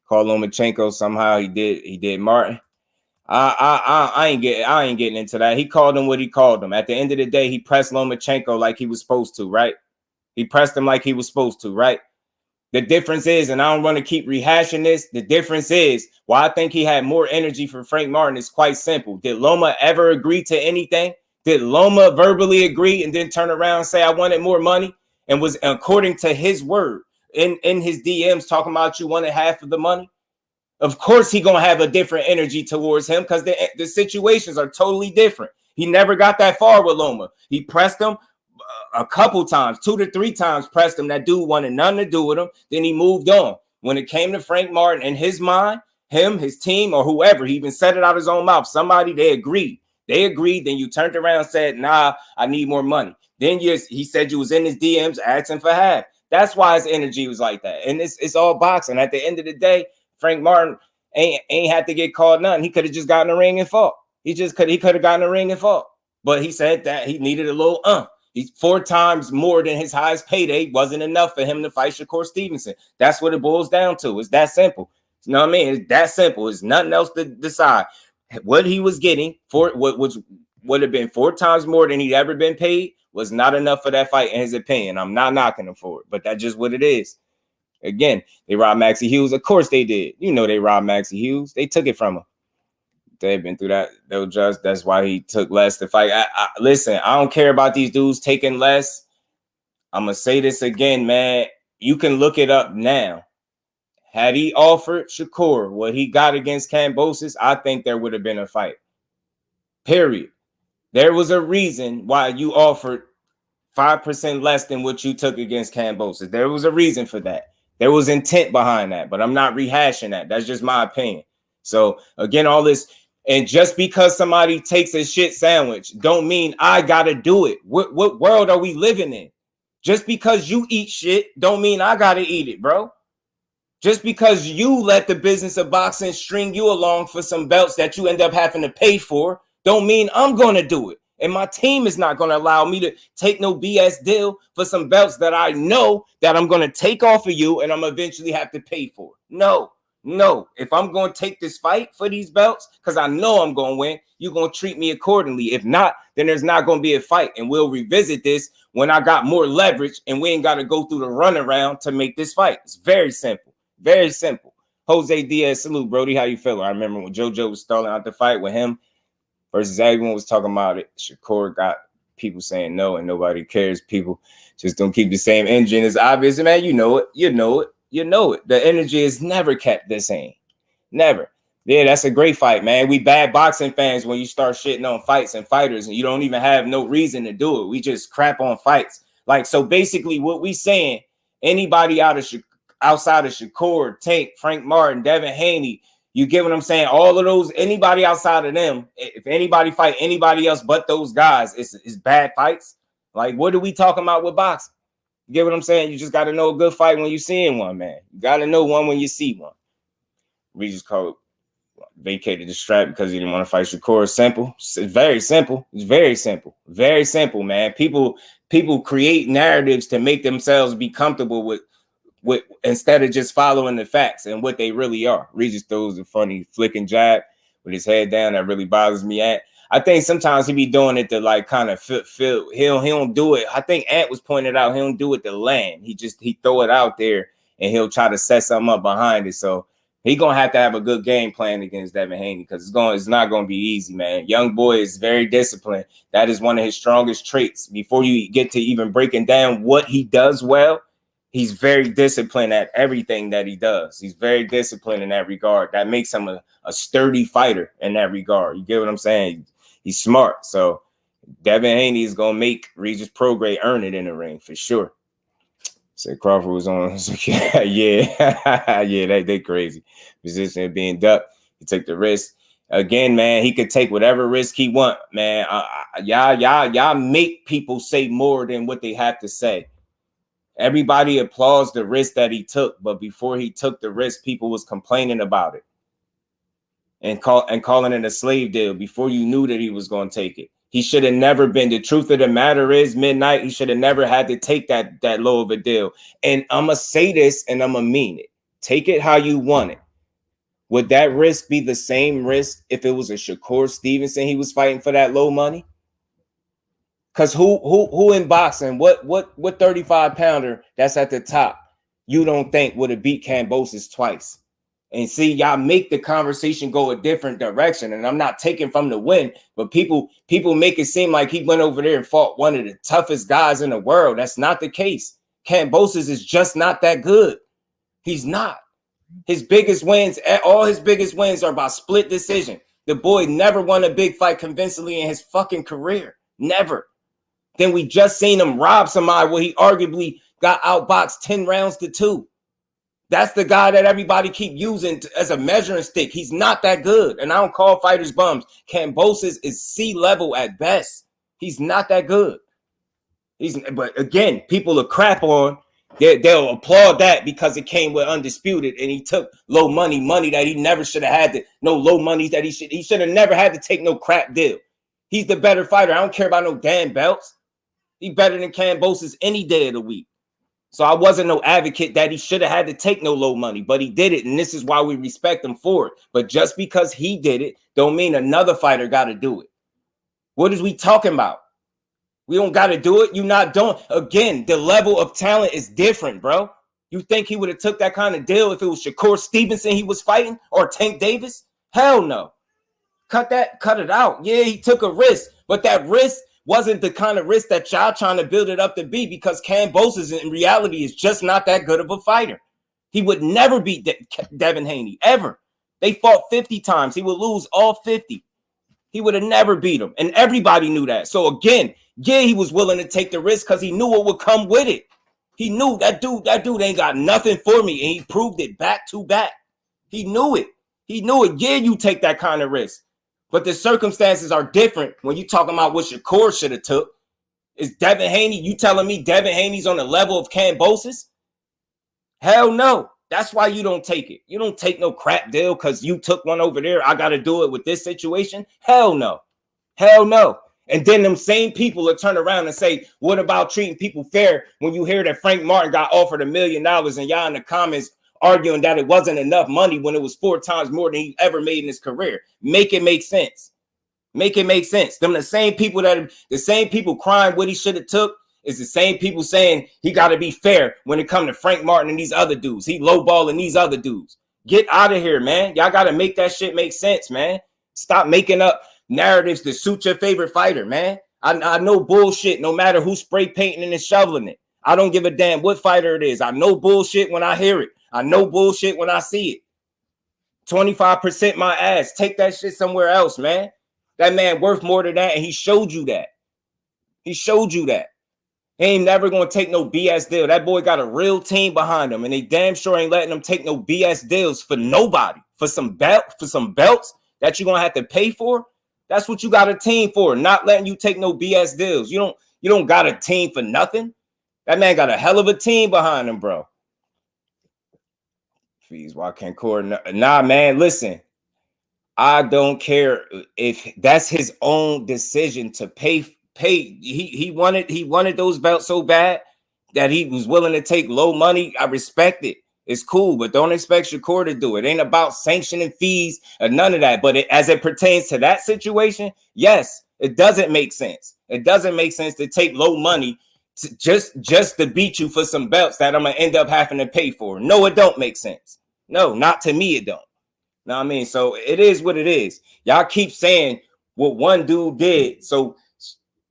Carlo Lomachenko, somehow he did Martin. I ain't getting into that. He called him what he called him. At the end of the day, he pressed Lomachenko like he was supposed to, right? He pressed him like he was supposed to, right? The difference is, and I don't want to keep rehashing this, the difference is why I think he had more energy for Frank Martin is quite simple. Did Loma ever agree to anything? Did Loma verbally agree and then turn around and say, I wanted more money? And was, according to his word, in his DMs talking about you wanted half of the money? Of course he gonna have a different energy towards him because the situations are totally different. He never got that far with Loma. He pressed him a couple times, 2 to 3 times pressed him. That dude wanted nothing to do with him. Then he moved on. When it came to Frank Martin, in his mind, him, his team, or whoever, he even said it out his own mouth. Somebody, they agreed. Then you turned around and said, nah, I need more money. Then he said you was in his DMs asking for half. That's why his energy was like that. And it's all boxing. At the end of the day, Frank Martin ain't had to get called nothing. He could have just gotten in the ring and fought. He could have gotten in the ring and fought. But he said that he needed a little He's 4 times more than his highest payday wasn't enough for him to fight Shakur Stevenson. That's what it boils down to. It's that simple. You know what I mean? It's that simple. It's nothing else to decide. What he was getting for what would have been 4 times more than he'd ever been paid was not enough for that fight, in his opinion. I'm not knocking him for it, but that's just what it is. Again, they robbed Maxie Hughes. Of course they did. You know they robbed Maxie Hughes. They took it from him. They've been through that. That's why he took less to fight. Listen, I don't care about these dudes taking less. I'm going to say this again, man. You can look it up now. Had he offered Shakur what he got against Kambosos, I think there would have been a fight. Period. There was a reason why you offered 5% less than what you took against Kambosos. There was a reason for that. There was intent behind that, but I'm not rehashing that. That's just my opinion. So again, all this, and just because somebody takes a shit sandwich don't mean I gotta do it. What world are we living in? Just because you eat shit don't mean I gotta eat it, bro. Just because you let the business of boxing string you along for some belts that you end up having to pay for don't mean I'm gonna do it. And my team is not going to allow me to take no BS deal for some belts that I know that I'm going to take off of you and I'm eventually have to pay for. No. If I'm going to take this fight for these belts, because I know I'm going to win, you're going to treat me accordingly. If not, then there's not going to be a fight. And we'll revisit this when I got more leverage and we ain't got to go through the runaround to make this fight. It's very simple. Very simple. Jose Diaz, salute, Brody. How you feeling? I remember when JoJo was stalling out the fight with him versus everyone was talking about it. Shakur got people saying no and nobody cares. People just don't keep the same engine. It's obvious, man. You know it. The energy is never kept the same. Never. Yeah, that's a great fight, man. We bad boxing fans when you start shitting on fights and fighters and you don't even have no reason to do it. We just crap on fights. Like, so basically what we saying, anybody outside of Shakur, Tank, Frank Martin, Devin Haney, you get what I'm saying? All of those, anybody outside of them, if anybody fight anybody else but those guys, it's bad fights. Like, what are we talking about with boxing? You get what I'm saying? You just got to know a good fight when you're seeing one, man. You got to know one when you see one. Regis called vacated the strap because he didn't want to fight Shakur. Simple. It's very simple. It's very simple. Very simple, man. People create narratives to make themselves be comfortable with instead of just following the facts and what they really are. Regis throws a funny flicking jab with his head down that really bothers me. I think sometimes he be doing it to like kind of feel he don't do it. I think Ant was pointed out he don't do it to land. He throw it out there and he'll try to set something up behind it. So he gonna have to have a good game plan against Devin Haney because it's not gonna be easy, man. Young boy is very disciplined. That is one of his strongest traits. Before you get to even breaking down what he does well, he's very disciplined at everything that he does. He's very disciplined in that regard. That makes him a sturdy fighter in that regard. You get what I'm saying? He's smart. So Devin Haney is going to make Regis PROGRAIS earn it in the ring for sure. Said Crawford was on. Yeah, they crazy. Position being ducked. He took the risk. Again, man, he could take whatever risk he want, man. Y'all make people say more than what they have to say. Everybody applauds the risk that he took, but before he took the risk, people was complaining about it and calling it a slave deal before you knew that he was going to take it. He should have never been. The truth of the matter is, Midnight, he should have never had to take that low of a deal. And I'm going to say this and I'm going to mean it. Take it how you want it. Would that risk be the same risk if it was a Shakur Stevenson he was fighting for that low money? Because who in boxing, what 35-pounder that's at the top you don't think would have beat Kambosos twice? And see, y'all make the conversation go a different direction. And I'm not taking from the win, but people make it seem like he went over there and fought one of the toughest guys in the world. That's not the case. Kambosos is just not that good. He's not. His biggest wins, all his biggest wins are by split decision. The boy never won a big fight convincingly in his fucking career. Never. Then we just seen him rob somebody where he arguably got outboxed 10 rounds to 2. That's the guy that everybody keep using as a measuring stick. He's not that good. And I don't call fighters bums. Kambosos is C-level at best. He's not that good. But again, people are crap on. They'll applaud that because it came with Undisputed and he took low money that he never should have had. No low money that he should have never had to take no crap deal. He's the better fighter. I don't care about no damn belts. He's better than Kambosos any day of the week. So I wasn't no advocate that he should have had to take no low money, but he did it. And this is why we respect him for it. But just because he did it, don't mean another fighter got to do it. What is we talking about? We don't got to do it. You not doing. Again, the level of talent is different, bro. You think he would have took that kind of deal if it was Shakur Stevenson he was fighting or Tank Davis? Hell no. Cut it out. Yeah, he took a risk, but that risk wasn't the kind of risk that y'all trying to build it up to be because Kambosos in reality is just not that good of a fighter. He would never beat Devin Haney, ever. They fought 50 times. He would lose all 50. He would have never beat him, and everybody knew that. So again, yeah, he was willing to take the risk because he knew what would come with it. He knew that dude ain't got nothing for me, and he proved it back to back. He knew it. He knew it. Yeah, you take that kind of risk. But the circumstances are different when you talking about what Shakur should have took. Is Devin Haney, you telling me Devin Haney's on the level of Kambosos? Hell no. That's why you don't take it. You don't take no crap deal because you took one over there. I got to do it with this situation. Hell no. Hell no. And then them same people will turn around and say, what about treating people fair when you hear that Frank Martin got offered $1 million and y'all in the comments arguing that it wasn't enough money when it was 4 times more than he ever made in his career. Make it make sense. Make it make sense. Them the same people crying what he should have took is the same people saying he got to be fair when it comes to Frank Martin and these other dudes. He lowballing these other dudes. Get out of here, man. Y'all got to make that shit make sense, man. Stop making up narratives to suit your favorite fighter, man. I know bullshit no matter who's spray painting and shoveling it. I don't give a damn what fighter it is. I know bullshit when I hear it. I know bullshit when I see it. 25% my ass. Take that shit somewhere else, man. That man worth more than that, and he showed you that. He showed you that. He ain't never going to take no BS deal. That boy got a real team behind him, and they damn sure ain't letting him take no BS deals for nobody. For some belts that you're going to have to pay for. That's what you got a team for, not letting you take no BS deals. You don't got a team for nothing. That man got a hell of a team behind him, bro. Please, why can't Corey? Nah, man, listen. I don't care if that's his own decision to pay. He wanted those belts so bad that he was willing to take low money. I respect it. It's cool, but don't expect Shakur to do it. It ain't about sanctioning fees or none of that. But as it pertains to that situation, yes, it doesn't make sense. It doesn't make sense to take low money just to beat you for some belts that I'm gonna end up having to pay for. No, it don't make sense. No, not to me, it don't. Know what I mean? So it is what it is. Y'all keep saying what one dude did. So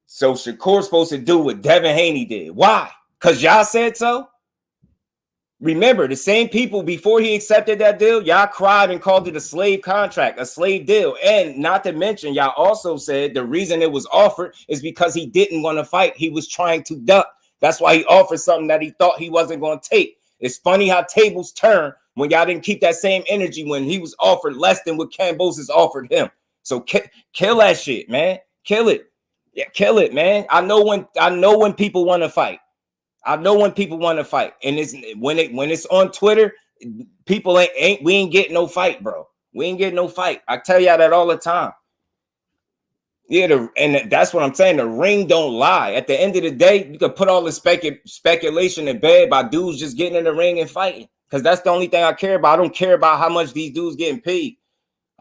Shakur's supposed to do what Devin Haney did. Why? Because y'all said so? Remember, the same people before he accepted that deal, y'all cried and called it a slave contract, a slave deal. And not to mention, y'all also said the reason it was offered is because he didn't want to fight. He was trying to duck. That's why he offered something that he thought he wasn't going to take. It's funny how tables turn when y'all didn't keep that same energy when he was offered less than what Kambosos offered him. So kill that shit, man. Kill it. Yeah, kill it, man. I know when people want to fight. I know when people want to fight. And it's when it's on Twitter, people we ain't getting no fight, bro. We ain't getting no fight. I tell y'all that all the time. Yeah, and that's what I'm saying. The ring don't lie. At the end of the day, you can put all the speculation in bed by dudes just getting in the ring and fighting. Because that's the only thing I care about. I don't care about how much these dudes getting paid.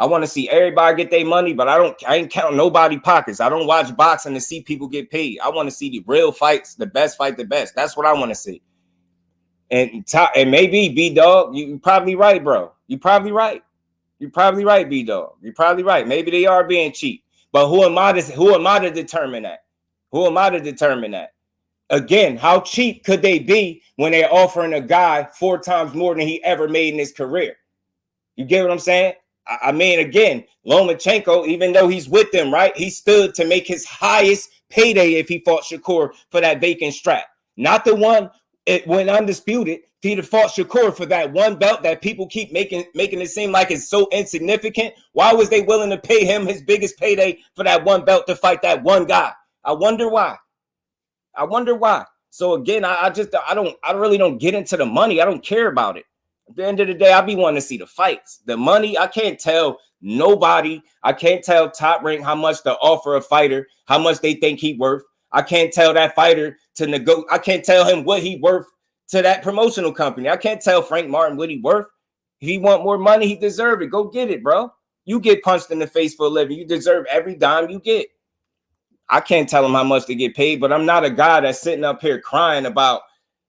I want to see everybody get their money, but I ain't counting nobody pockets. I don't watch boxing to see people get paid. I want to see the real fights, the best fight the best. That's what I want to see. And maybe B-Dog, you probably right, bro. You probably right. You're probably right, B-Dog. You're probably right. Maybe they are being cheap. But who am I to determine that? Who am I to determine that? Again, how cheap could they be when they're offering a guy 4 times more than he ever made in his career? You get what I'm saying? I mean, again, Lomachenko, even though he's with them, right? He stood to make his highest payday if he fought Shakur for that vacant strap. Not the one it went undisputed. If he'd have fought Shakur for that one belt that people keep making it seem like it's so insignificant, why was they willing to pay him his biggest payday for that one belt to fight that one guy? I wonder why. I wonder why. So again, I really don't get into the money. I don't care about it. At the end of the day, I be wanting to see the fights. The money, I can't tell nobody. I can't tell Top Rank how much to offer a fighter, how much they think he worth. I can't tell that fighter to negotiate. I can't tell him what he worth to that promotional company. I can't tell Frank Martin what he worth. If he want more money, he deserve it. Go get it, bro. You get punched in the face for a living. You deserve every dime you get. I can't tell him how much to get paid, but I'm not a guy that's sitting up here crying about,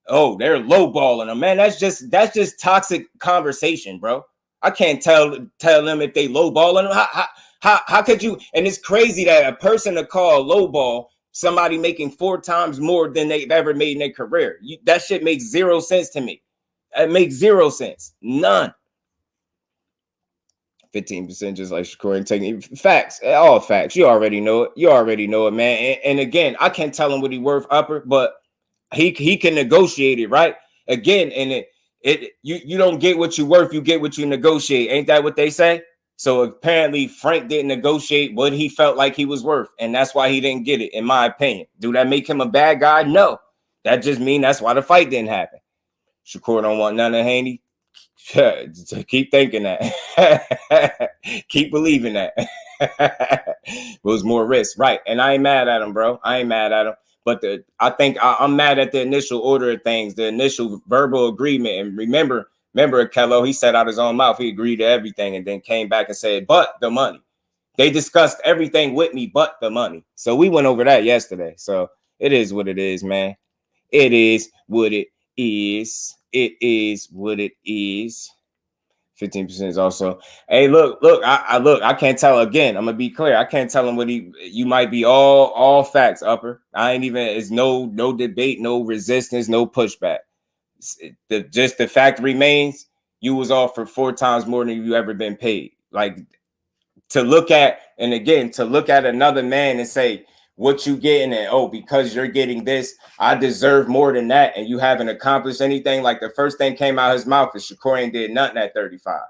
oh, they're lowballing them, man. That's just toxic conversation, bro. I can't tell them if they lowballing them. How could you? And it's crazy that a person to call lowball somebody making 4 times more than they've ever made in their career. That shit makes 0 sense to me. It makes 0 sense. None. 15% just like Shakur and taking facts. All facts. You already know it. You already know it, man. And again, I can't tell him what he worth upper, but He can negotiate it, right? Again, and you don't get what you worth, you get what you negotiate. Ain't that what they say? So apparently Frank didn't negotiate what he felt like he was worth, and that's why he didn't get it, in my opinion. Do that make him a bad guy? No. That just means that's why the fight didn't happen. Shakur don't want none of Haney. Keep thinking that. Keep believing that. It was more risk, right? And I ain't mad at him, bro. I ain't mad at him. But I think I'm mad at the initial order of things, the initial verbal agreement. And remember, Kello, he said out his own mouth, he agreed to everything and then came back and said, but the money. They discussed everything with me but the money. So we went over that yesterday. So it is what it is, man. It is what it is. It is what it is. 15% is also. Hey, look, I can't tell again. I'm gonna be clear. I can't tell him what you might be all facts, upper. I ain't even, it's no debate, no resistance, no pushback. Just the fact remains, you was offered 4 times more than you ever been paid. Like, to look at, and again, to look at another man and say, what you getting, and oh, because you're getting this, I deserve more than that, and you haven't accomplished anything. Like, the first thing came out of his mouth is Shakur ain't did nothing at 35.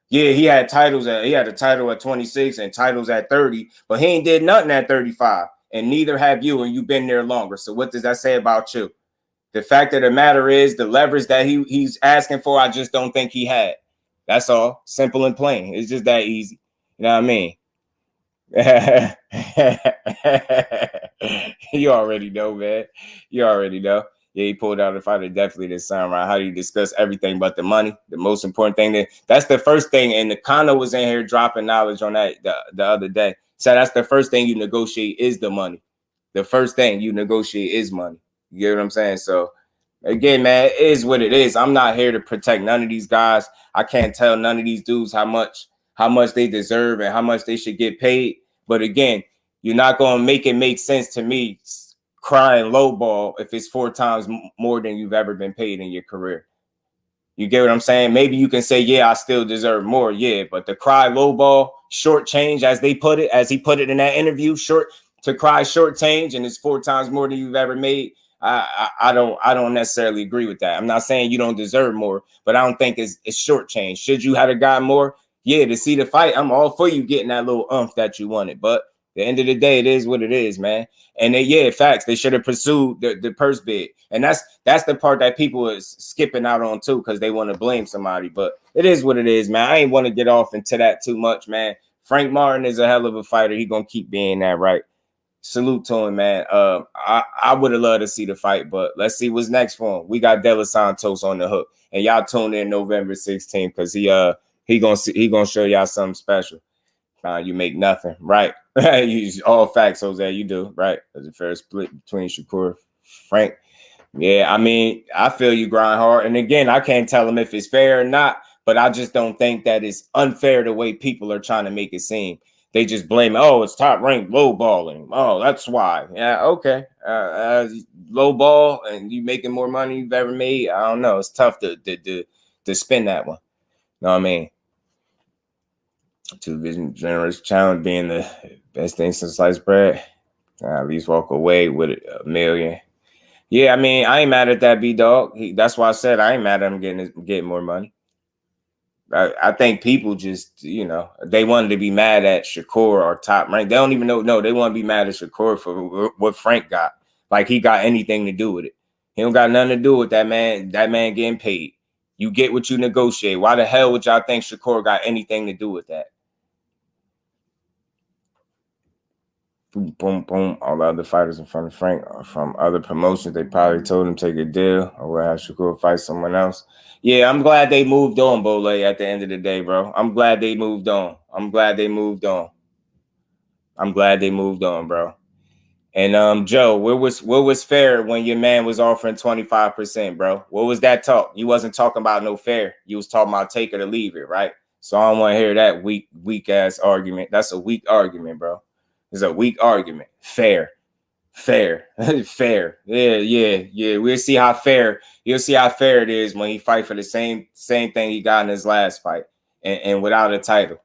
Yeah, he had a title at 26 and titles at 30, but he ain't did nothing at 35, and neither have you, and you've been there longer. So what does that say about you? The fact of the matter is, the leverage that he's asking for, I just don't think he had. That's all. Simple and plain. It's just that easy. You know what I mean? You already know, man. You already know. Yeah, he pulled out a fighter definitely this time around. How do you discuss everything but the money? The most important thing, that's the first thing. And the CONOR was in here dropping knowledge on that the other day. So that's the first thing you negotiate is the money. The first thing you negotiate is money. You get what I'm saying? So again, man, it is what it is. I'm not here to protect none of these guys. I can't tell none of these dudes how much they deserve and how much they should get paid. But again, you're not going to make it make sense to me crying lowball if it's 4 times more than you've ever been paid in your career. You get what I'm saying? Maybe you can say, yeah, I still deserve more. Yeah, but the cry lowball, short change, as he put it in that interview, to cry short change and it's 4 times more than you've ever made. I don't necessarily agree with that. I'm not saying you don't deserve more, but I don't think it's short change. Should you have got more? Yeah, to see the fight, I'm all for you getting that little umph that you wanted. But at the end of the day, it is what it is, man. And facts, they should have pursued the purse bid. And that's the part that people is skipping out on too, because they want to blame somebody. But it is what it is, man. I ain't want to get off into that too much, man. Frank Martin is a hell of a fighter. He gonna keep being that, right? Salute to him, man. I would have loved to see the fight, but let's see what's next for him. We got De Los Santos on the hook, and y'all tune in November 16th because he gonna show y'all something special. You make nothing, right? All facts, Jose. You do, right? There's a fair split between Shakur, Frank. Yeah, I mean, I feel you grind hard, and again, I can't tell him if it's fair or not, but I just don't think that it's unfair the way people are trying to make it seem. They just blame, oh, it's top ranked low balling. Oh, that's why. Yeah, okay. Low ball and you making more money you've ever made. I don't know. It's tough to spin that one. You know what I mean? 2 vision generous challenge being the best thing since sliced bread. At least walk away with $1 million. Yeah, I mean, I ain't mad at that B-Dog. That's why I said I ain't mad at him getting more money. I think people just, they wanted to be mad at Shakur or top rank. They don't even know. No, they want to be mad at Shakur for what Frank got. Like he got anything to do with it. He don't got nothing to do with that man. That man getting paid. You get what you negotiate. Why the hell would y'all think Shakur got anything to do with that? Boom, boom, boom. All the other fighters in front of Frank are from other promotions. They probably told him take a deal or we'll have Shakur fight someone else. Yeah, I'm glad they moved on, Bole, at the end of the day, bro. I'm glad they moved on. Bro. And Joe, what was fair when your man was offering 25%, bro? What was that talk? You wasn't talking about no fair. You was talking about take it or leave it, right? So I don't want to hear that weak ass argument. That's a weak argument, bro. It's a weak argument. Fair. Fair. Yeah. We'll see how fair. You'll see how fair it is when he fight for the same thing he got in his last fight and without a title.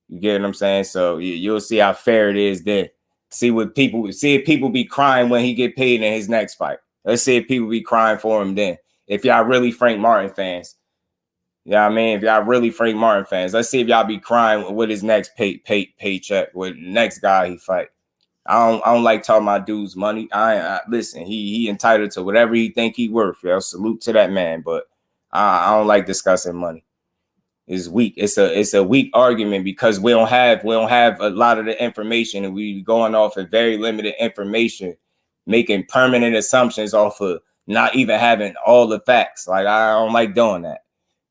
You get what I'm saying? So you'll see how fair it is then. See if people be crying when he get paid in his next fight. Let's see if people be crying for him then. If y'all really Frank Martin fans. You know what I mean? If y'all really Frank Martin fans, let's see if y'all be crying with his next paycheck, with the next guy he fight. I don't like talking about dude's money. Listen, he entitled to whatever he think he worth. Yo, salute to that man, but I don't like discussing money. It's weak. It's a weak argument because we don't have a lot of the information, and we going off of very limited information, making permanent assumptions off of not even having all the facts. Like, I don't like doing that.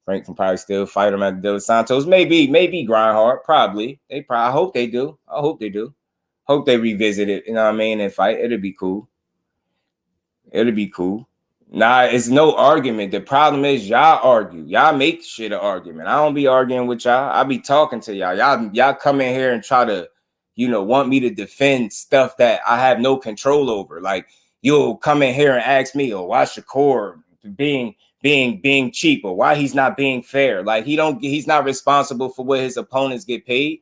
Frank can probably still fight him at the Dos Santos. Maybe grind hard. Probably. I hope they do. I hope they do. Hope they revisit it. You know what I mean? And fight. It'll be cool. It'll be cool. Nah, it's no argument. The problem is y'all argue. Y'all make shit an argument. I don't be arguing with y'all. I be talking to y'all. Y'all come in here and try to, want me to defend stuff that I have no control over. Like, you'll come in here and ask me, why Shakur being cheap, or why he's not being fair. Like, he's not responsible for what his opponents get paid.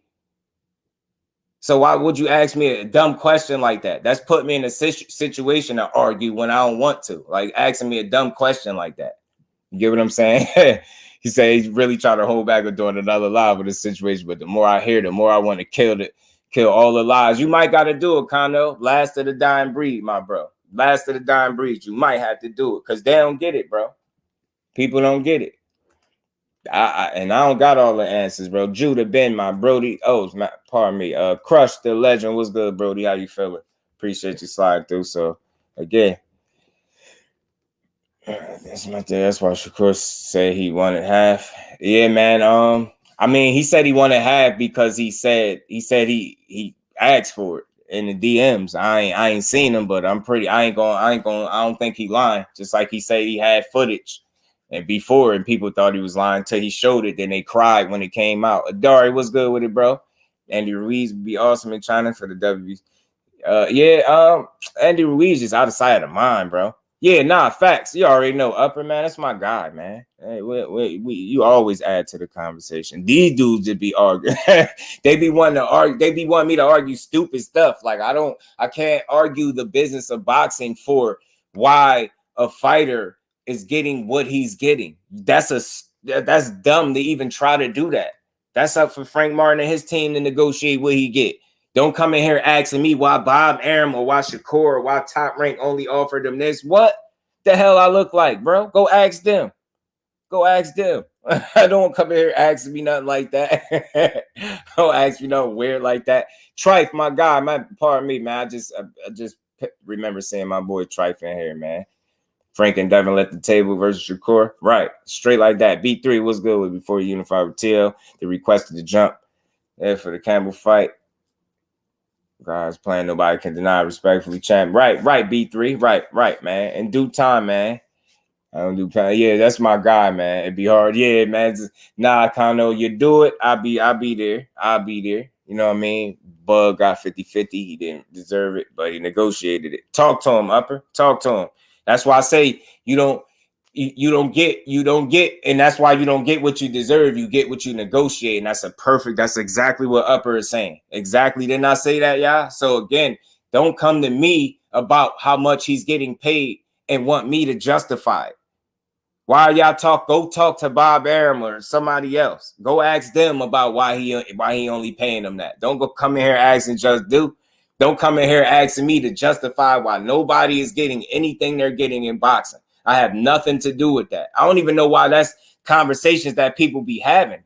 So why would you ask me a dumb question like that? That's put me in a situation to argue when I don't want to. Like, asking me a dumb question like that. You get what I'm saying? He said he's really trying to hold back on doing another live with this situation. But the more I hear, the more I want to kill all the lies. You might got to do it, Cono. Last of the dying breed, my bro. Last of the dying breed. You might have to do it because they don't get it, bro. People don't get it. I don't got all the answers, bro. Judah Ben, my Brody. Pardon me. Crush the legend. What's good, Brody? How you feeling? Appreciate you sliding through. So again, that's why Shakur said he wanted half. Yeah, man. I mean, he said he wanted half because he said he asked for it in the DMs. I ain't seen him, but I don't think he lying. Just like he said he had footage. And before, and people thought he was lying until he showed it. Then they cried when it came out. Adari, what's good with it, bro? Andy Ruiz would be awesome in China for the WBC. Andy Ruiz is out of sight of mind, bro. Yeah, nah, facts. You already know. Upper, man, that's my guy, man. Hey, you always add to the conversation. These dudes just be arguing. They be wanting to argue. They be wanting me to argue stupid stuff. Like, I can't argue the business of boxing for why a fighter is getting what he's getting. That's dumb to even try to do that. That's up for Frank Martin and his team to negotiate what he get. Don't come in here asking me why Bob Arum or why Shakur or why Top Rank only offered them this. What the hell I look like, bro? Go ask them. Go ask them. I don't come in here asking me nothing like that. Don't ask me nothing weird like that. Trife, my guy, pardon me, man. I just remember seeing my boy Trife in here, man. Frank and Devin let the table versus Shakur. Right. Straight like that. B3 was good with before you unified with TL. They requested to jump for the Campbell fight. Guys playing, nobody can deny respectfully. Champ. Right, B3. Right, man. In due time, man. I don't do plan. Yeah, that's my guy, man. It'd be hard. Yeah, man. Nah, Cono, you do it. I'll be there. You know what I mean? Bug got 50-50. He didn't deserve it, but he negotiated it. Talk to him, Upper. Talk to him. That's why I say you don't get, and that's why you don't get what you deserve. You get what you negotiate, and that's exactly what Upper is saying. Exactly. Didn't I say that, y'all? So again, don't come to me about how much he's getting paid and want me to justify it. Why y'all go talk to Bob Arum or somebody else. Go ask them about why he only paying them that. Don't go come in here asking Just Do. Don't come in here asking me to justify why nobody is getting anything they're getting in boxing. I have nothing to do with that. I don't even know why that's conversations that people be having.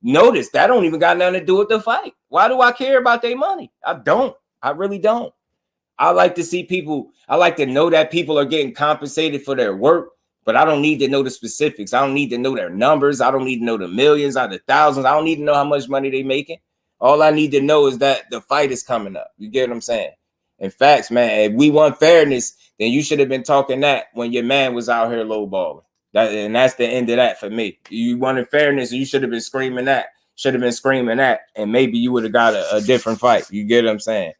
Notice that don't even got nothing to do with the fight. Why do I care about their money? I don't. I really don't. I like to see people. I like to know that people are getting compensated for their work, but I don't need to know the specifics. I don't need to know their numbers. I don't need to know the millions or the thousands. I don't need to know how much money they're making. All I need to know is that the fight is coming up. You get what I'm saying? In fact, man, if we want fairness, then you should have been talking that when your man was out here lowballing. And that's the end of that for me. You wanted fairness, and you should have been screaming that. And maybe you would have got a different fight. You get what I'm saying?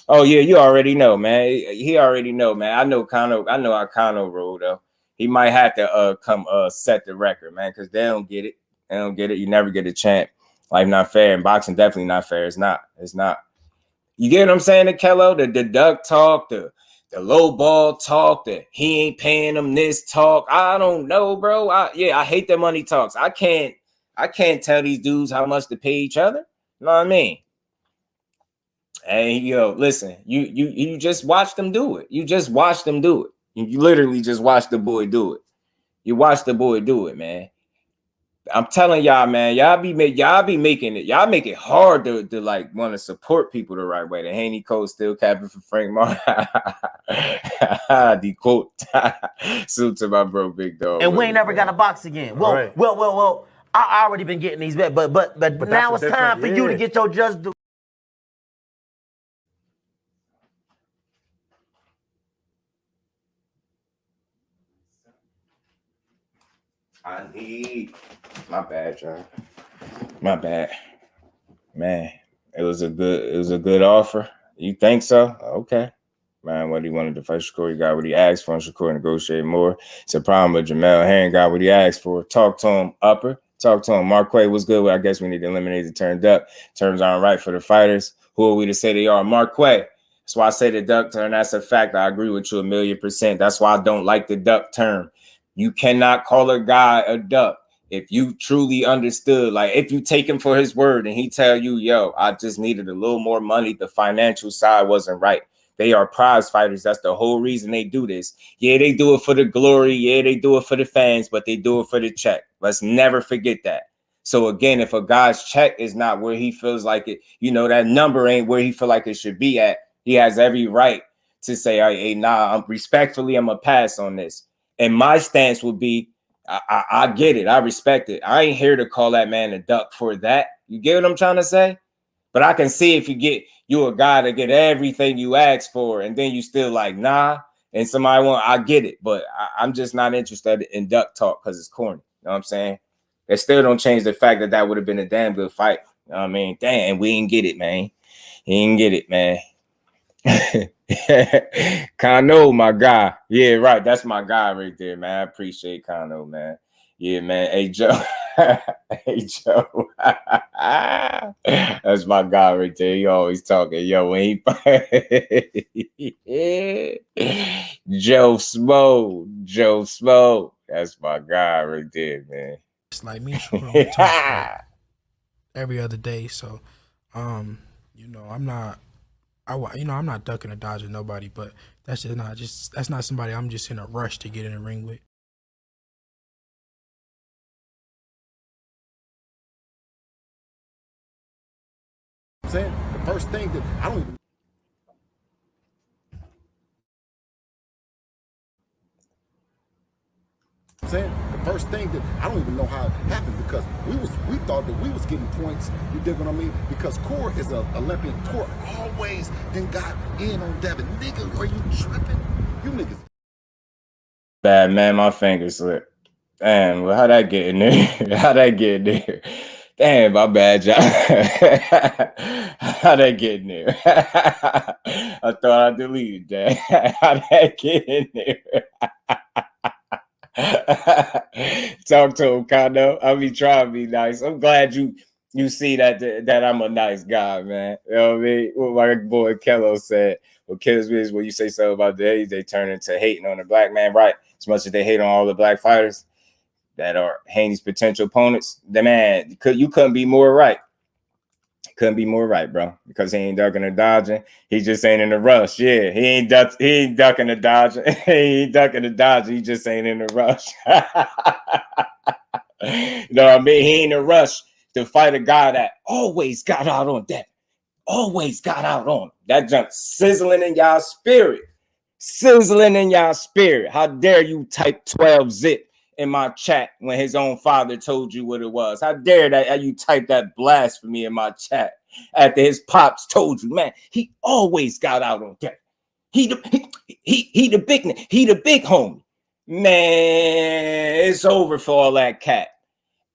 Oh, yeah, you already know, man. He already know, man. I know how Cono roll, though. He might have to come set the record, man, because they don't get it. They don't get it. You never get a champ. Life not fair, and boxing definitely not fair. It's not. You get what I'm saying, Kello? The duck talk, the the low ball talk, that he ain't paying them this talk. I don't know, bro. I hate the money talks. I can't tell these dudes how much to pay each other. You know what I mean? Hey, yo, listen, you just watch them do it. You just watch them do it. You literally just watch the boy do it. You watch the boy do it, man. I'm telling y'all, man, y'all be making it. Y'all make it hard to like want to support people the right way. The Haney Code still capping for Frank Martin. The quote. Salute to my bro, Big Dog. And we ain't never got a box again. Well. I already been getting these bets, but now it's time for you to get your just do. I need my bad, y'all. My bad, man. It was a good offer. You think so? Okay, man. What he wanted the first score, he got what he asked for. Shakur negotiate more. It's a problem with Jermell. Hearn got what he asked for. Talk to him, upper. Talk to him. Marquay was good. Well, I guess we need to eliminate the turned up. Terms aren't right for the fighters. Who are we to say they are? Marquay. That's why I say the duck term. That's a fact. I agree with you 1,000,000%. That's why I don't like the duck term. You cannot call a guy a duck if you truly understood. Like, if you take him for his word and he tell you, yo, I just needed a little more money. The financial side wasn't right. They are prize fighters. That's the whole reason they do this. Yeah, they do it for the glory. Yeah, they do it for the fans, but they do it for the check. Let's never forget that. So again, if a guy's check is not where he feels like it, you know, that number ain't where he feel like it should be at, he has every right to say, hey, nah, I'm going to pass on this. And my stance would be, I get it. I respect it. I ain't here to call that man a duck for that. You get what I'm trying to say? But I can see if you a guy to get everything you ask for, and then you still like, nah, and somebody I get it. But I'm just not interested in duck talk because it's corny. You know what I'm saying? It still don't change the fact that would have been a damn good fight. You know what I mean? Damn, we didn't get it, man. He didn't get it, man. CONOR, my guy. Yeah, right. That's my guy right there, man. I appreciate CONOR, man. Yeah, man. Hey, Joe. Hey, Joe. That's my guy right there. He always talking. Yo, when he Joe Smo. That's my guy right there, man. It's like me and talk every other day. So, you know, I'm not ducking or dodging nobody, but that's not somebody I'm just in a rush to get in the ring with. Saying the first thing that I don't even know how it happened, because we thought that we was getting points. You dig what I mean? Because Core is an Olympian. Core always then got in on Devin. Nigga, are you tripping? You niggas. Bad man, my finger slipped. Damn, well, how'd that get in there? How'd that get in there? Damn, my bad, y'all. How'd that get in there? I thought I deleted that. How'd that get in there? Talk to him, CONOR. I be trying to be nice. I'm glad you see that I'm a nice guy, man. You know what I mean? What my boy Kello said. What kills me is when you say something about the age, they turn into hating on the black man, right? As much as they hate on all the black fighters that are Haney's potential opponents, the man, you couldn't be more right. Couldn't be more right, bro. Because he ain't ducking or dodging. He just ain't in a rush. Yeah, he ain't ducking or dodging. He ain't ducking or dodging. He just ain't in a rush. You know what I mean? He ain't in a rush to fight a guy that always got out on that. Always got out on him. That junk sizzling in y'all spirit. Sizzling in y'all spirit. How dare you type 12 zip in my chat when his own father told you what it was? How dare that you type that blasphemy in my chat after his pops told you, man, he always got out on that. He the big homie. Man, it's over for all that cat.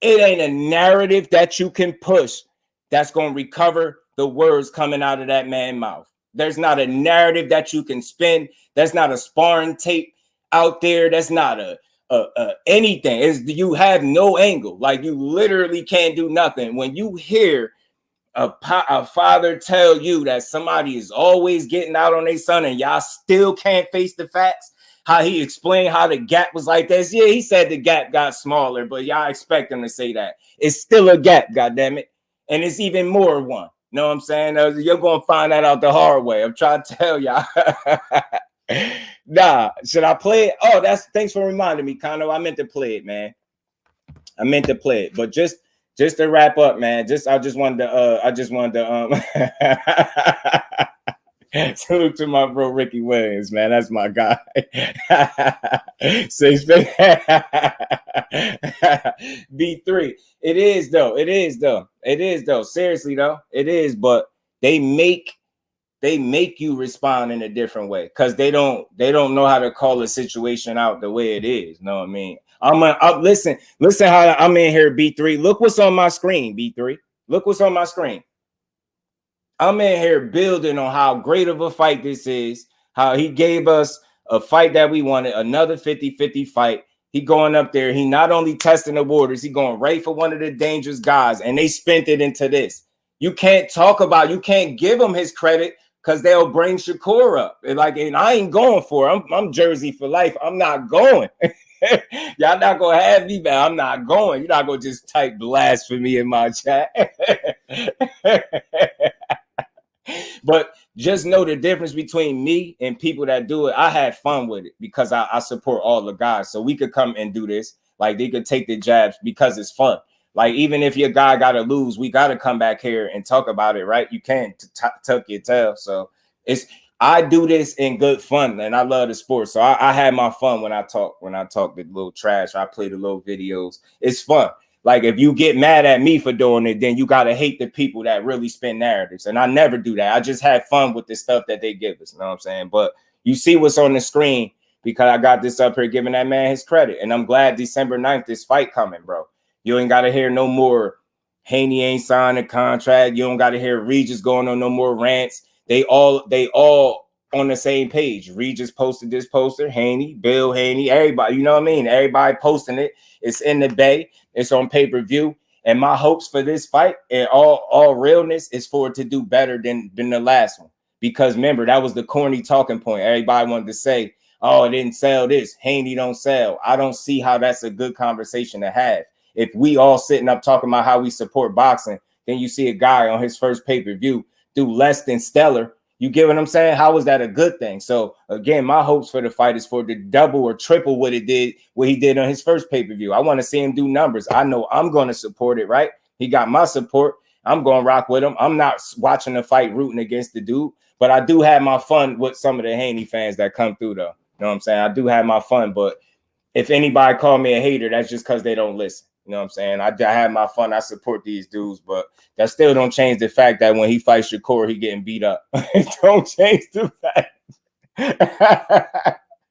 It ain't a narrative that you can push that's going to recover the words coming out of that man's mouth. There's not a narrative that you can spin. There's not a sparring tape out there. That's not anything. You have no angle. Like, you literally can't do nothing. When you hear a father tell you that somebody is always getting out on their son and y'all still can't face the facts? How he explained how the gap was like this. Yeah, he said the gap got smaller, but y'all expect him to say that. It's still a gap, goddammit. And it's even more one. You know what I'm saying? You're going to find that out the hard way. I'm trying to tell y'all. Nah, should I play it? Oh, thanks for reminding me, Conor. I meant to play it, man. I meant to play it, but just to wrap up, man. I just wanted to salute to my bro Ricky Williams, man. That's my guy. B3. It is though. Seriously though, it is. But they make you respond in a different way because they don't know how to call a situation out the way it is. You know what I mean? Listen how I'm in here, B3. Look what's on my screen, B3. Look what's on my screen. I'm in here building on how great of a fight this is, how he gave us a fight that we wanted, another 50-50 fight. He going up there. He not only testing the waters, he going right for one of the dangerous guys, and they spent it into this. You can't give him his credit because they'll bring Shakur up. And I ain't going for it. I'm Jersey for life. I'm not going. Y'all not gonna have me, man. I'm not going. You're not gonna just type blasphemy in my chat. But just know the difference between me and people that do it. I had fun with it because I support all the guys. So we could come and do this. Like they could take the jabs because it's fun. Like even if your guy got to lose, we got to come back here and talk about it, right? You can't tuck your tail. So I do this in good fun, and I love the sport. So I had my fun when I talk the little trash. I play the little videos. It's fun. Like if you get mad at me for doing it, then you got to hate the people that really spin narratives. And I never do that. I just have fun with the stuff that they give us. You know what I'm saying? But you see what's on the screen because I got this up here giving that man his credit. And I'm glad December 9th, this fight coming, bro. You ain't got to hear no more Haney ain't signed a contract. You don't got to hear Regis going on no more rants. They all on the same page. Regis posted this poster, Haney, Bill Haney, everybody, you know what I mean? Everybody posting it. It's in the bay. It's on pay-per-view. And my hopes for this fight and all realness is for it to do better than the last one. Because remember, that was the corny talking point. Everybody wanted to say, oh, it didn't sell this. Haney don't sell. I don't see how that's a good conversation to have. If we all sitting up talking about how we support boxing, then you see a guy on his first pay-per-view do less than stellar. You get what I'm saying? How is that a good thing? So again, my hopes for the fight is for the double or triple what he did on his first pay-per-view. I want to see him do numbers. I know I'm going to support it, right? He got my support. I'm going to rock with him. I'm not watching the fight rooting against the dude, but I do have my fun with some of the Haney fans that come through though. You know what I'm saying? I do have my fun, but if anybody call me a hater, that's just because they don't listen. You know what I'm saying? I have my fun. I support these dudes, but that still don't change the fact that when he fights Shakur, he getting beat up. It don't change the fact.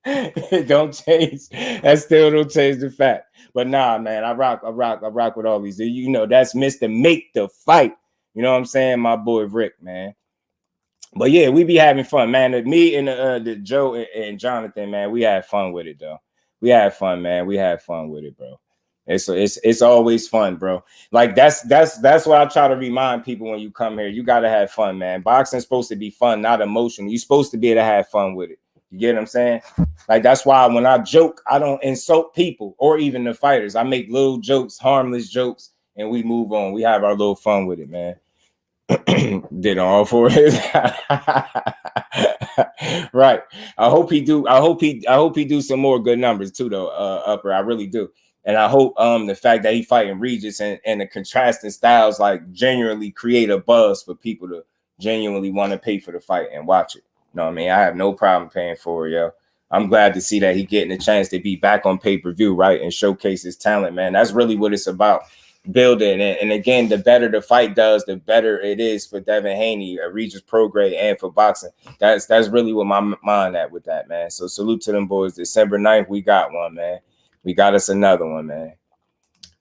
It don't change. That still don't change the fact. But nah, man, I rock with all these. You know, that's Mr. Make the Fight. You know what I'm saying? My boy Rick, man. But yeah, we be having fun, man. Me and the Joe and Jonathan, man, we had fun with it though. We had fun, man. We had fun with it, bro. It's always fun, bro. Like that's what I try to remind people when you come here. You gotta have fun, man. Boxing's supposed to be fun, not emotional. You're supposed to be able to have fun with it. You get what I'm saying? Like that's why when I joke, I don't insult people or even the fighters. I make little jokes, harmless jokes, and we move on. We have our little fun with it, man. Did all for it. Right. I hope he do some more good numbers too, though. Upper, I really do. And I hope the fact that he fighting Regis and the contrasting styles like genuinely create a buzz for people to genuinely want to pay for the fight and watch it. You know what I mean? I have no problem paying for it, yo. I'm glad to see that he getting a chance to be back on pay-per-view, right, and showcase his talent, man. That's really what it's about. Building and again, the better the fight does, the better it is for Devin Haney, Regis PROGRAIS, and for boxing. That's really what my mind at with that, man. So salute to them boys. December 9th, we got one, man. We got us another one, man.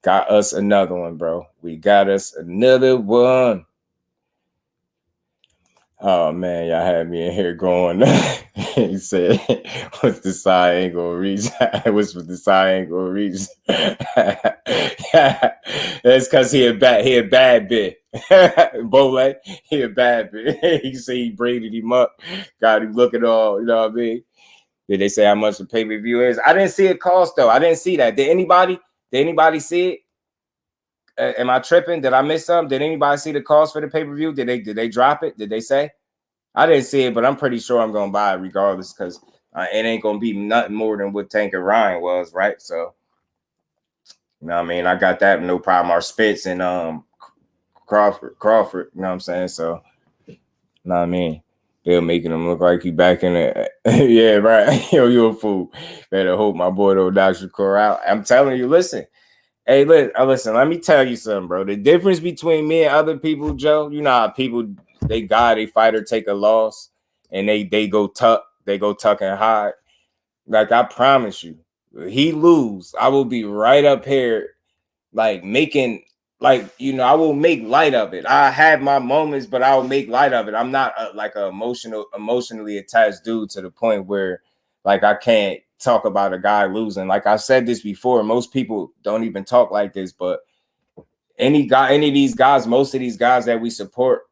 Got us another one, bro. We got us another one. Oh man, y'all had me in here going. He said, "What's the side angle reach? What's with the side angle reach?" That's because he a bad bitch. Bole, he a bad bitch. You see, he braided him up, got him looking all, you know what I mean? Did they say how much the pay-per-view is? I didn't see it cost though. I didn't see that. Did anybody see it? Am I tripping? Did I miss something? Did anybody see the cost for the pay-per-view? Did they drop it? Did they say? I didn't see it, but I'm pretty sure I'm gonna buy it regardless because it ain't gonna be nothing more than what Tank and Ryan was, right? So, you know what I mean? I got that no problem. Our Spitz and Crawford, you know what I'm saying? So, you know what I mean? They're making him look like he back in it. Yeah, right. Yo, you a fool. Better hope my boy though Dr. Core out. I'm telling you, listen. Hey, listen, let me tell you something, bro. The difference between me and other people, Joe, you know how people they fighter take a loss and they go tuck and hide. Like I promise you, he lose, I will be right up here, like making, like, you know, I will make light of it. I have my moments, but I'll make light of it. I'm not like a emotionally attached dude to the point where like I can't talk about a guy losing. Like I said this before, most people don't even talk like this, but any of these guys, most of these guys that we support,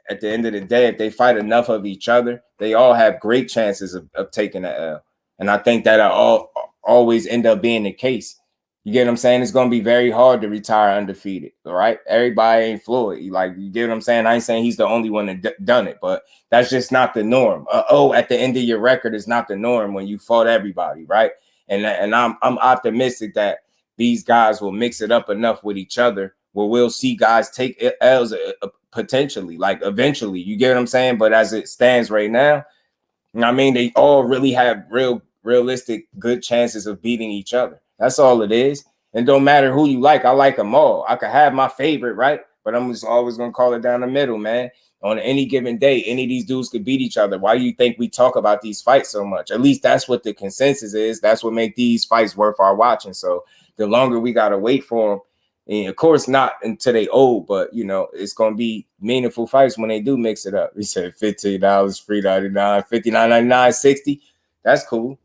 at the end of the day, if they fight enough of each other, they all have great chances of taking the L. And I think that'll always end up being the case. You get what I'm saying? It's going to be very hard to retire undefeated, all right? Everybody ain't Floyd. You get what I'm saying? I ain't saying he's the only one that done it, but that's just not the norm. At the end of your record is not the norm when you fought everybody, right? And I'm optimistic that these guys will mix it up enough with each other where we'll see guys take L's potentially, like eventually. You get what I'm saying? But as it stands right now, you know what I mean? They all really have realistic good chances of beating each other. That's all it is. And don't matter who you like. I like them all. I could have my favorite, right? But I'm just always going to call it down the middle, man. On any given day, any of these dudes could beat each other. Why do you think we talk about these fights so much? At least that's what the consensus is. That's what make these fights worth our watching. So the longer we got to wait for them, and of course, not until they old, but, you know, it's going to be meaningful fights when they do mix it up. He said $15, $3.99, $59.99, $60. That's cool.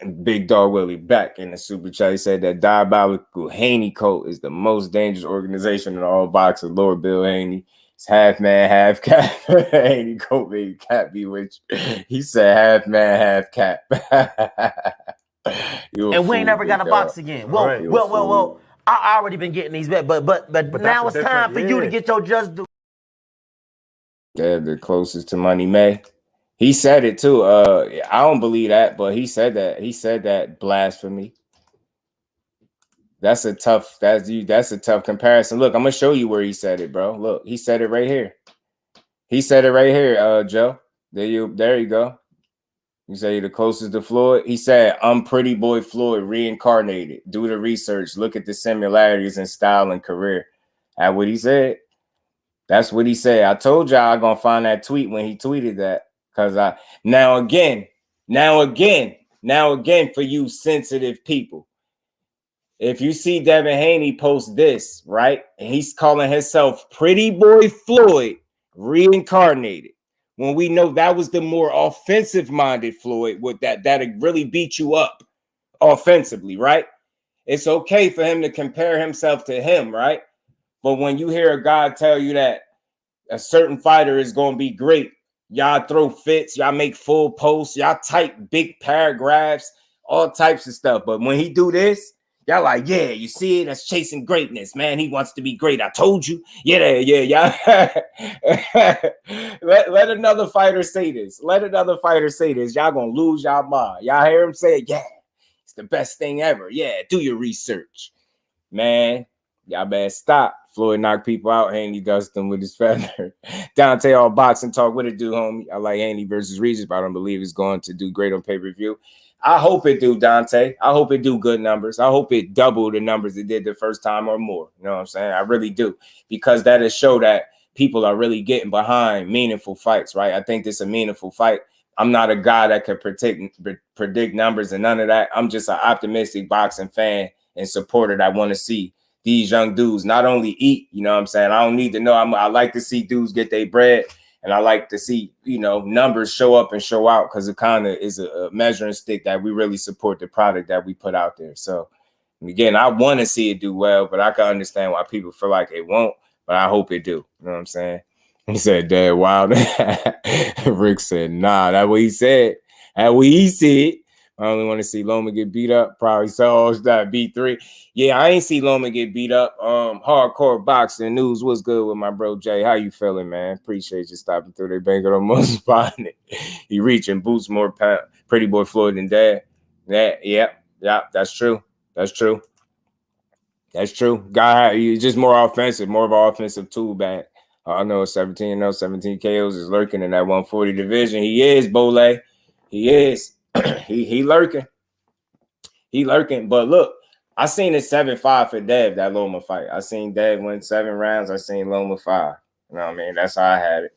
And Big Dog Willie back in the super chat. He said that diabolical Haney cult is the most dangerous organization in all boxing. Lord Bill Haney. It's half man, half cap. Haney cult made cap be with you. He said half man, half cap. And we ain't never got a box again. Well. I already been getting these bets, but now it's time for you to get your just due. They're the closest to Money May. He said it too. I don't believe that, but he said that. He said that blasphemy. That's a tough comparison. Look, I'm gonna show you where he said it, bro. Look, he said it right here. He said it right here, Joe. There you go. You say the closest to Floyd. He said, I'm Pretty Boy Floyd reincarnated. Do the research. Look at the similarities in style and career. That's what he said. That's what he said. I told y'all I'm going to find that tweet when he tweeted that. Because now again, for you sensitive people, if you see Devin Haney post this, right, and he's calling himself Pretty Boy Floyd reincarnated, when we know that was the more offensive-minded Floyd, with that'd really beat you up offensively, right? It's okay for him to compare himself to him, right? But when you hear a guy tell you that a certain fighter is going to be great, y'all throw fits, y'all make full posts, y'all type big paragraphs, all types of stuff. But when he do this, y'all like, yeah, you see it? That's chasing greatness, man. He wants to be great. I told you. Yeah. Y'all. let another fighter say this. Let another fighter say this. Y'all gonna lose y'all mind. Y'all hear him say, yeah, it's the best thing ever. Yeah, do your research. Man, y'all better stop. Floyd knocked people out. Haney dusted them with his feather. Dante all boxing talk. What it do, homie? I like Haney versus Regis, but I don't believe it's going to do great on pay-per-view. I hope it do, Dante. I hope it do good numbers. I hope it double the numbers it did the first time or more. You know what I'm saying? I really do. Because that is show that people are really getting behind meaningful fights, right? I think this is a meaningful fight. I'm not a guy that could predict numbers and none of that. I'm just an optimistic boxing fan and supporter that want to see these young dudes not only eat, you know what I'm saying? I don't need to know. I like to see dudes get their bread. And I like to see, you know, numbers show up and show out because it kind of is a measuring stick that we really support the product that we put out there. So, again, I want to see it do well, but I can understand why people feel like it won't. but I hope it do. You know what I'm saying? He said, Dad, wild. Rick said, nah, that's what he said. That's what he said. I only want to see Loma get beat up. Probably saw that B3. Yeah, I ain't see Loma get beat up. Hardcore boxing news. What's good with my bro Jay? How you feeling, man? Appreciate you stopping through. They banging on most spot. He reaching boots more pretty boy Floyd than Dad. Yeah, that's true. That's true. Guy, he's just more offensive, more of an offensive tool back. I know 17 KOs is lurking in that 140 division. He is, Bole. He is. he lurking. He lurking. But look, I seen it 7-5 for Dev, that Loma fight. I seen Dev win 7 rounds. I seen Loma 5. You know what I mean? That's how I had it.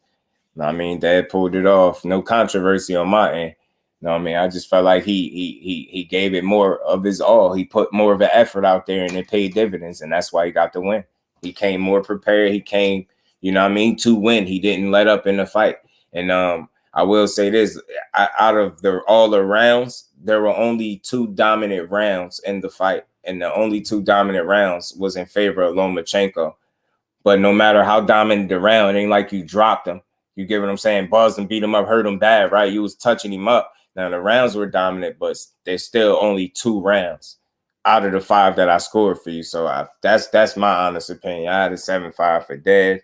You know what I mean? Dev pulled it off. No controversy on my end. You know what I mean? I just felt like he gave it more of his all. He put more of an effort out there, and it paid dividends, and that's why he got the win. He came more prepared. He came, you know what I mean, to win. He didn't let up in the fight. And I will say this, out of all the rounds, there were only 2 dominant rounds in the fight, and the only 2 dominant rounds was in favor of Lomachenko. But no matter how dominant the round, it ain't like you dropped him. You get what I'm saying? Buzzed him, beat him up, hurt him bad, right? You was touching him up. Now, the rounds were dominant, but there's still only 2 rounds out of the 5 that I scored for you. So that's my honest opinion. I had a 7-5 for Dev.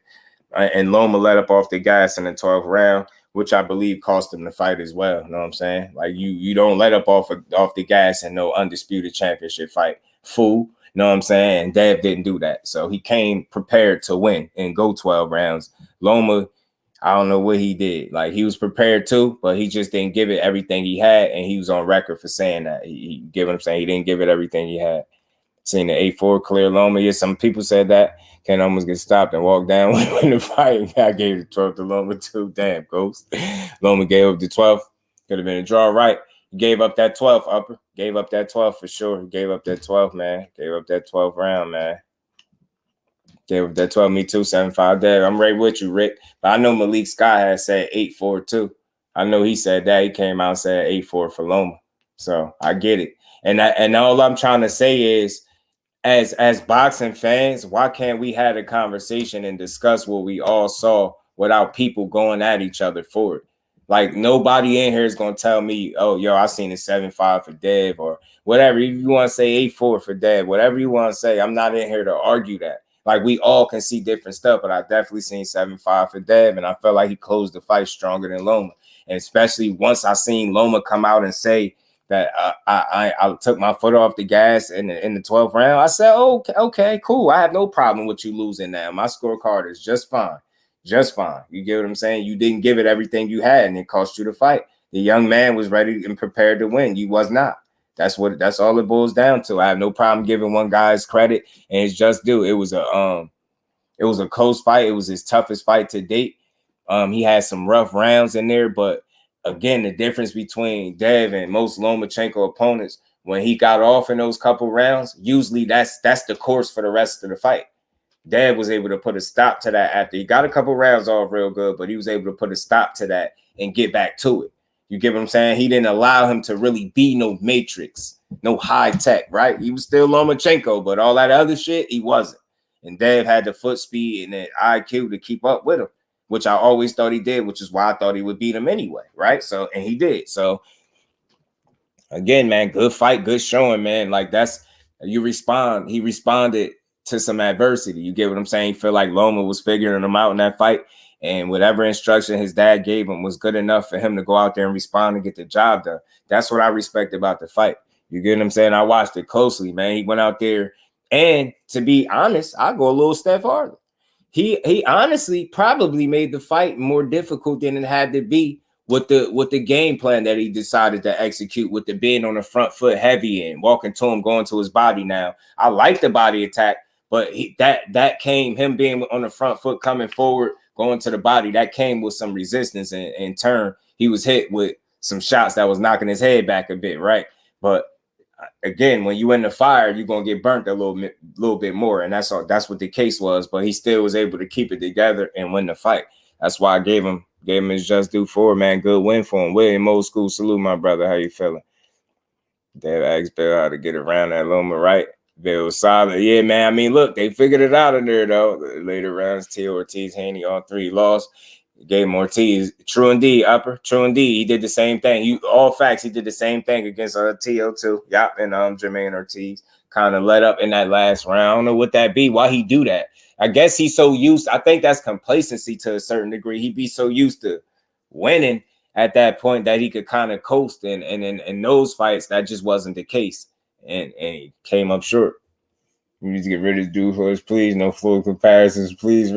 And Loma let up off the gas in the 12th round, which I believe cost him the fight as well. You know what I'm saying? Like, you don't let up off the gas in no undisputed championship fight. Fool. You know what I'm saying? And Dev didn't do that. So he came prepared to win and go 12 rounds. Loma, I don't know what he did. Like, he was prepared too, but he just didn't give it everything he had, and he was on record for saying that. He get what I'm saying? He didn't give it everything he had. Seen the 8-4 clear Loma. Yeah, some people said that. Can't almost get stopped and walk down when the fight. I gave the 12th to Loma too. Damn, Ghost. Loma gave up the 12th. Could have been a draw, right? He gave up that 12th, Upper. Gave up that 12th for sure. He gave up that 12th, man. Gave up that 12th round, man. Gave up that 12, me too, 7-5 there. I'm right with you, Rick. But I know Malik Scott had said 8-4 too. I know he said that. He came out and said 8-4 for Loma. So I get it. And all I'm trying to say is, as boxing fans, why can't we have a conversation and discuss what we all saw without people going at each other for it? Like, nobody in here is going to tell me, oh, yo, I seen a 7-5 for Dev or whatever. If you want to say 8-4 for Dev, whatever you want to say, I'm not in here to argue that. Like, we all can see different stuff, but I definitely seen 7-5 for Dev, and I felt like he closed the fight stronger than Loma. And especially once I seen Loma come out and say that I took my foot off the gas in the 12th round, I said, oh, okay, cool. I have no problem with you losing now. My scorecard is just fine. Just fine. You get what I'm saying? You didn't give it everything you had, and it cost you the fight. The young man was ready and prepared to win. You was not. That's all it boils down to. I have no problem giving one guy his credit, and it's just due. It was a close fight. It was his toughest fight to date. He had some rough rounds in there, but again, the difference between Dev and most Lomachenko opponents, when he got off in those couple rounds, usually that's the course for the rest of the fight. Dev was able to put a stop to that after he got a couple rounds off real good, but he was able to put a stop to that and get back to it. You get what I'm saying? He didn't allow him to really be no matrix, no high tech, right? He was still Lomachenko, but all that other shit, he wasn't. And Dev had the foot speed and the IQ to keep up with him, which I always thought he did, which is why I thought he would beat him anyway, right? So, and he did. So, again, man, good fight, good showing, man. Like, he responded to some adversity. You get what I'm saying? Feel like Loma was figuring him out in that fight, and whatever instruction his dad gave him was good enough for him to go out there and respond and get the job done. That's what I respect about the fight. You get what I'm saying? I watched it closely, man. He went out there, and to be honest, I'll go a little step farther. He honestly probably made the fight more difficult than it had to be with the game plan that he decided to execute, with the being on the front foot heavy and walking to him, going to his body. Now, I like the body attack, but that came, him being on the front foot, coming forward, going to the body, that came with some resistance. And in turn, he was hit with some shots that was knocking his head back a bit, right? But again, when you in the fire, you're gonna get burnt a little bit more, and that's what the case was. But he still was able to keep it together and win the fight. That's why I gave him his just due for, man. Good win for him. William Old School, salute, my brother. How you feeling? Dave asked Bill how to get around that Loma, right? Bill solid. Yeah, man. I mean, look, they figured it out in there, though. The later rounds, Teal, Ortiz, Haney, all three lost. Gave him Ortiz. True indeed, Upper. True indeed. He did the same thing. All facts, he did the same thing against Teal, too. Yep, and Jermaine Ortiz kind of let up in that last round. I don't know what that be. Why he do that? I guess he's so used. I think that's complacency to a certain degree. He'd be so used to winning at that point that he could kind of coast. And in those fights, that just wasn't the case. And he came up short. You need to get rid of this dude for us, please. No full comparisons, please.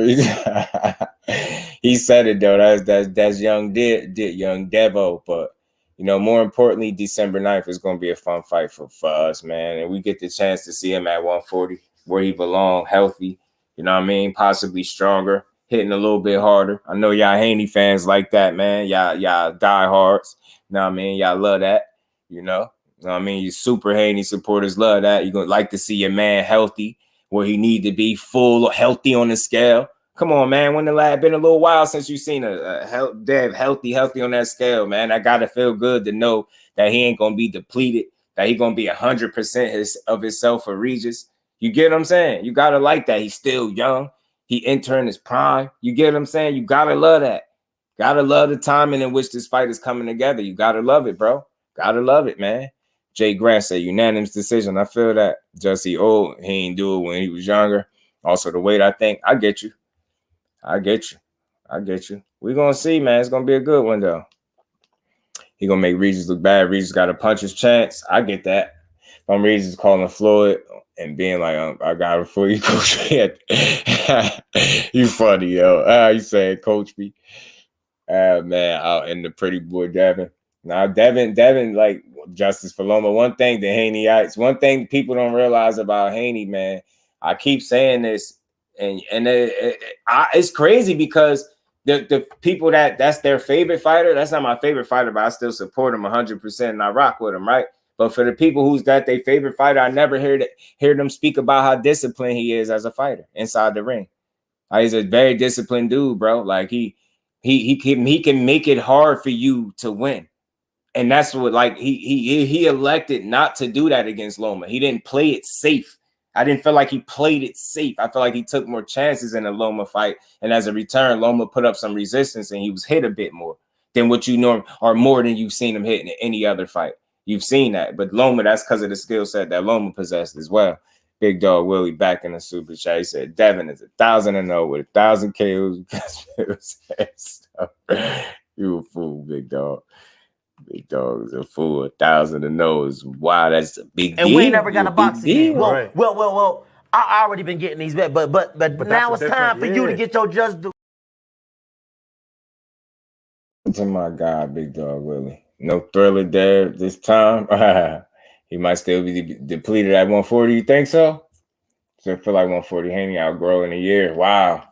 He said it though. That's young Devo. But you know, more importantly, December 9th is going to be a fun fight for us, man. And we get the chance to see him at 140 where he belongs, healthy. You know what I mean? Possibly stronger, hitting a little bit harder. I know y'all Haney fans like that, man. Y'all diehards. You know what I mean? Y'all love that. You know what I mean? You super Haney supporters love that. You're going to like to see your man healthy where he need to be, full, healthy on the scale. Come on, man. When the lad been a little while since you've seen a healthy on that scale, man. I got to feel good to know that he ain't going to be depleted, that he going to be 100% of himself for Regis. You get what I'm saying? You got to like that. He's still young. He entering his prime. You get what I'm saying? You got to love that. Got to love the timing in which this fight is coming together. You got to love it, bro. Got to love it, man. Jay Grant said unanimous decision. I feel that. Just he old. He ain't do it when he was younger. Also the weight, I think. I get you. I get you. We're going to see, man. It's going to be a good one, though. He going to make Regis look bad. Regis got to punch his chance. I get that. If I'm Regis calling Floyd and being like, I got it for you, coach. You funny, yo. You saying coach me. Man, out in the pretty boy Devin. Now, Devin, like justice for Loma. One thing the Haneyites, one thing people don't realize about Haney, man. I keep saying this, and it's crazy because the people that's their favorite fighter. That's not my favorite fighter, but I still support him 100% and I rock with him, right? But for the people who's got their favorite fighter, I never hear them speak about how disciplined he is as a fighter inside the ring. He's a very disciplined dude, bro. Like he can make it hard for you to win. And that's what, like, he elected not to do that against Loma. He didn't play it safe. I didn't feel like he played it safe. I feel like he took more chances in the Loma fight. And as a return, Loma put up some resistance and he was hit a bit more than what you know, or more than you've seen him hit in any other fight. You've seen that. But Loma, that's because of the skill set that Loma possessed as well. Big Dog Willie back in the super chat. He said Devin is 1,000-0 with 1,000 KOs. You a fool, Big Dog. Big Dog is a fool. 1,000-0 is wow. That's a big deal. And we ain't never got a boxing game. Well, I already been getting these bets, but now it's time for you to get your just do. To my God, Big Dog Willie. No thriller there this time. He might still be depleted at 140. You think so? So I feel like 140 Haney outgrow in a year. Wow.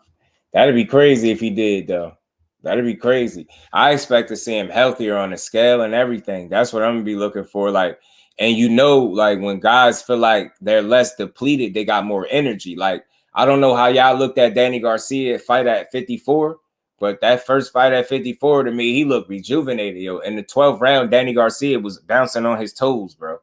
That'd be crazy if he did, though. That'd be crazy. I expect to see him healthier on the scale and everything. That's what I'm gonna be looking for. Like, and you know, like when guys feel like they're less depleted, they got more energy. Like, I don't know how y'all looked at Danny Garcia fight at 54, but that first fight at 54 to me, he looked rejuvenated. Yo, in the 12th round, Danny Garcia was bouncing on his toes, bro.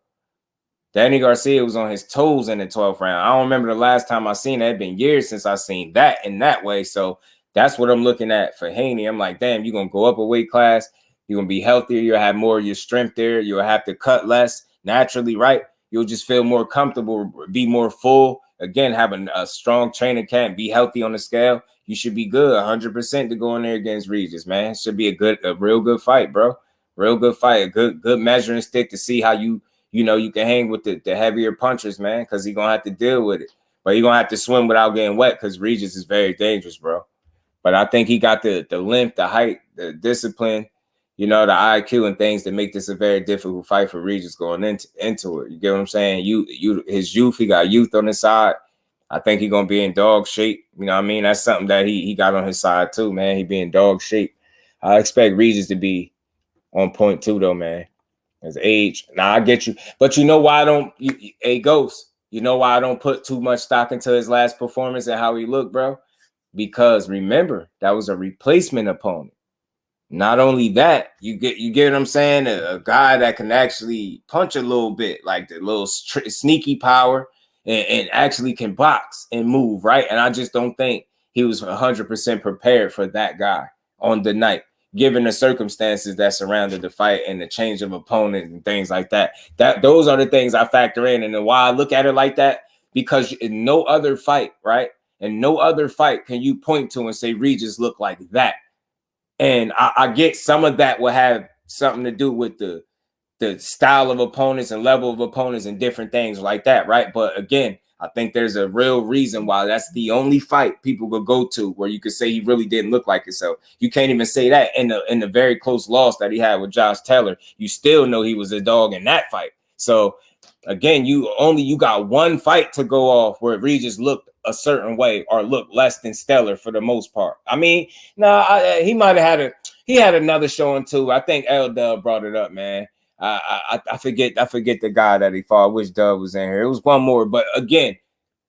Danny Garcia was on his toes in the 12th round. I don't remember the last time I seen that. It's been years since I seen that in that way. So that's what I'm looking at for Haney. I'm like, damn, you're going to go up a weight class. You're going to be healthier. You'll have more of your strength there. You'll have to cut less naturally, right? You'll just feel more comfortable, be more full. Again, having a strong training camp, be healthy on the scale. You should be good 100% to go in there against Regis, man. It should be a real good fight, bro. Real good fight. A good measuring stick to see how you can hang with the heavier punchers, man, because he's going to have to deal with it. But you're going to have to swim without getting wet because Regis is very dangerous, bro. But I think he got the length, the height, the discipline, the IQ and things that make this a very difficult fight for Regis going into it. You get what I'm saying? His youth, he got youth on his side. I think he's going to be in dog shape. You know what I mean? That's something that he got on his side too, man. He be in dog shape. I expect Regis to be on point too, though, man. His age. Now, I get you. But you know why I don't, Ghost, you know why I don't put too much stock into his last performance and how he looked, bro? Because remember, that was a replacement opponent. Not only that, you get what I'm saying? A guy that can actually punch a little bit, like the little sneaky power and actually can box and move, right? And I just don't think he was 100% prepared for that guy on the night, given the circumstances that surrounded the fight and the change of opponent and things like that. Those are the things I factor in. And then why I look at it like that, because in no other fight, right? In no other fight can you point to and say Regis looked like that. And I get some of that will have something to do with the style of opponents and level of opponents and different things like that, right? But again, I think there's a real reason why that's the only fight people could go to where you could say he really didn't look like himself. You can't even say that in the very close loss that he had with Josh Taylor. You still know he was a dog in that fight. So again, you got one fight to go off where Regis looked a certain way or looked less than stellar for the most part. I mean, he might have had another showing too. I think L Dub brought it up, man. I forget the guy that he fought. I wish Dub was in here. It was one more, but again,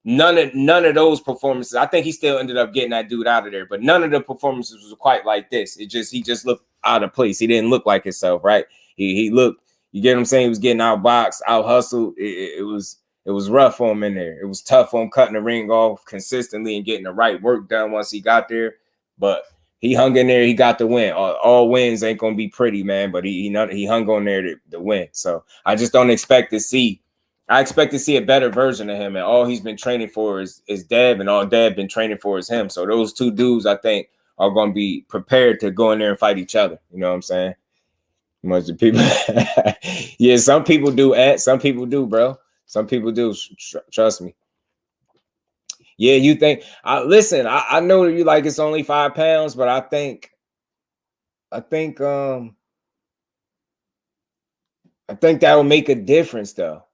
none of those performances. I think he still ended up getting that dude out of there, but none of the performances was quite like this. He just looked out of place. He didn't look like himself, right? He looked. You get what I'm saying? He was getting outboxed, out hustled. It was rough for him in there. It was tough on cutting the ring off consistently and getting the right work done once he got there, but he hung in there. He got the win. All wins ain't gonna be pretty, man. But he hung on there to win. So I just don't expect to see. I expect to see a better version of him. And all he's been training for is Dev, and all Dev been training for is him. So those two dudes, I think, are gonna be prepared to go in there and fight each other. You know what I'm saying? Much of people, yeah. Some people do. Some people do, bro. Some people do. Trust me. Yeah, you think? Listen, I know that you like it's only 5 pounds, but I think that will make a difference, though.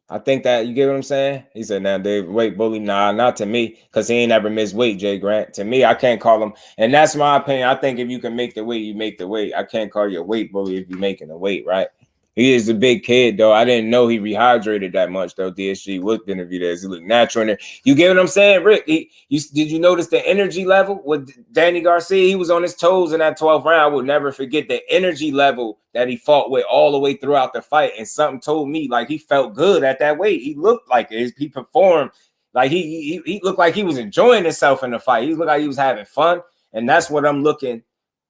I think that, you get what I'm saying? He said, now, Dave, weight bully. Nah, not to me, because he ain't never missed weight, Jay Grant. To me, I can't call him. And that's my opinion. I think if you can make the weight, you make the weight. I can't call you a weight bully if you're making the weight, right? He is a big kid, though. I didn't know he rehydrated that much, though. DSG looked interviewed as he looked natural in there. You get what I'm saying, Rick? Did you notice the energy level with Danny Garcia? He was on his toes in that 12th round. I will never forget the energy level that he fought with all the way throughout the fight. And something told me, like, he felt good at that weight. He looked like it. He performed like he looked like he was enjoying himself in the fight. He looked like he was having fun. And that's what I'm looking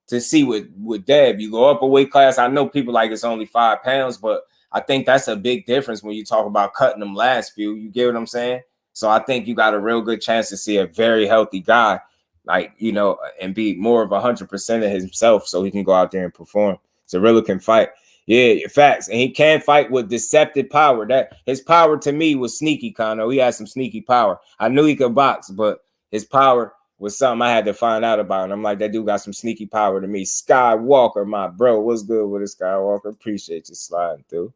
to see with Dev. You go up a weight class. I know people like it's only 5 pounds, but I think that's a big difference when you talk about cutting them last few. You get what I'm saying? So I think you got a real good chance to see a very healthy guy, like, you know, and be more of 100% of himself so he can go out there and perform. Zorilla can fight. Yeah, facts. And he can fight with deceptive power. That his power to me was sneaky, Conor. He had some sneaky power. I knew he could box, but his power was something I had to find out about. And I'm like, that dude got some sneaky power to me. Skywalker, my bro. What's good with it, Skywalker? Appreciate you sliding through.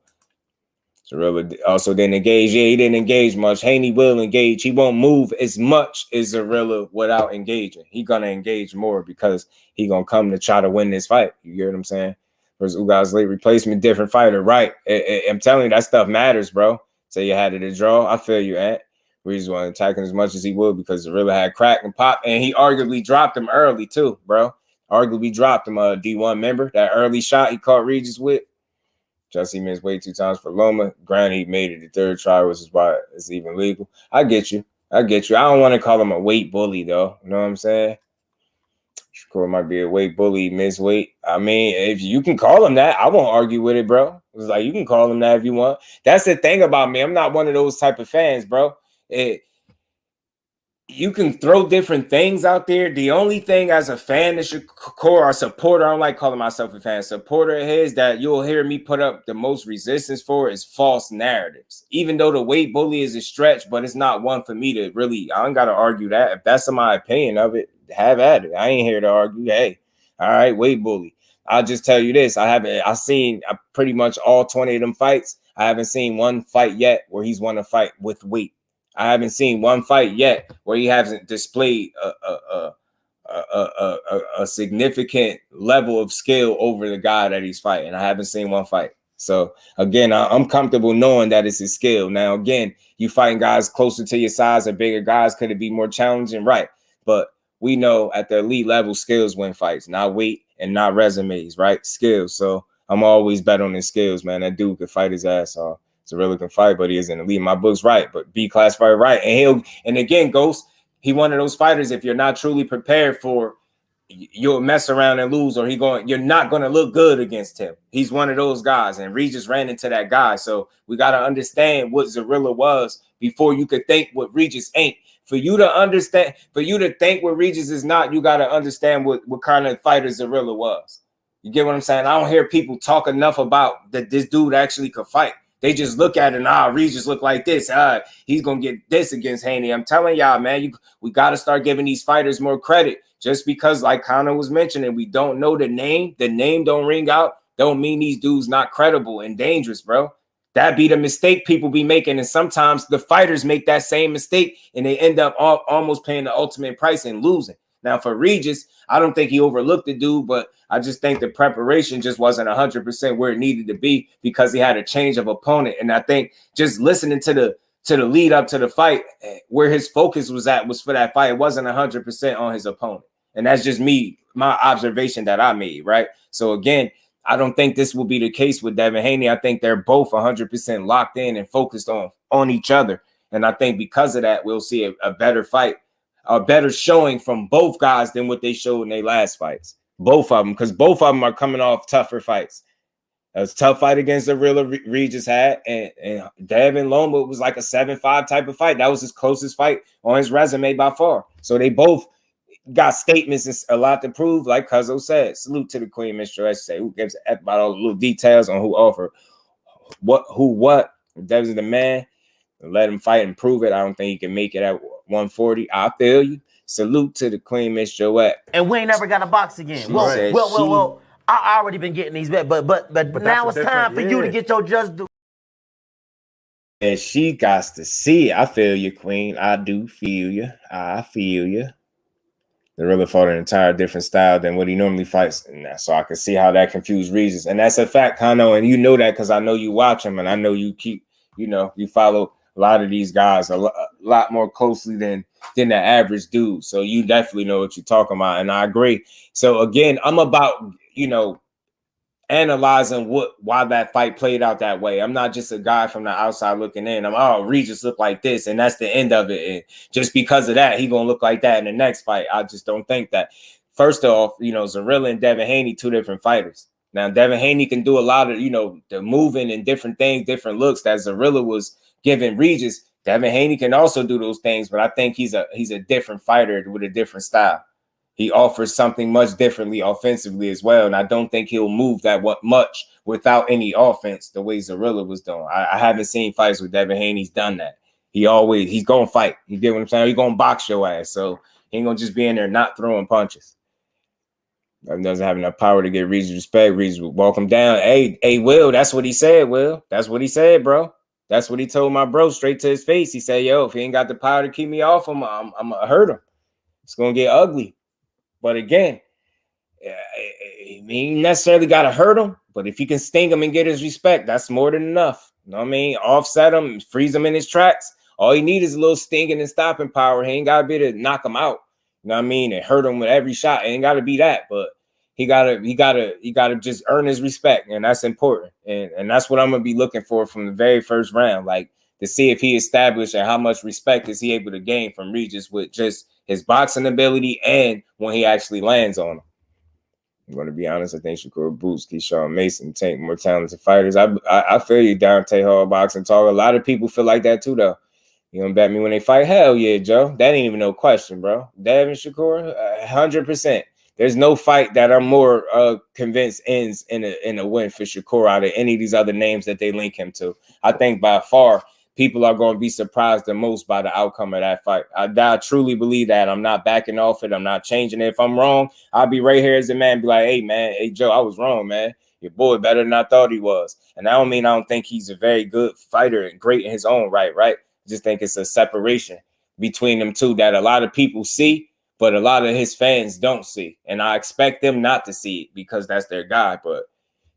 Zorilla also didn't engage. Yeah, he didn't engage much. Haney will engage. He won't move as much as Zorilla without engaging. He gonna engage more because he gonna come to try to win this fight. You get what I'm saying? Versus Ugas late replacement, different fighter, right? I'm telling you, that stuff matters, bro. So you had it a draw. I feel you, Ant. Regis wasn't attacking as much as he would because it really had crack and pop, and he arguably dropped him early too, bro. Arguably dropped him. D1 member, that early shot he caught Regis with. Just he missed weight 2 times for Loma. Granted, he made it the 3rd try, which is why it's even legal. I get you. I don't want to call him a weight bully though. You know what I'm saying? Shakur might be a weight bully, miss weight. I mean, if you can call him that, I won't argue with it, bro. It's like, you can call him that if you want. That's the thing about me. I'm not one of those type of fans, bro. You can throw different things out there. The only thing as a fan that should core or supporter, I don't like calling myself a fan, supporter of his, that you'll hear me put up the most resistance for is false narratives. Even though the weight bully is a stretch, but it's not one for me to really, I don't got to argue that. If that's my opinion of it, have at it. I ain't here to argue. Hey, all right, weight bully. I'll just tell you this. I've seen pretty much all 20 of them fights. I haven't seen one fight yet where he's won a fight with weight. I haven't seen one fight yet where he hasn't displayed a significant level of skill over the guy that he's fighting. I haven't seen one fight. So again, I'm comfortable knowing that it's his skill. Now, again, you fighting guys closer to your size or bigger guys, could it be more challenging? Right. But we know at the elite level, skills win fights, not weight and not resumes, right? Skills. So I'm always bet on his skills, man. That dude could fight his ass off. ZHILEI can fight, but he isn't elite. My book's right, but B class fight right. And again, Ghost, he one of those fighters, if you're not truly prepared for, you'll mess around and lose, or you're not going to look good against him. He's one of those guys, and Regis ran into that guy. So we got to understand what ZHILEI was before you could think what Regis ain't. For you to understand, for you to think what Regis is not, you got to understand what kind of fighter ZHILEI was. You get what I'm saying? I don't hear people talk enough about that this dude actually could fight. They just look at it and, Regis look like this. He's going to get this against Haney. I'm telling y'all, man, we got to start giving these fighters more credit. Just because, like Conor was mentioning, we don't know the name don't ring out, don't mean these dudes not credible and dangerous, bro. That be the mistake people be making. And sometimes the fighters make that same mistake and they end up almost paying the ultimate price and losing. Now, for Regis, I don't think he overlooked the dude, but I just think the preparation just wasn't 100% where it needed to be because he had a change of opponent. And I think just listening to the lead up to the fight, where his focus was for that fight, it wasn't 100% on his opponent. And that's just my observation that I made, right? So again, I don't think this will be the case with Devin Haney. I think they're both 100% locked in and focused on each other. And I think because of that, we'll see a better fight, a better showing from both guys than what they showed in their last fights. Both of them, because both of them are coming off tougher fights. It was a tough fight against ZHILEI Regis had, and Devin Loma was like a 7-5 type of fight. That was his closest fight on his resume by far. So they both got statements and a lot to prove, like Cuzzo said. Salute to the Queen, Mr. S. Say, who gives a F about all the little details on who offered what. Dev's the man. Let him fight and prove it. I don't think he can make it at 140. I feel you. Salute to the Queen, Miss Joette. And we ain't never got a box again. Well. I already been getting these bets, but now it's time for you to get your just due. And she got to see it. I feel you, Queen. I do feel you. I feel you. They really fought an entire different style than what he normally fights. And so I can see how that confused Regis. And that's a fact, Kano. And you know that because I know you watch him and I know you keep, you follow a lot of these guys a lot more closely than the average dude. So you definitely know what you're talking about. And I agree. So again, I'm about, analyzing why that fight played out that way. I'm not just a guy from the outside looking in. Regis look like this, and that's the end of it. And just because of that, he gonna look like that in the next fight. I just don't think that. First off, ZHILEI and Devin Haney, two different fighters. Now, Devin Haney can do a lot of, the moving and different things, different looks that ZHILEI was giving Regis. Devin Haney can also do those things, but I think he's a different fighter with a different style. He offers something much differently offensively as well. And I don't think he'll move that much without any offense the way ZHILEI was doing. I haven't seen fights with Devin Haney's done that. He's going to fight. You get what I'm saying? He's going to box your ass. So he ain't going to just be in there not throwing punches. He doesn't have enough power to get Regis respect. Regis will walk him down. Hey, Will, that's what he said, Will. That's what he said, bro. That's what he told my bro straight to his face. He said, yo, if he ain't got the power to keep me off him, I'm going to hurt him. It's going to get ugly. But again, he ain't necessarily got to hurt him. But if you can sting him and get his respect, that's more than enough. You know what I mean? Offset him, freeze him in his tracks. All he needs is a little stinging and stopping power. He ain't got to be to knock him out. You know what I mean? And hurt him with every shot. It ain't got to be that. But he gotta just earn his respect. And that's important. And that's what I'm going to be looking for from the very first round. Like, to see if he established and how much respect is he able to gain from Regis with just his boxing ability and when he actually lands on him. I'm going to be honest. I think Shakur Boots, Keyshawn Mason, Tank, more talented fighters. I feel you, Dante Hall, boxing talk. A lot of people feel like that too, though. You gonna bet me when they fight? Hell yeah, Joe. That ain't even no question, bro. Devin Shakur, 100%. There's no fight that I'm more convinced ends in a win for Shakur out of any of these other names that they link him to. I think by far, people are going to be surprised the most by the outcome of that fight. I truly believe that. I'm not backing off it. I'm not changing it. If I'm wrong, I'll be right here as a man, be like, hey, Joe, I was wrong, man. Your boy better than I thought he was. And I don't mean I don't think he's a very good fighter and great in his own right? I just think it's a separation between them two that a lot of people see, but a lot of his fans don't see. And I expect them not to see it because that's their guy. But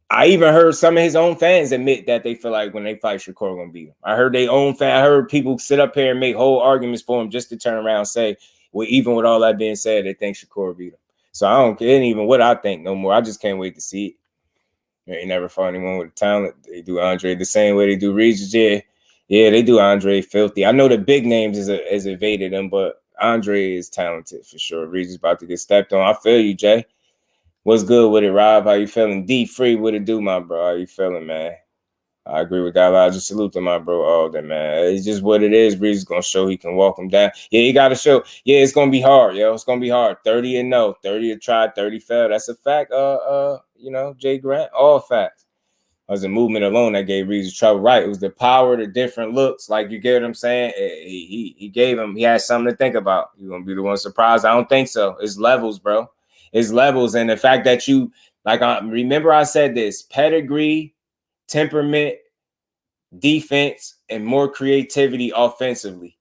I even heard some of his own fans admit that they feel like when they fight Shakur gonna beat him. I heard their own fan. I heard people sit up here and make whole arguments for him just to turn around and say, well, even with all that being said, they think Shakur beat him. So I don't care even what I think no more. I just can't wait to see it. They ain't never fought anyone with talent. They do Andre the same way they do Regis. Yeah, they do Andre filthy. I know the big names is evaded him, but Andre is talented for sure. Regis about to get stepped on. I feel you, Jay. What's good with it, Rob? How you feeling? D Free, what it do, my bro? How you feeling, man? I agree with that. I just salute to my bro all day, man. It's just what it is. Regis gonna show he can walk him down. Yeah, he gotta show. Yeah, it's gonna be hard, yo. It's gonna be hard. 30 and no, 30 to try, 30 fail. That's a fact. You know, Jay Grant, all facts. It was a movement alone that gave Regis trouble. Right. It was the power, the different looks. Like, you get what I'm saying? He gave him, he had something to think about. You gonna be the one surprised? I don't think so. It's levels, bro. It's levels. And the fact that you, like, remember I said this, pedigree, temperament, defense, and more creativity offensively.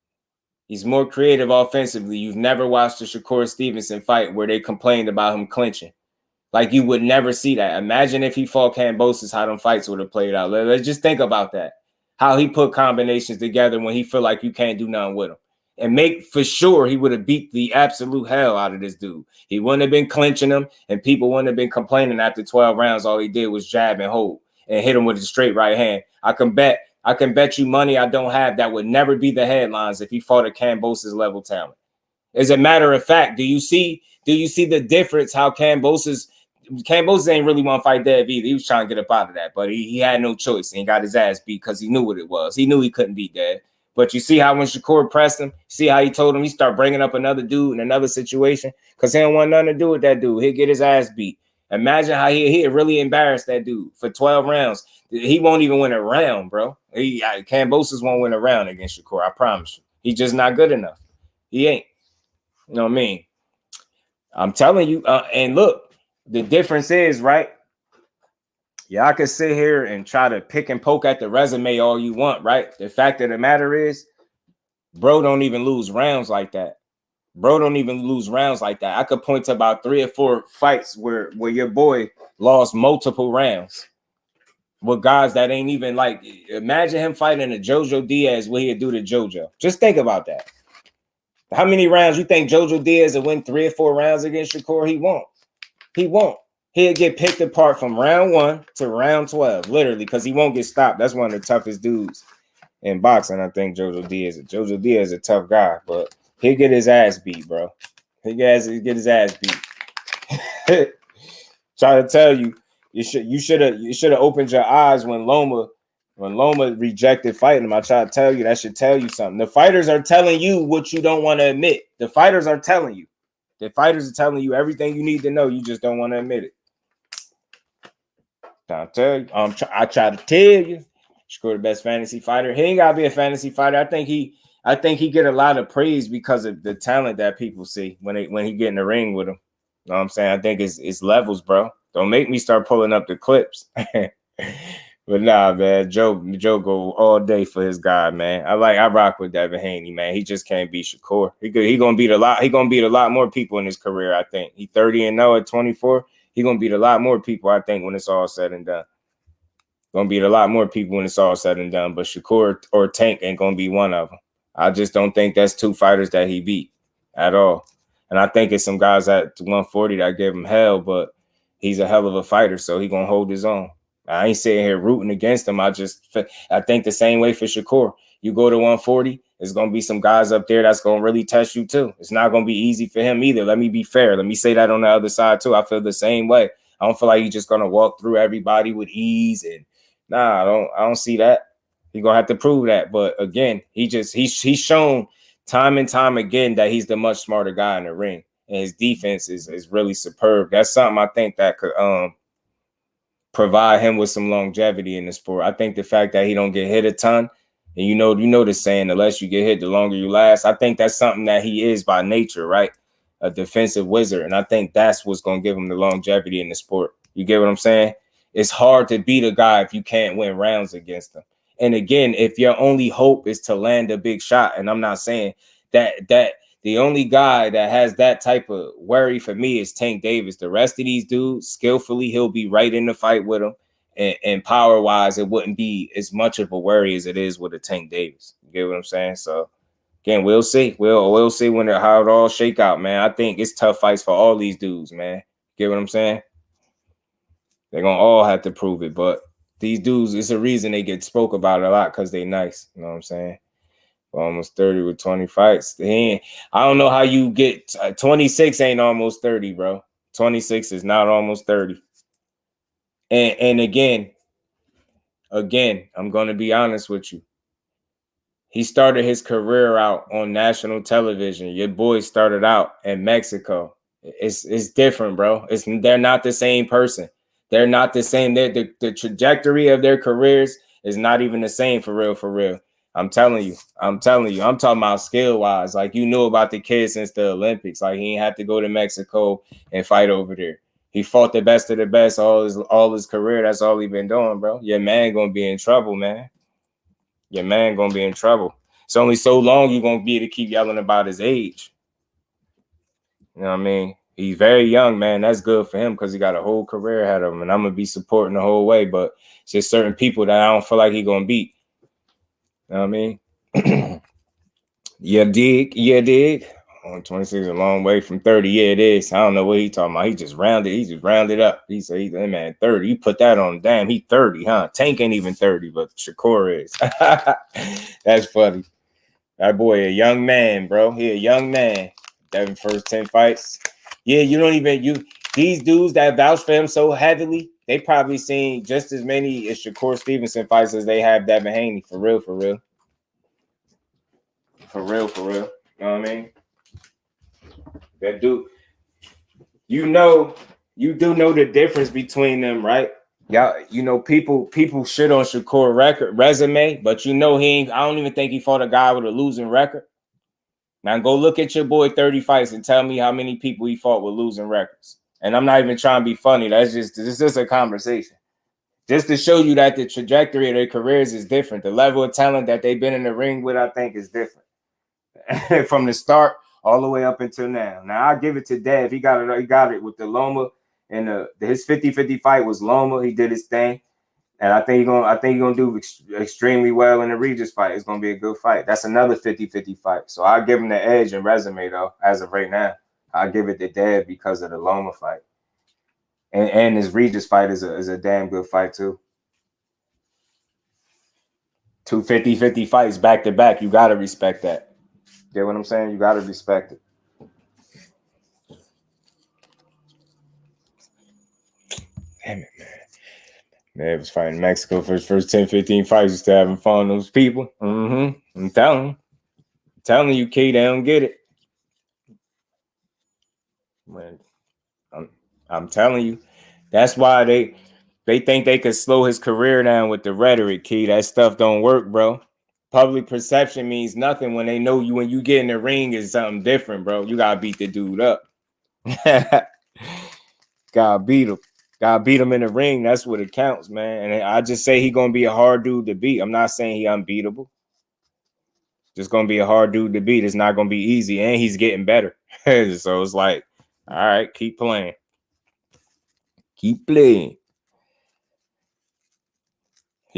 He's more creative offensively. You've never watched a Shakur Stevenson fight where they complained about him clinching. Like, you would never see that. Imagine if he fought Kambosos, how them fights would have played out. Let's just think about that. How he put combinations together when he feel like you can't do nothing with him. And make for sure he would have beat the absolute hell out of this dude. He wouldn't have been clinching him, and people wouldn't have been complaining after 12 rounds. All he did was jab and hold and hit him with a straight right hand. I can bet you money I don't have that would never be the headlines if he fought a Kambosos level talent. As a matter of fact, do you see the difference? How Kambosos ain't really want to fight Dev either. He was trying to get up out of that, but he had no choice, and he got his ass beat because he knew what it was. He knew he couldn't beat Dev. But you see how when Shakur pressed him, see how he told him he start bringing up another dude in another situation because he don't want nothing to do with that dude. He'll get his ass beat. Imagine how he really embarrassed that dude for 12 rounds. He won't even win a round, bro. Kambosos won't win a round against Shakur. I promise you. He's just not good enough. He ain't. You know what I mean? I'm telling you. And look, the difference is, right? Yeah, I could sit here and try to pick and poke at the resume all you want, right? The fact of the matter is, bro don't even lose rounds like that. Bro don't even lose rounds like that. I could point to about 3 or 4 fights where your boy lost multiple rounds with guys that ain't even like, imagine him fighting a Jojo Diaz, what he'd do to Jojo. Just think about that. How many rounds you think Jojo Diaz will win 3 or 4 rounds against Shakur? He won't. He won't. He'll get picked apart from round 1 to round 12, literally, because he won't get stopped. That's one of the toughest dudes in boxing. I think Jojo Diaz is a tough guy, but he'll get his ass beat, bro. He'll get his ass beat. Try to tell you, you should have opened your eyes when Loma rejected fighting him. I try to tell you, that should tell you something. The fighters are telling you what you don't want to admit. The fighters are telling you. The fighters are telling you everything you need to know. You just don't want to admit it. I tell you, I try to tell you, Shakur the best fantasy fighter. He ain't gotta be a fantasy fighter. I think he get a lot of praise because of the talent that people see when he get in the ring with him. You know what I'm saying? I think it's levels, bro. Don't make me start pulling up the clips. But nah, man, Joe go all day for his guy, man. I rock with Devin Haney, man. He just can't beat Shakur. He gonna beat a lot. He gonna beat a lot more people in his career. I think he 30 and 0 at 24. He gonna beat a lot more people. I think when it's all said and done, gonna beat a lot more people when it's all said and done. But Shakur or Tank ain't gonna be one of them. I just don't think that's 2 fighters that he beat at all. And I think it's some guys at 140 that gave him hell, but he's a hell of a fighter, so he gonna hold his own. I ain't sitting here rooting against him. I think the same way for Shakur. You go to 140, there's going to be some guys up there that's going to really test you too. It's not going to be easy for him either. Let me be fair. Let me say that on the other side too. I feel the same way. I don't feel like he's just going to walk through everybody with ease. And nah, I don't see that. He's going to have to prove that. But again, he's shown time and time again that he's the much smarter guy in the ring. And his defense is really superb. That's something I think that could provide him with some longevity in the sport. I think the fact that he don't get hit a ton, and you know the saying, the less you get hit, the longer you last. I think that's something that he is by nature, right? A defensive wizard. And I think that's what's going to give him the longevity in the sport. You get what I'm saying? It's hard to beat a guy if you can't win rounds against him. And again, if your only hope is to land a big shot, and I'm not saying that the only guy that has that type of worry for me is Tank Davis. The rest of these dudes, skillfully, he'll be right in the fight with him. And power-wise, it wouldn't be as much of a worry as it is with a Tank Davis. You get what I'm saying? So, again, we'll see. We'll see how it all shake out, man. I think it's tough fights for all these dudes, man. Get what I'm saying? They're gonna all have to prove it. But these dudes, it's a reason they get spoke about a lot because they nice. You know what I'm saying? Almost 30 with 20 fights. I don't know how you get 26 ain't almost 30, bro. 26 is not almost 30. And again, I'm gonna be honest with you. He started his career out on national television. Your boy started out in Mexico. It's different, bro. They're not the same person. They're not the same. The trajectory of their careers is not even the same for real, for real. I'm telling you. I'm talking about skill-wise. Like, you knew about the kid since the Olympics. Like, he ain't have to go to Mexico and fight over there. He fought the best of the best all his career. That's all he been doing, bro. Your man gonna be in trouble, man. Your man gonna be in trouble. It's only so long you're gonna be able to keep yelling about his age. You know what I mean? He's very young, man. That's good for him because he got a whole career ahead of him, and I'm gonna be supporting the whole way. But it's just certain people that I don't feel like he gonna beat. You know what I mean? Yeah, dig. 26 is a long way from 30. Yeah, it is. I don't know what he talking about. He just rounded up. He said, hey, man, 30. You put that on. Damn, he 30, huh? Tank ain't even 30, but Shakur is. That's funny. That boy a young man, bro. He a young man. Devin first 10 fights. Yeah, these dudes that vouch for him so heavily, they probably seen just as many as Shakur Stevenson fights as they have Devin Haney. For real. For real. You know what I mean? That dude, you do know the difference between them, right? Yeah, people shit on Shakur resume, but he ain't. I don't even think he fought a guy with a losing record. Now go look at your boy 30 fights and tell me how many people he fought with losing records. And I'm not even trying to be funny. This is just a conversation. Just to show you that the trajectory of their careers is different. The level of talent that they've been in the ring with, I think, is different. From the start all the way up until now. Now I give it to Dev. He got it with the Loma, and his 50-50 fight was Loma. He did his thing, and I think he's gonna do extremely well in the Regis fight. It's gonna be a good fight. That's another 50-50 fight. So I'll give him the edge in resume though. As of right now, I'll give it to Dev because of the Loma fight, and his Regis fight is a damn good fight too. 2 50-50 fights back to back. You gotta respect that. Get what I'm saying? You gotta respect it. Damn it, man. Man, was fighting Mexico for his first 10, 15 fights. Just having fun with those people. I'm telling you, Key, they don't get it. Man, I'm telling you. That's why they think they could slow his career down with the rhetoric, Key. That stuff don't work, bro. Public perception means nothing when they know you. When you get in the ring, is something different, bro. You gotta beat the dude up. Gotta beat him in the ring. That's what it counts, man. And I just say he gonna be a hard dude to beat. I'm not saying he unbeatable. Just gonna be a hard dude to beat. It's not gonna be easy, and he's getting better. So it's like, all right, keep playing. He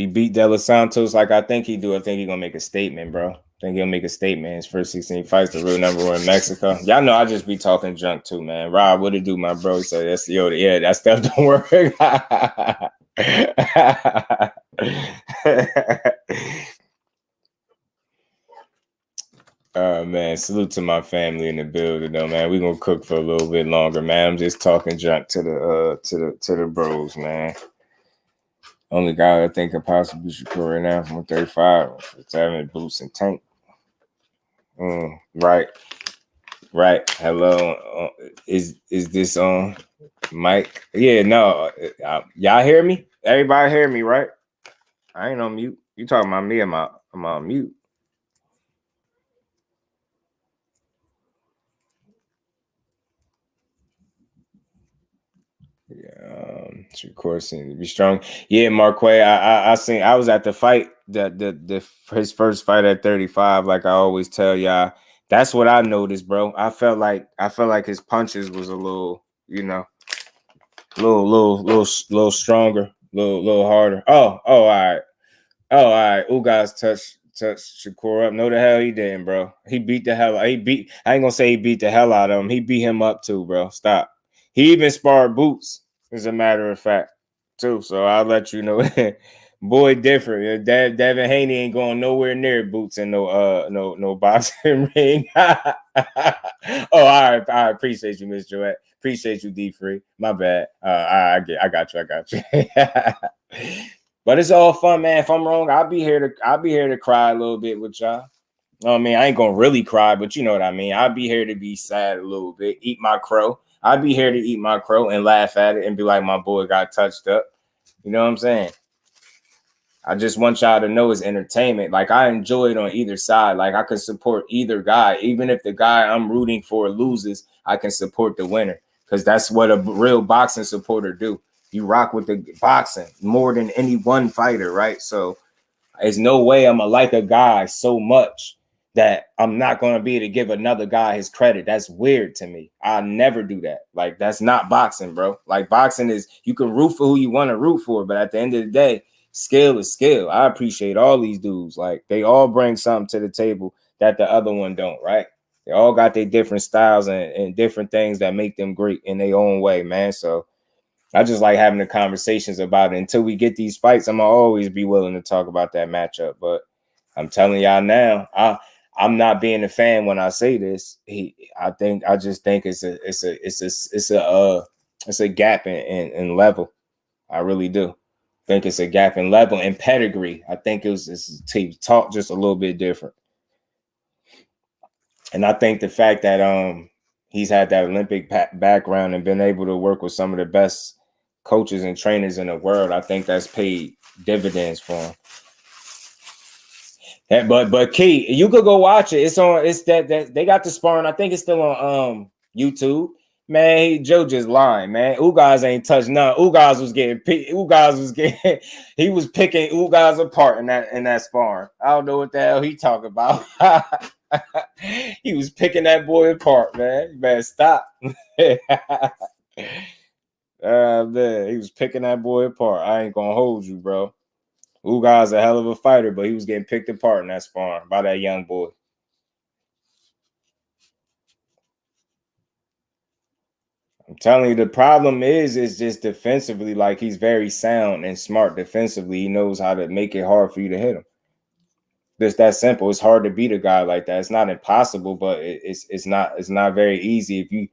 beat De Los Santos like I think he do. I think he's gonna make a statement, bro. I think he'll make a statement. His first 16 fights, the real number one in Mexico. Y'all know I just be talking junk too, man. Rob, what it do, my bro? So that's yeah, that stuff don't work. Man, salute to my family in the building, though, man. We gonna cook for a little bit longer, man. I'm just talking junk to the bros, man. Only guy I think could possibly Shakur right now from 135 for 7 boots and tank. Right. Hello. Is this on Mike? Yeah, no. Y'all hear me? Everybody hear me, right? I ain't on mute. You talking about me? I'm on mute. Yeah, Shakur seems to be strong. Yeah, Marquay. I seen. I was at the fight. His first fight at 35. Like I always tell y'all, that's what I noticed, bro. I felt like his punches was a little, little stronger, little harder. Oh, all right. Ugas touched Shakur up. No, the hell he didn't, bro. He beat the hell. I ain't gonna say he beat the hell out of him. He beat him up too, bro. Stop. He even sparred Boots, as a matter of fact. too. So I'll let you know. Boy, different. Devin Haney ain't going nowhere near boots and no boxing ring. Oh, all right. I appreciate you, Miss Joette. Appreciate you, D3. My bad. I got you. But it's all fun, man. If I'm wrong, I'll be here to cry a little bit with y'all. I mean, I ain't gonna really cry, but you know what I mean. I'll be here to be sad a little bit, eat my crow. I'll be here to eat my crow and laugh at it and be like, my boy got touched up. You know what I'm saying? I just want y'all to know it's entertainment. Like, I enjoy it on either side. Like, I can support either guy. Even if the guy I'm rooting for loses, I can support the winner. Because that's what a real boxing supporter do. You rock with the boxing more than any one fighter, right? So there's no way I'm going to like a guy so much that I'm not going to be able to give another guy his credit. That's weird to me. I'll never do that. Like, that's not boxing, bro. Like, boxing is, you can root for who you want to root for, but at the end of the day, skill is skill. I appreciate all these dudes. Like, they all bring something to the table that the other one don't, right? They all got their different styles and different things that make them great in their own way, man. So I just like having the conversations about it. Until we get these fights, I'm going to always be willing to talk about that matchup. But I'm telling y'all now, I'm not being a fan when I say this. I just think it's a gap in level. I really do. Think it's a gap in level and pedigree. I think it's taught just a little bit different. And I think the fact that he's had that Olympic background and been able to work with some of the best coaches and trainers in the world, I think that's paid dividends for him. But Key, you could go watch it. It's that they got the sparring. I think it's still on YouTube. Man, Joe just lying, man. Ugas ain't touched none. Ugas was getting he was picking Ugas apart in that sparring. I don't know what the hell he talking about. He was picking that boy apart, man. You better stop. Man, he was picking that boy apart. I ain't gonna hold you, bro. Ugas a hell of a fighter, but he was getting picked apart in that sparring by that young boy. I'm telling you, the problem is just defensively. Like, he's very sound and smart defensively. He knows how to make it hard for you to hit him. Just that simple. It's hard to beat a guy like that. It's not impossible, but it's not very easy if you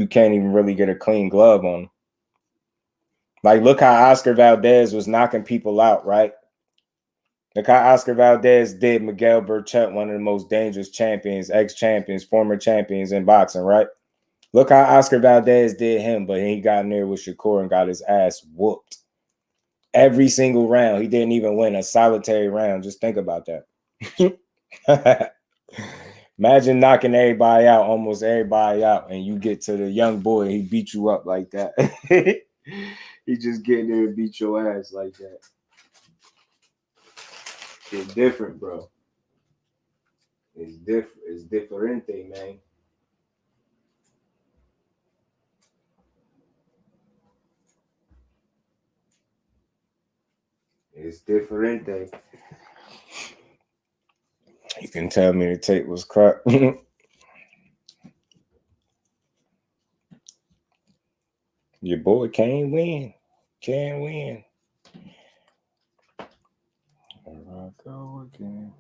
can't even really get a clean glove on him. Like, look how Oscar Valdez was knocking people out, right? Look how Oscar Valdez did Miguel Burchett, one of the most dangerous champions, ex-champions, former champions in boxing, right? Look how Oscar Valdez did him, but he got in there with Shakur and got his ass whooped. Every single round. He didn't even win a solitary round. Just think about that. Imagine knocking everybody out, almost everybody out, and you get to the young boy and he beat you up like that. He just get in there and beat your ass like that. It's different, bro. It's different. It's differente, man. It's differente. You can tell me the tape was cut. Your boy can't win. Can't win. Here I go again.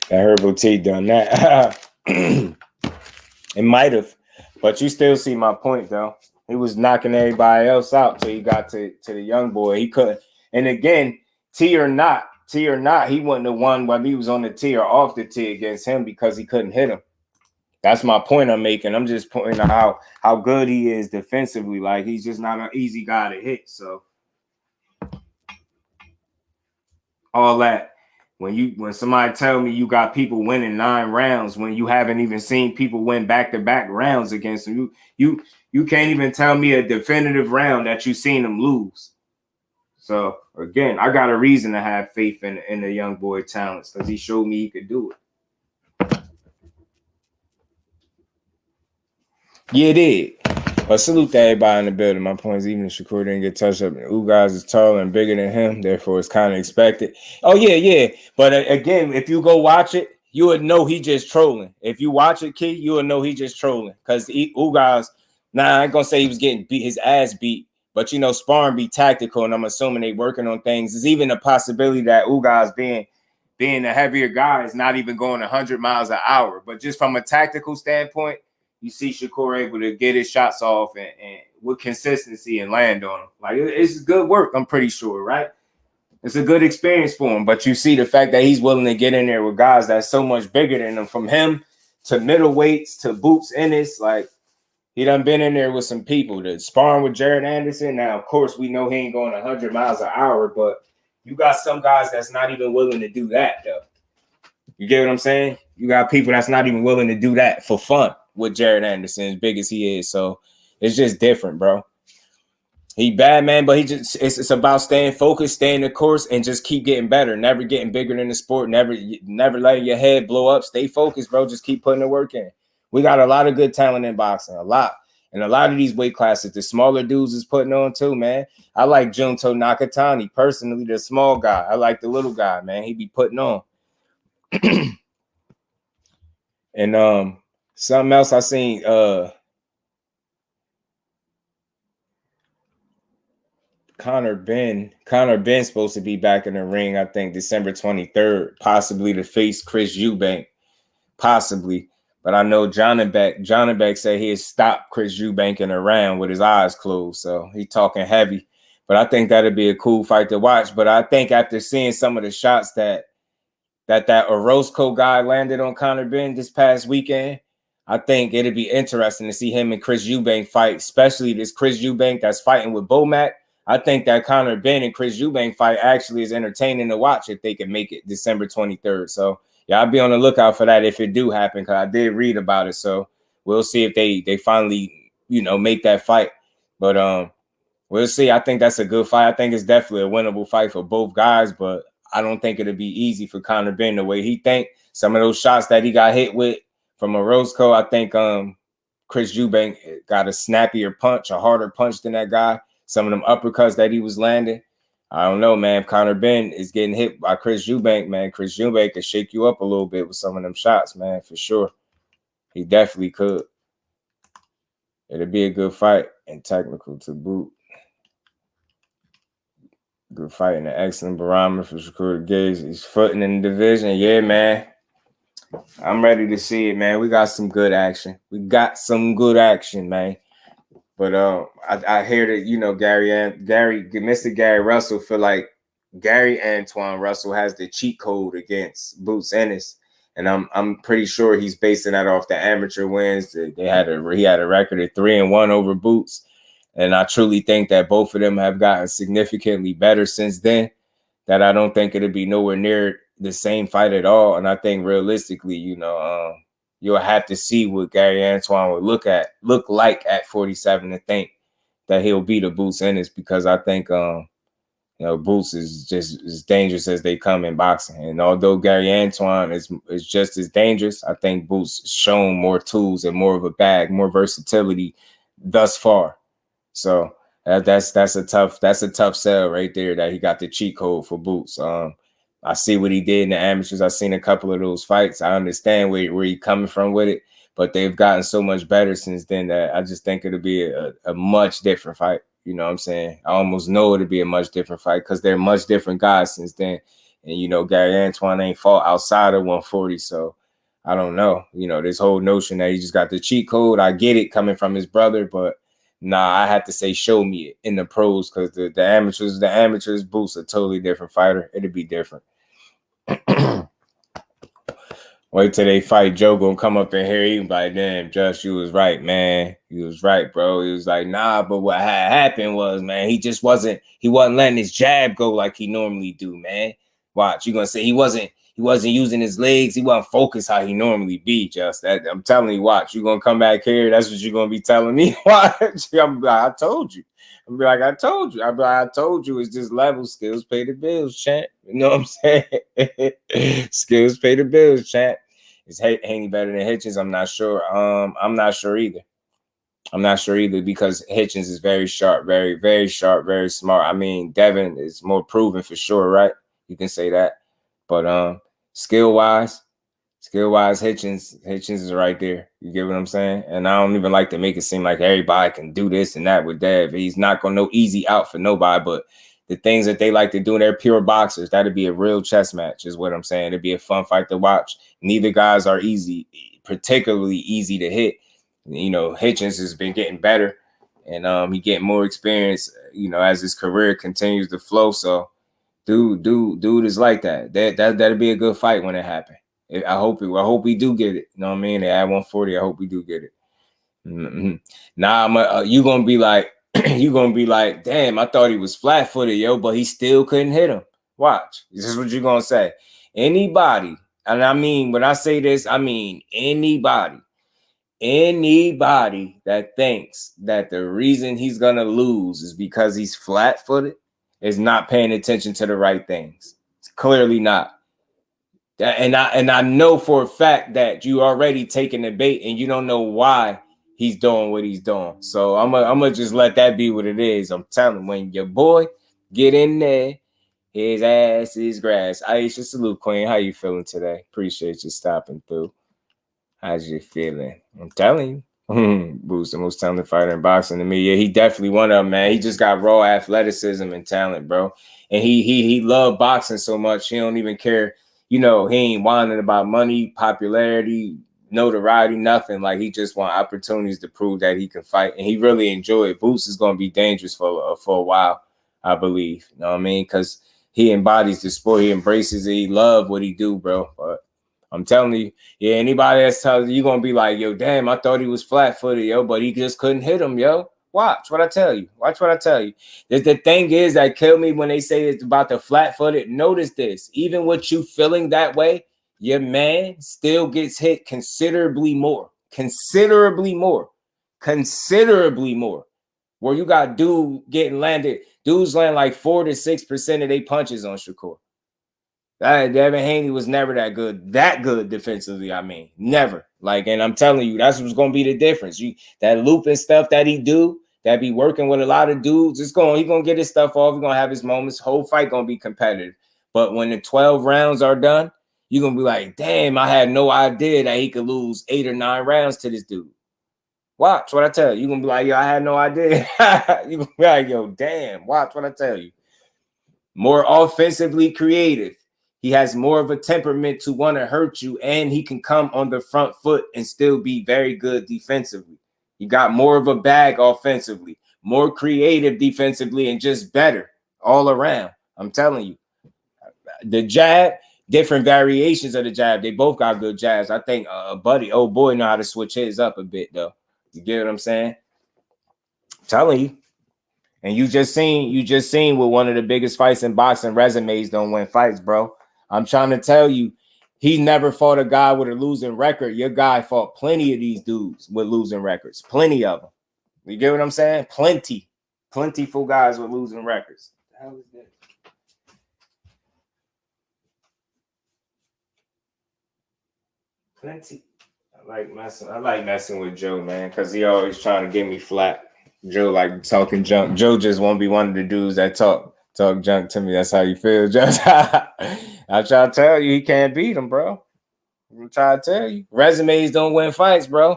That herbal tea done that. It might have, but you still see my point, though. He was knocking everybody else out till he got to the young boy. He couldn't. And again, tea or not, he wouldn't have won whether he was on the tee or off the tee against him because he couldn't hit him. That's my point I'm making. I'm just pointing out how good he is defensively. Like, he's just not an easy guy to hit. So all that. When somebody tell me you got people winning 9 rounds when you haven't even seen people win back-to-back rounds against them, you can't even tell me a definitive round that you've seen them lose. So again, I got a reason to have faith in the young boy talents because he showed me he could do it. Yeah, it did. But salute to everybody in the building. My point is, even if Shakur didn't get touched up, Ugas is taller and bigger than him, therefore it's kind of expected. Oh, yeah. But again, if you go watch it, you would know he just trolling. If you watch it, Key, you would know he just trolling. Because Ugas Nah, I ain't gonna say he was getting his ass beat, but you know, sparring be tactical, and I'm assuming they working on things. There's even a possibility that Ugas being a heavier guy is not even going 100 miles an hour. But just from a tactical standpoint, you see Shakur able to get his shots off and with consistency and land on them. Like, it's good work, I'm pretty sure, right? It's a good experience for him. But you see the fact that he's willing to get in there with guys that's so much bigger than him, from him to middleweights to Boots Ennis. Like, he done been in there with some people that sparring with Jared Anderson. Now, of course, we know he ain't going 100 miles an hour, but you got some guys that's not even willing to do that, though. You get what I'm saying? You got people that's not even willing to do that for fun with Jared Anderson, as big as he is. So it's just different, bro. He bad, man, but it's about staying focused, staying the course, and just keep getting better. Never getting bigger than the sport. Never letting your head blow up. Stay focused, bro. Just keep putting the work in. We got a lot of good talent in boxing, a lot. And a lot of these weight classes, the smaller dudes is putting on too, man. I like Junto Nakatani, personally, the small guy. I like the little guy, man. He be putting on. And something else I seen, Conor Ben's supposed to be back in the ring, I think, December 23rd, possibly to face Chris Eubank, possibly. But I know JANIBEK said he had stopped Chris Eubank in a round with his eyes closed, so he talking heavy. But I think that'd be a cool fight to watch. But I think after seeing some of the shots that Orozco guy landed on Conor Ben this past weekend, I think it'd be interesting to see him and Chris Eubank fight, especially this Chris Eubank that's fighting with Bomac. I think that Conor Ben and Chris Eubank fight actually is entertaining to watch if they can make it December 23rd. So yeah, I'll be on the lookout for that if it do happen, because I did read about it. So we'll see if they finally, you know, make that fight. But we'll see. I think that's a good fight. I think it's definitely a winnable fight for both guys, but I don't think it'll be easy for Conor Ben the way he think. Some of those shots that he got hit with from Orozco, I think Chris Eubank got a snappier punch, a harder punch than that guy. Some of them uppercuts that he was landing, I don't know, man. If Conor Ben is getting hit by Chris Eubank, man, Chris Eubank could shake you up a little bit with some of them shots, man, for sure. He definitely could. It'll be a good fight and technical to boot. Good fight and an excellent barometer for Shakur to gauge his footing in the division. Yeah, man. I'm ready to see it, man. We got some good action. Man. But I hear that, you know, Mr. Gary Russell feel like Gary Antoine Russell has the cheat code against Boots Ennis, and I'm pretty sure he's basing that off the amateur wins. He had a record of 3-1 over Boots, and I truly think that both of them have gotten significantly better since then. That I don't think it'll be nowhere near the same fight at all, and I think realistically, you know, you'll have to see what Gary Antoine would look like at 47 to think that he'll beat a Boots Ennis, because I think you know, Boots is just as dangerous as they come in boxing. And although Gary Antoine is just as dangerous, I think Boots has shown more tools and more of a bag, more versatility thus far. So that's a tough sell right there, that he got the cheat code for Boots. I see what he did in the amateurs. I've seen a couple of those fights. I understand where he's coming from with it, but they've gotten so much better since then that I just think it'll be a much different fight. You know what I'm saying? I almost know it'll be a much different fight because they're much different guys since then. And, you know, Gary Antoine ain't fought outside of 140. So I don't know. You know, this whole notion that he just got the cheat code, I get it coming from his brother, but nah, I have to say, show me it in the pros, because the amateurs, Boots a totally different fighter. It'll be different. Wait till they fight. Joe gonna come up in here. He be like, damn, Just, you was right, man. You was right, bro. He was like, nah, but what had happened was, man, he wasn't letting his jab go like he normally do, man. Watch, you gonna say he wasn't using his legs. He wasn't focused how he normally be, Just. That I'm telling you, watch. You gonna come back here. That's what you're gonna be telling me. Watch. I'm like, I told you. I'm like, I told you. I'm like, I told you. It's just level. Skills pay the bills, champ. You know what I'm saying? Skills pay the bills, champ. Is Haney better than Hitchens? I'm not sure. I'm not sure either. Because Hitchens is very sharp, very, very sharp, very smart. I mean, Devin is more proven for sure, right? You can say that. But skill-wise, Skill-wise, Hitchens is right there. You get what I'm saying? And I don't even like to make it seem like everybody can do this and that with Dev. He's not going to no easy out for nobody, but the things that they like to do, they're pure boxers. That'd be a real chess match is what I'm saying. It'd be a fun fight to watch. Neither guys are easy, particularly easy to hit. You know, Hitchens has been getting better, and he getting more experience, you know, as his career continues to flow. So dude is like that. That'd be a good fight when it happens. I hope we do get it. You know what I mean? At 140, I hope we do get it. Nah, you gonna be like, damn, I thought he was flat-footed, yo, but he still couldn't hit him. Watch. This is what you're gonna say. Anybody, and I mean, when I say this, I mean anybody that thinks that the reason he's gonna lose is because he's flat-footed is not paying attention to the right things. It's clearly not. And I know for a fact that you already taking the bait and you don't know why he's doing what he's doing. So I'm gonna just let that be what it is. I'm telling you, when your boy get in there, his ass is grass. Aisha, salute, Queen. How you feeling today? Appreciate you stopping through. How's you feeling? I'm telling you. Bruce, the most talented fighter in boxing to me. Yeah, he definitely one of them, man. He just got raw athleticism and talent, bro. And he loved boxing so much, he don't even care. You know, he ain't whining about money, popularity, notoriety, nothing. Like, he just want opportunities to prove that he can fight, and he really enjoy it. Boots is going to be dangerous for a while, I believe. You know what I mean? Because he embodies the sport. He embraces it. He love what he do, bro. But I'm telling you, yeah, anybody that's telling you, you're going to be like, yo, damn, I thought he was flat-footed, yo, but he just couldn't hit him, yo. Watch what I tell you. Watch what I tell you. The thing is that kill me when they say it's about the flat-footed. Notice this. Even with you feeling that way, your man still gets hit considerably more. Considerably more. Considerably more. Where you got dudes land like 4 to 6% of their punches on Shakur. Devin Haney was never that good defensively. I mean, never. Like, and I'm telling you, that's what's gonna be the difference. That looping stuff that he do, that be working with a lot of dudes, he gonna get his stuff off. He's gonna have his moments. Whole fight gonna be competitive. But when the 12 rounds are done, you're gonna be like, damn, I had no idea that he could lose 8 or 9 rounds to this dude. Watch what I tell you. You're gonna be like, yo, I had no idea. You're gonna be like, yo, damn, watch what I tell you. More offensively creative. He has more of a temperament to want to hurt you, and he can come on the front foot and still be very good defensively. He got more of a bag offensively, more creative defensively, and just better all around. I'm telling you. The jab, different variations of the jab. They both got good jabs. I think old boy know how to switch his up a bit, though. You get what I'm saying? I'm telling you. And you just seen with one of the biggest fights in boxing, resumes don't win fights, bro. I'm trying to tell you, he never fought a guy with a losing record. Your guy fought plenty of these dudes with losing records. Plenty of them. You get what I'm saying? Plentiful guys with losing records. What the hell is this? Plenty. I like messing with Joe, man, because he always trying to get me flat. Joe like talking junk. Joe just won't be one of the dudes that talk junk to me. That's how you feel, just I try to tell you, he can't beat him, bro. I'm trying to tell you, resumes don't win fights, bro.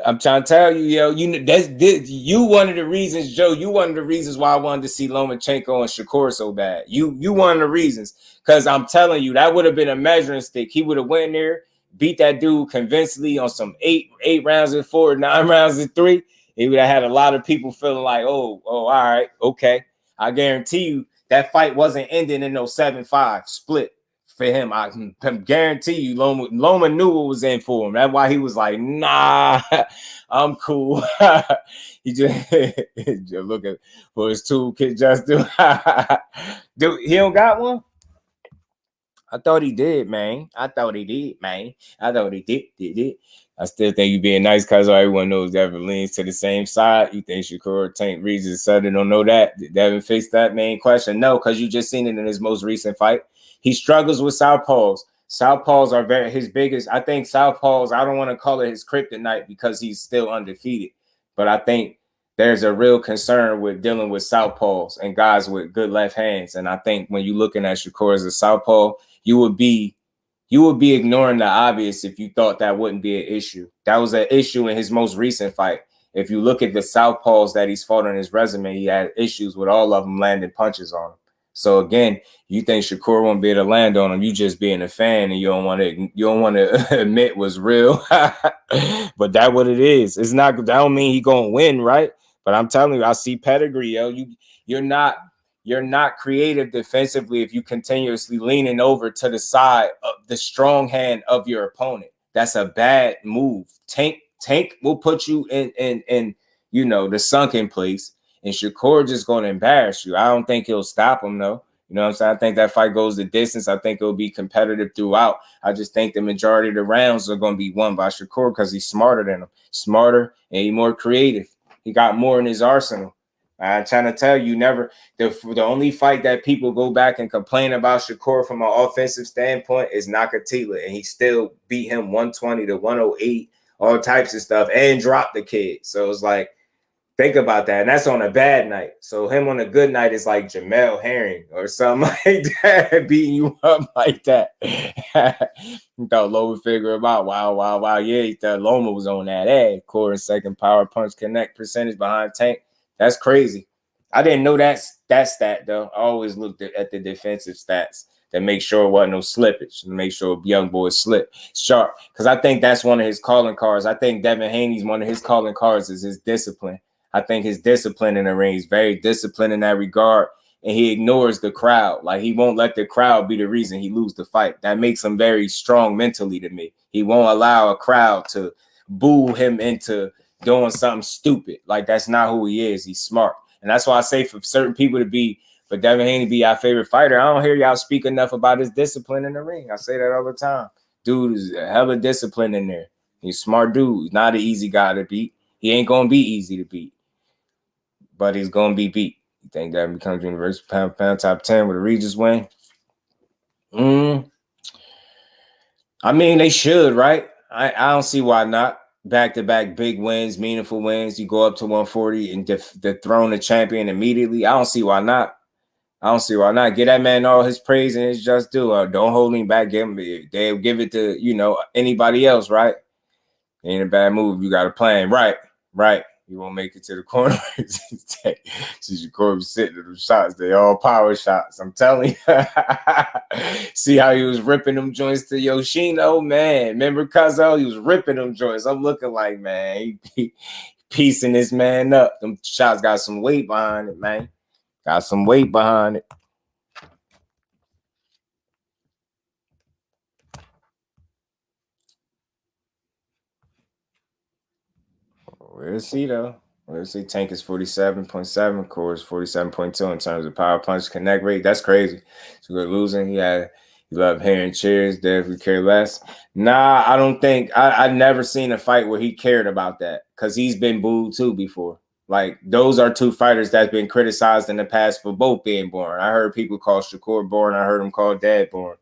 I'm trying to tell you, yo, you one of the reasons, Joe. You one of the reasons why I wanted to see Lomachenko and Shakur so bad. You one of the reasons, because I'm telling you, that would have been a measuring stick. He would have went there, beat that dude convincingly on some 8 rounds in 4, 9 rounds in 3. He would have had a lot of people feeling like, oh, all right, okay. I guarantee you that fight wasn't ending in no 7-5 split for him. I can guarantee you Loma knew what was in for him. That's why he was like, nah, I'm cool. He just looking for his toolkit. Just do. Dude, he don't got one? I thought he did, man. I thought he did. I still think you being nice because everyone knows Devin leans to the same side. You think Shakur Tank Regis Southern don't know that? Did Devin fix that main question? No, because you just seen it in his most recent fight. He struggles with southpaws. Southpaws are his biggest. I think southpaws, I don't want to call it his kryptonite because he's still undefeated. But I think there's a real concern with dealing with southpaws and guys with good left hands. And I think when you're looking at Shakur as a southpaw, you would be You would be ignoring the obvious if you thought that wouldn't be an issue. That was an issue in his most recent fight. If you look at the southpaws that he's fought on his resume, he had issues with all of them landing punches on him. So again, you think Shakur won't be able to land on him? You just being a fan and you don't want to admit what's real. But that's what it is. It's not. That don't mean he gonna win, right? But I'm telling you, I see pedigree, yo. You're not creative defensively if you continuously leaning over to the side of the strong hand of your opponent. That's a bad move. Tank will put you in you know, the sunken place, and Shakur just going to embarrass you. I don't think he'll stop him though. You know what I'm saying? I think that fight goes the distance. I think it'll be competitive throughout. I just think the majority of the rounds are going to be won by Shakur because he's smarter than him, smarter, and he's more creative. He got more in his arsenal. I'm trying to tell you, the only fight that people go back and complain about Shakur from an offensive standpoint is Nakatila, and he still beat him 120 to 108, all types of stuff, and dropped the kid. So it's like, think about that, and that's on a bad night. So him on a good night is like JERMELL Hearn or something like that, beating you up like that. You thought Lowe would figure him out. Wow. Yeah, he thought Loma was on that ass. Core and second power punch connect percentage behind Tank. That's crazy. I didn't know that stat, though. I always looked at the defensive stats to make sure it wasn't no slippage, to make sure young boys slip sharp. Because I think that's one of his calling cards. I think Devin Haney's one of his calling cards is his discipline. I think his discipline in the ring is very disciplined in that regard, and he ignores the crowd. Like, he won't let the crowd be the reason he lose the fight. That makes him very strong mentally to me. He won't allow a crowd to boo him into doing something stupid. Like, that's not who he is. He's smart. And that's why I say for certain people for Devin Haney to be our favorite fighter, I don't hear y'all speak enough about his discipline in the ring. I say that all the time. Dude is a hella discipline in there. He's a smart dude. He's not an easy guy to beat. He ain't going to be easy to beat, but he's going to be beat. You think that becomes universal pound top 10 with a Regis win? I mean, they should, right? I don't see why not. Back-to-back big wins, meaningful wins. You go up to 140 and dethrone the champion immediately. I don't see why not. Get that man all his praise and his just due. Don't hold him back. They'll give it to, you know, anybody else, right? Ain't a bad move. You got a plan. Right. You won't make it to the corner. See your Corby sitting to them shots. They all power shots. I'm telling you. See how he was ripping them joints to Yoshino, man. Remember Cuzzo? He was ripping them joints. I'm looking like, man, he piecing this man up. Them shots got some weight behind it, man. Got some weight behind it. We'll see, though. We'll see. Tank is 47.7. Core is 47.2 in terms of power punch connect rate. That's crazy. So we're losing. He loved hearing cheers. Definitely care less. Nah, I don't think. I never seen a fight where he cared about that because he's been booed too before. Like, those are two fighters that's been criticized in the past for both being born. I heard people call Shakur born. I heard him call Dad born.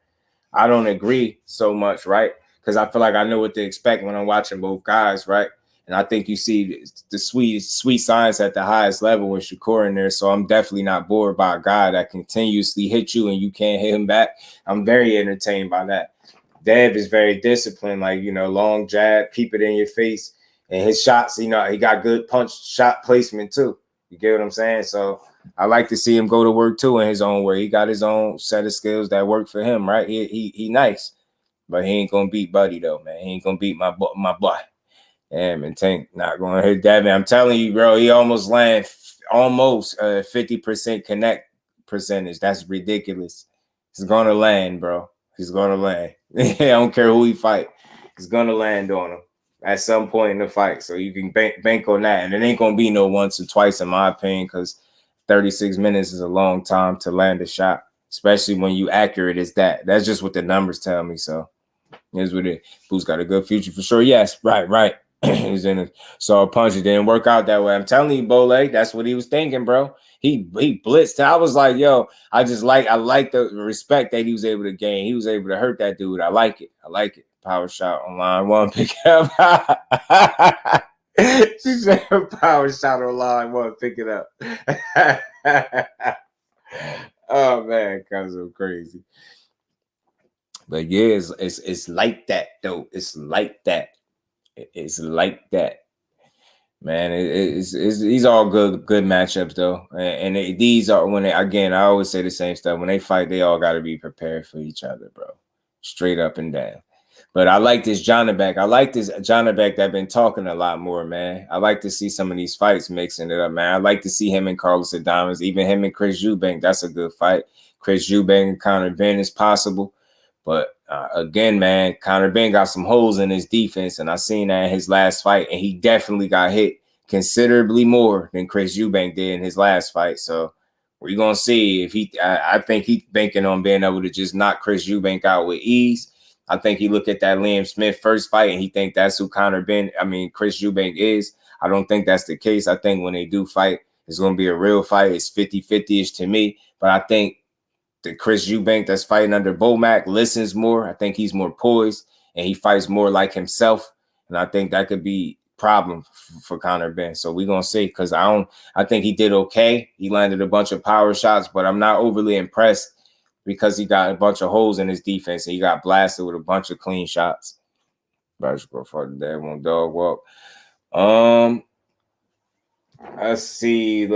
I don't agree so much, right? Because I feel like I know what to expect when I'm watching both guys, right? And I think you see the sweet science at the highest level with Shakur in there. So I'm definitely not bored by a guy that continuously hit you and you can't hit him back. I'm very entertained by that. Dev is very disciplined, like, you know, long jab, keep it in your face. And his shots, you know, he got good shot placement too. You get what I'm saying? So I like to see him go to work too in his own way. He got his own set of skills that work for him, right? He nice. But he ain't going to beat Buddy, though, man. He ain't going to beat my boy. Damn, and Tank not going to hit Devin. I'm telling you, bro, he almost landed 50% connect percentage. That's ridiculous. He's going to land, bro. He's going to land. I don't care who he fight. He's going to land on him at some point in the fight. So you can bank on that. And it ain't going to be no once or twice, in my opinion, because 36 minutes is a long time to land a shot, especially when you accurate as that. That's just what the numbers tell me. So here's what it. Boo's got a good future for sure. Yes, right. He's in it. So a punch. It didn't work out that way. I'm telling you, Bole, that's what he was thinking, bro. He blitzed. I was like, yo, I like the respect that he was able to gain. He was able to hurt that dude. I like it. Power shot on line one. Pick it up. She said power shot on line one. Pick it up. Oh man, cuz so crazy. But yeah, it's like that though. It's like that. It's like that. Man, it's these are all good matchups though, and these are when they, again, I always say the same stuff. When they fight, they all got to be prepared for each other, bro, straight up and down. But I like this JANIBEK. I like this JANIBEK that been talking a lot more, man. I like to see some of these fights mixing it up, man. I like to see him and Carlos Adames, even him and Chris Eubank. That's a good fight. Chris Eubank and Conor Ben is possible. But again, man, Conor Ben got some holes in his defense, and I seen that in his last fight, and he definitely got hit considerably more than Chris Eubank did in his last fight. So we're gonna see if he. I think he's banking on being able to just knock Chris Eubank out with ease. I think he look at that Liam Smith first fight, and he think that's who Chris Eubank is. I don't think that's the case. I think when they do fight, it's gonna be a real fight. It's 50-50-ish to me, but I think the Chris Eubank that's fighting under Bomac listens more. I think he's more poised and he fights more like himself. And I think that could be a problem for Conor Ben. So we're gonna see, because I think he did okay. He landed a bunch of power shots, but I'm not overly impressed because he got a bunch of holes in his defense and he got blasted with a bunch of clean shots. Let's go for the day one dog walk. Let's see,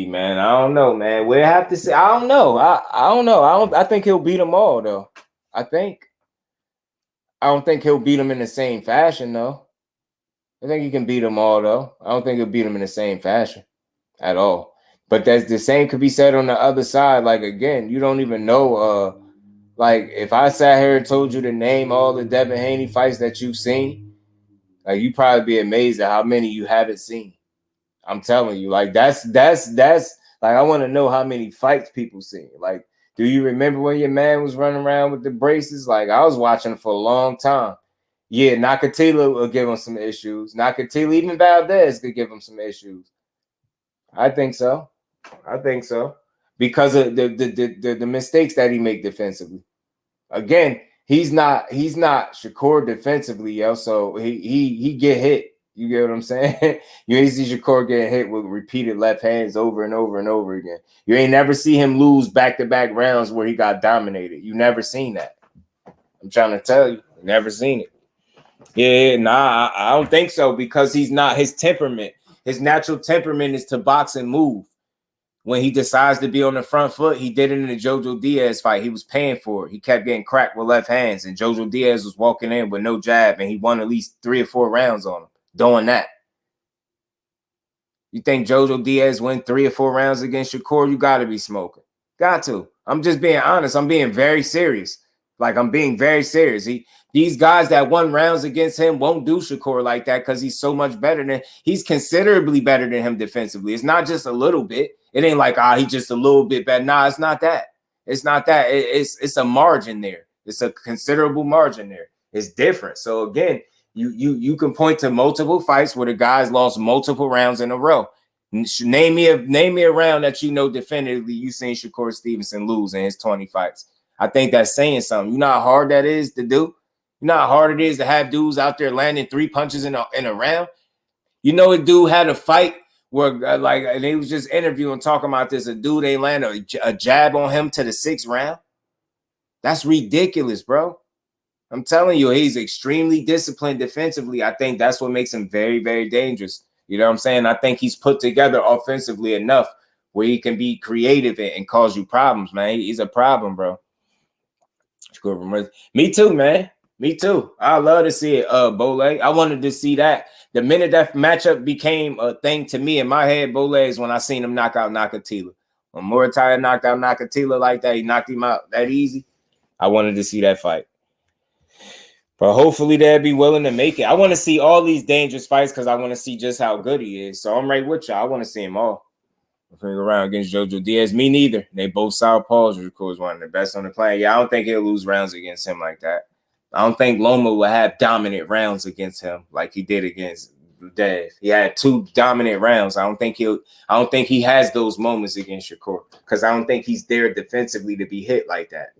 man. I don't know, man. We'll have to see. I don't know. I don't know. I think he'll beat them all, though. I don't think he'll beat them in the same fashion, though. I think he can beat them all, though. I don't think he'll beat them in the same fashion at all. But that's the same could be said on the other side. Like, again, you don't even know. Like, if I sat here and told you to name all the Devin Haney fights that you've seen, like, you'd probably be amazed at how many you haven't seen. I'm telling you, like, that's like, I want to know how many fights people see. Like, do you remember when your man was running around with the braces? Like, I was watching for a long time. Yeah, Nakatila will give him some issues. Nakatila, even Valdez could give him some issues. I think so. Because of the mistakes that he make defensively. Again, he's not Shakur defensively, yo. So he get hit. You get what I'm saying? You ain't see Shakur getting hit with repeated left hands over and over and over again. You ain't never see him lose back-to-back rounds where he got dominated. You never seen that. I'm trying to tell you, never seen it. Yeah, nah, I don't think so, because he's not his temperament. His natural temperament is to box and move. When he decides to be on the front foot, he did it in the Jojo Diaz fight. He was paying for it. He kept getting cracked with left hands, and Jojo Diaz was walking in with no jab, and he won at least 3 or 4 rounds on him doing that. You think Jojo Diaz win 3 or 4 rounds against Shakur? You got to be smoking. Got to. I'm just being honest. I'm being very serious. Like, I'm being very serious. These guys that won rounds against him won't do Shakur like that because he's so much better he's considerably better than him defensively. It's not just a little bit. It ain't like, he's just a little bit better. Nah, it's not that. It's not that. It's a margin there. It's a considerable margin there. It's different. So again, you can point to multiple fights where the guys lost multiple rounds in a row. Name me a round that you know definitively you seen Shakur Stevenson lose in his 20 fights. I think that's saying something. You know how hard that is to do? You know how hard it is to have dudes out there landing 3 punches in a round? You know, a dude had a fight where, and they was just interviewing, talking about this. A dude, they land a jab on him to the 6th round. That's ridiculous, bro. I'm telling you, he's extremely disciplined defensively. I think that's what makes him very, very dangerous. You know what I'm saying? I think he's put together offensively enough where he can be creative and cause you problems, man. He's a problem, bro. Me too, man. Me too. I love to see it, Bole. I wanted to see that. The minute that matchup became a thing to me in my head, Bole, is when I seen him knock out Nakatila. When Murataya knocked out Nakatila like that, he knocked him out that easy. I wanted to see that fight. But hopefully they'll be willing to make it. I want to see all these dangerous fights because I want to see just how good he is. So I'm right with you. I want to see them all. Around against Jojo Diaz. Me neither. They both southpaws. Of course, one of the best on the planet. Yeah, I don't think he'll lose rounds against him like that. I don't think Loma will have dominant rounds against him like he did against Dev. He had 2 dominant rounds. I don't think he has those moments against Shakur because I don't think he's there defensively to be hit like that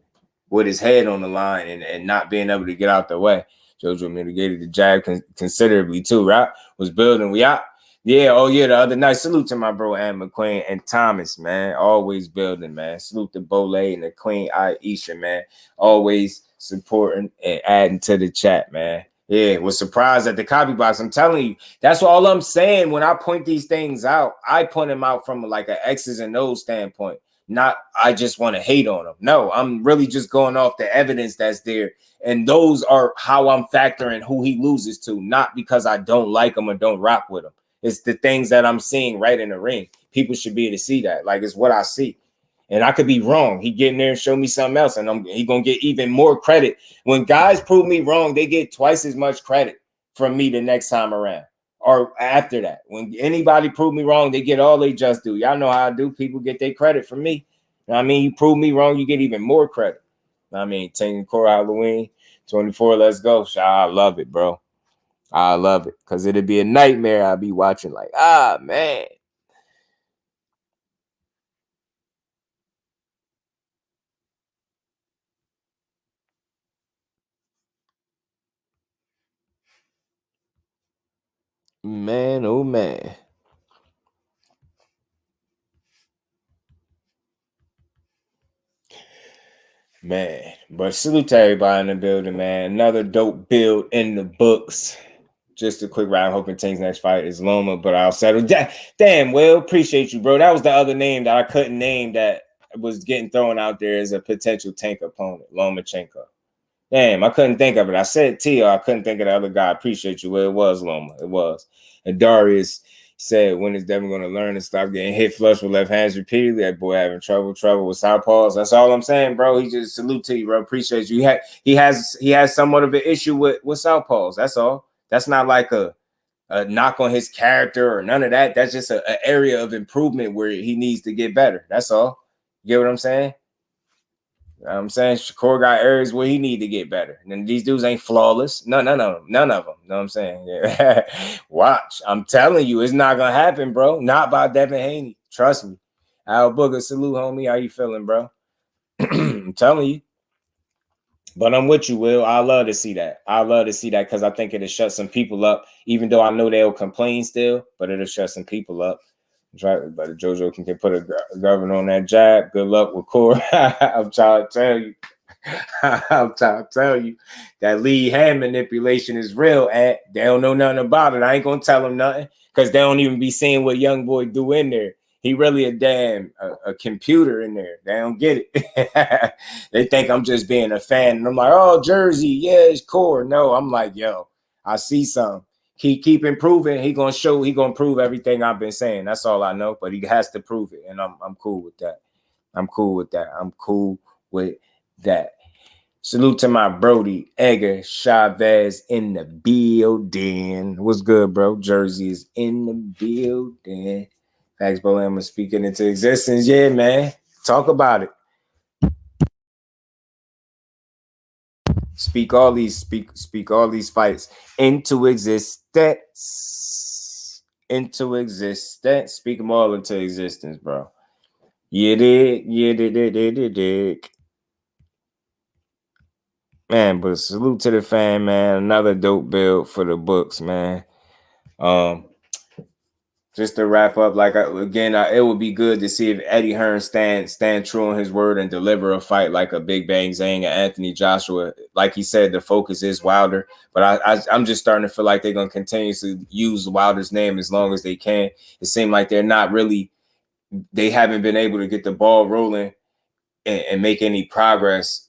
with his head on the line and not being able to get out the way. Jojo mitigated the jab considerably too, right? Was building. We out. Yeah, oh yeah, the other night. Salute to my bro Ann McQueen and Thomas, man. Always building, man. Salute to Bole and the Queen Aisha, man. Always supporting and adding to the chat, man. Yeah, was surprised at the copy box. I'm telling you, that's all I'm saying. When I point these things out, I point them out from like an X's and O's standpoint. Not I just want to hate on them. No, I'm really just going off the evidence that's there. And those are how I'm factoring who he loses to, not because I don't like him or don't rock with him. It's the things that I'm seeing right in the ring. People should be able to see that. Like, it's what I see. And I could be wrong. He get in there and show me something else, and he gonna get even more credit. When guys prove me wrong, they get twice as much credit from me the next time around. Or after that, when anybody prove me wrong, they get all they just do. Y'all know how I do. People get their credit from me. You know what I mean? You prove me wrong, you get even more credit. You know what I mean? Taking Core Halloween 24. Let's go. I love it, bro. I love it, because it'd be a nightmare. I'd be watching like, man. Man, oh man. Man, but salute to everybody in the building, man. Another dope build in the books. Just a quick round. Hoping Tank's next fight is Loma, but I'll settle. Damn, Will, appreciate you, bro. That was the other name that I couldn't name that was getting thrown out there as a potential Tank opponent, Lomachenko. Damn, I couldn't think of it. I said Tio, I couldn't think of the other guy. I appreciate you. Well, it was Loma. It was. And Darius said, when is Devin going to learn to stop getting hit flush with left hands repeatedly? That boy having trouble with southpaws. That's all I'm saying, bro. He just salute to you, bro. Appreciate you. He has somewhat of an issue with southpaws. That's all. That's not like a knock on his character or none of that. That's just an area of improvement where he needs to get better. That's all. You get what I'm saying? I'm saying Shakur got areas where he need to get better. And these dudes ain't flawless. None of them. You know what I'm saying? Yeah. Watch. I'm telling you, it's not going to happen, bro. Not by Devin Haney. Trust me. Al Booger, salute, homie. How you feeling, bro? I'm telling you. But I'm with you, Will. I love to see that. I love to see that because I think it'll shut some people up, even though I know they'll complain still, but it'll shut some people up. But JoJo can put a governor on that jab. Good luck with Core. I'm trying to tell you. I'm trying to tell you that lead hand manipulation is real. They don't know nothing about it. I ain't going to tell them nothing because they don't even be seeing what young boy do in there. He really a damn a computer in there. They don't get it. They think I'm just being a fan. And I'm like, oh, Jersey, yeah, it's Core. No, I'm like, yo, I see something. Keep improving. He gonna prove everything I've been saying. That's all I know. But he has to prove it, and I'm cool with that. I'm cool with that. Salute to my Brody Edgar Chavez in the building. What's good, bro? Jersey is in the building. Thanks, bro. I'm speaking into existence. Yeah, man. Talk about it. Speak all these fights into existence. Speak them all into existence, bro. You dig. Man, but salute to the fan, man. Another dope build for the books, man. Just to wrap up, it would be good to see if Eddie Hearn stand true on his word and deliver a fight like a Big Bang Zhang and Anthony Joshua. Like he said, the focus is Wilder, but I'm just starting to feel like they're going to continuously use Wilder's name as long as they can. It seems like they haven't been able to get the ball rolling and make any progress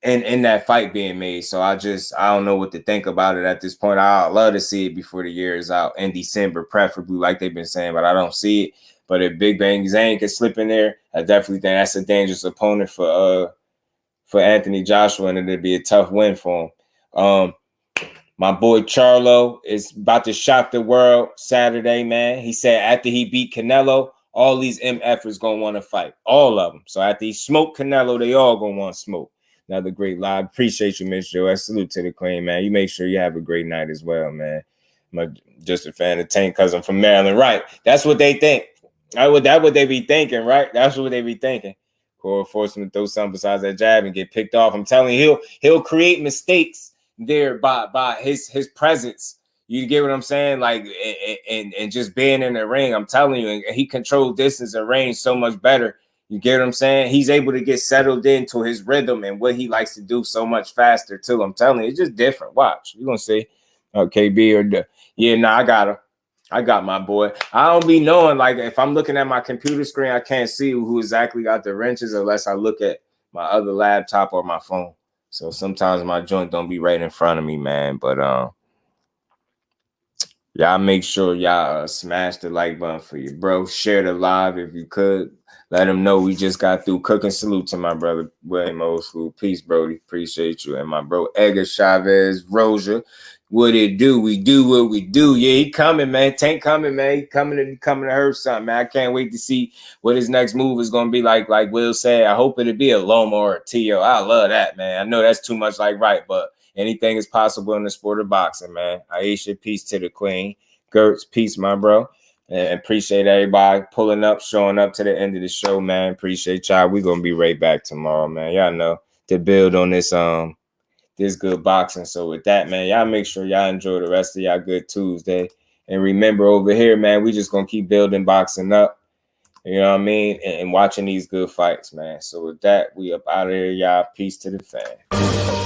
in that fight being made. So I don't know what to think about it at this point. I'd love to see it before the year is out in December, preferably, like they've been saying, but I don't see it. But if Big Bang Zhang can slip in there, I definitely think that's a dangerous opponent for Anthony Joshua, and it'd be a tough win for him. My boy Charlo is about to shock the world Saturday, man. He said after he beat Canelo, all these MFers gonna want to fight, all of them. So after he smoked Canelo, they all gonna want to smoke. Another great live. Appreciate you, Miss Joe. Salute to the queen, man. You make sure you have a great night as well, man. I'm just a fan of Tank because I'm from Maryland. Right. That's what they think. That what they be thinking, right? That's what they be thinking. Core force him to throw something besides that jab and get picked off. I'm telling you, he'll create mistakes there by his presence. You get what I'm saying? Like, and just being in the ring, I'm telling you, and he controls distance and range so much better. You get what I'm saying? He's able to get settled into his rhythm and what he likes to do so much faster too. I'm telling you, it's just different. Watch. You're gonna see. KB or the I got him. I got my boy. I don't be knowing, like, if I'm looking at my computer screen, I can't see who exactly got the wrenches unless I look at my other laptop or my phone. So sometimes my joint don't be right in front of me, man. But y'all make sure y'all smash the like button for you, bro. Share the live if you could. Let him know we just got through cooking. Salute to my brother William Old School. Peace, Brody. Appreciate you. And my bro Edgar Chavez Roja. What it do? We do what we do. Yeah, he coming, man. Tank coming, man. He coming to hurt something, man. I can't wait to see what his next move is gonna be like. Like Will said, I hope it'll be a Loma or a Tio. I love that, man. I know that's too much like right, but anything is possible in the sport of boxing, man. Aisha, peace to the queen. Gertz, peace, my bro. And appreciate everybody pulling up, showing up to the end of the show, man. Appreciate y'all. We're gonna be right back tomorrow, man. Y'all know to build on this this good boxing. So with that, man, y'all make sure y'all enjoy the rest of y'all good Tuesday. And remember over here, man, we just gonna keep building boxing up. You know what I mean? And watching these good fights, man. So with that, we up out of here, y'all. Peace to the fan.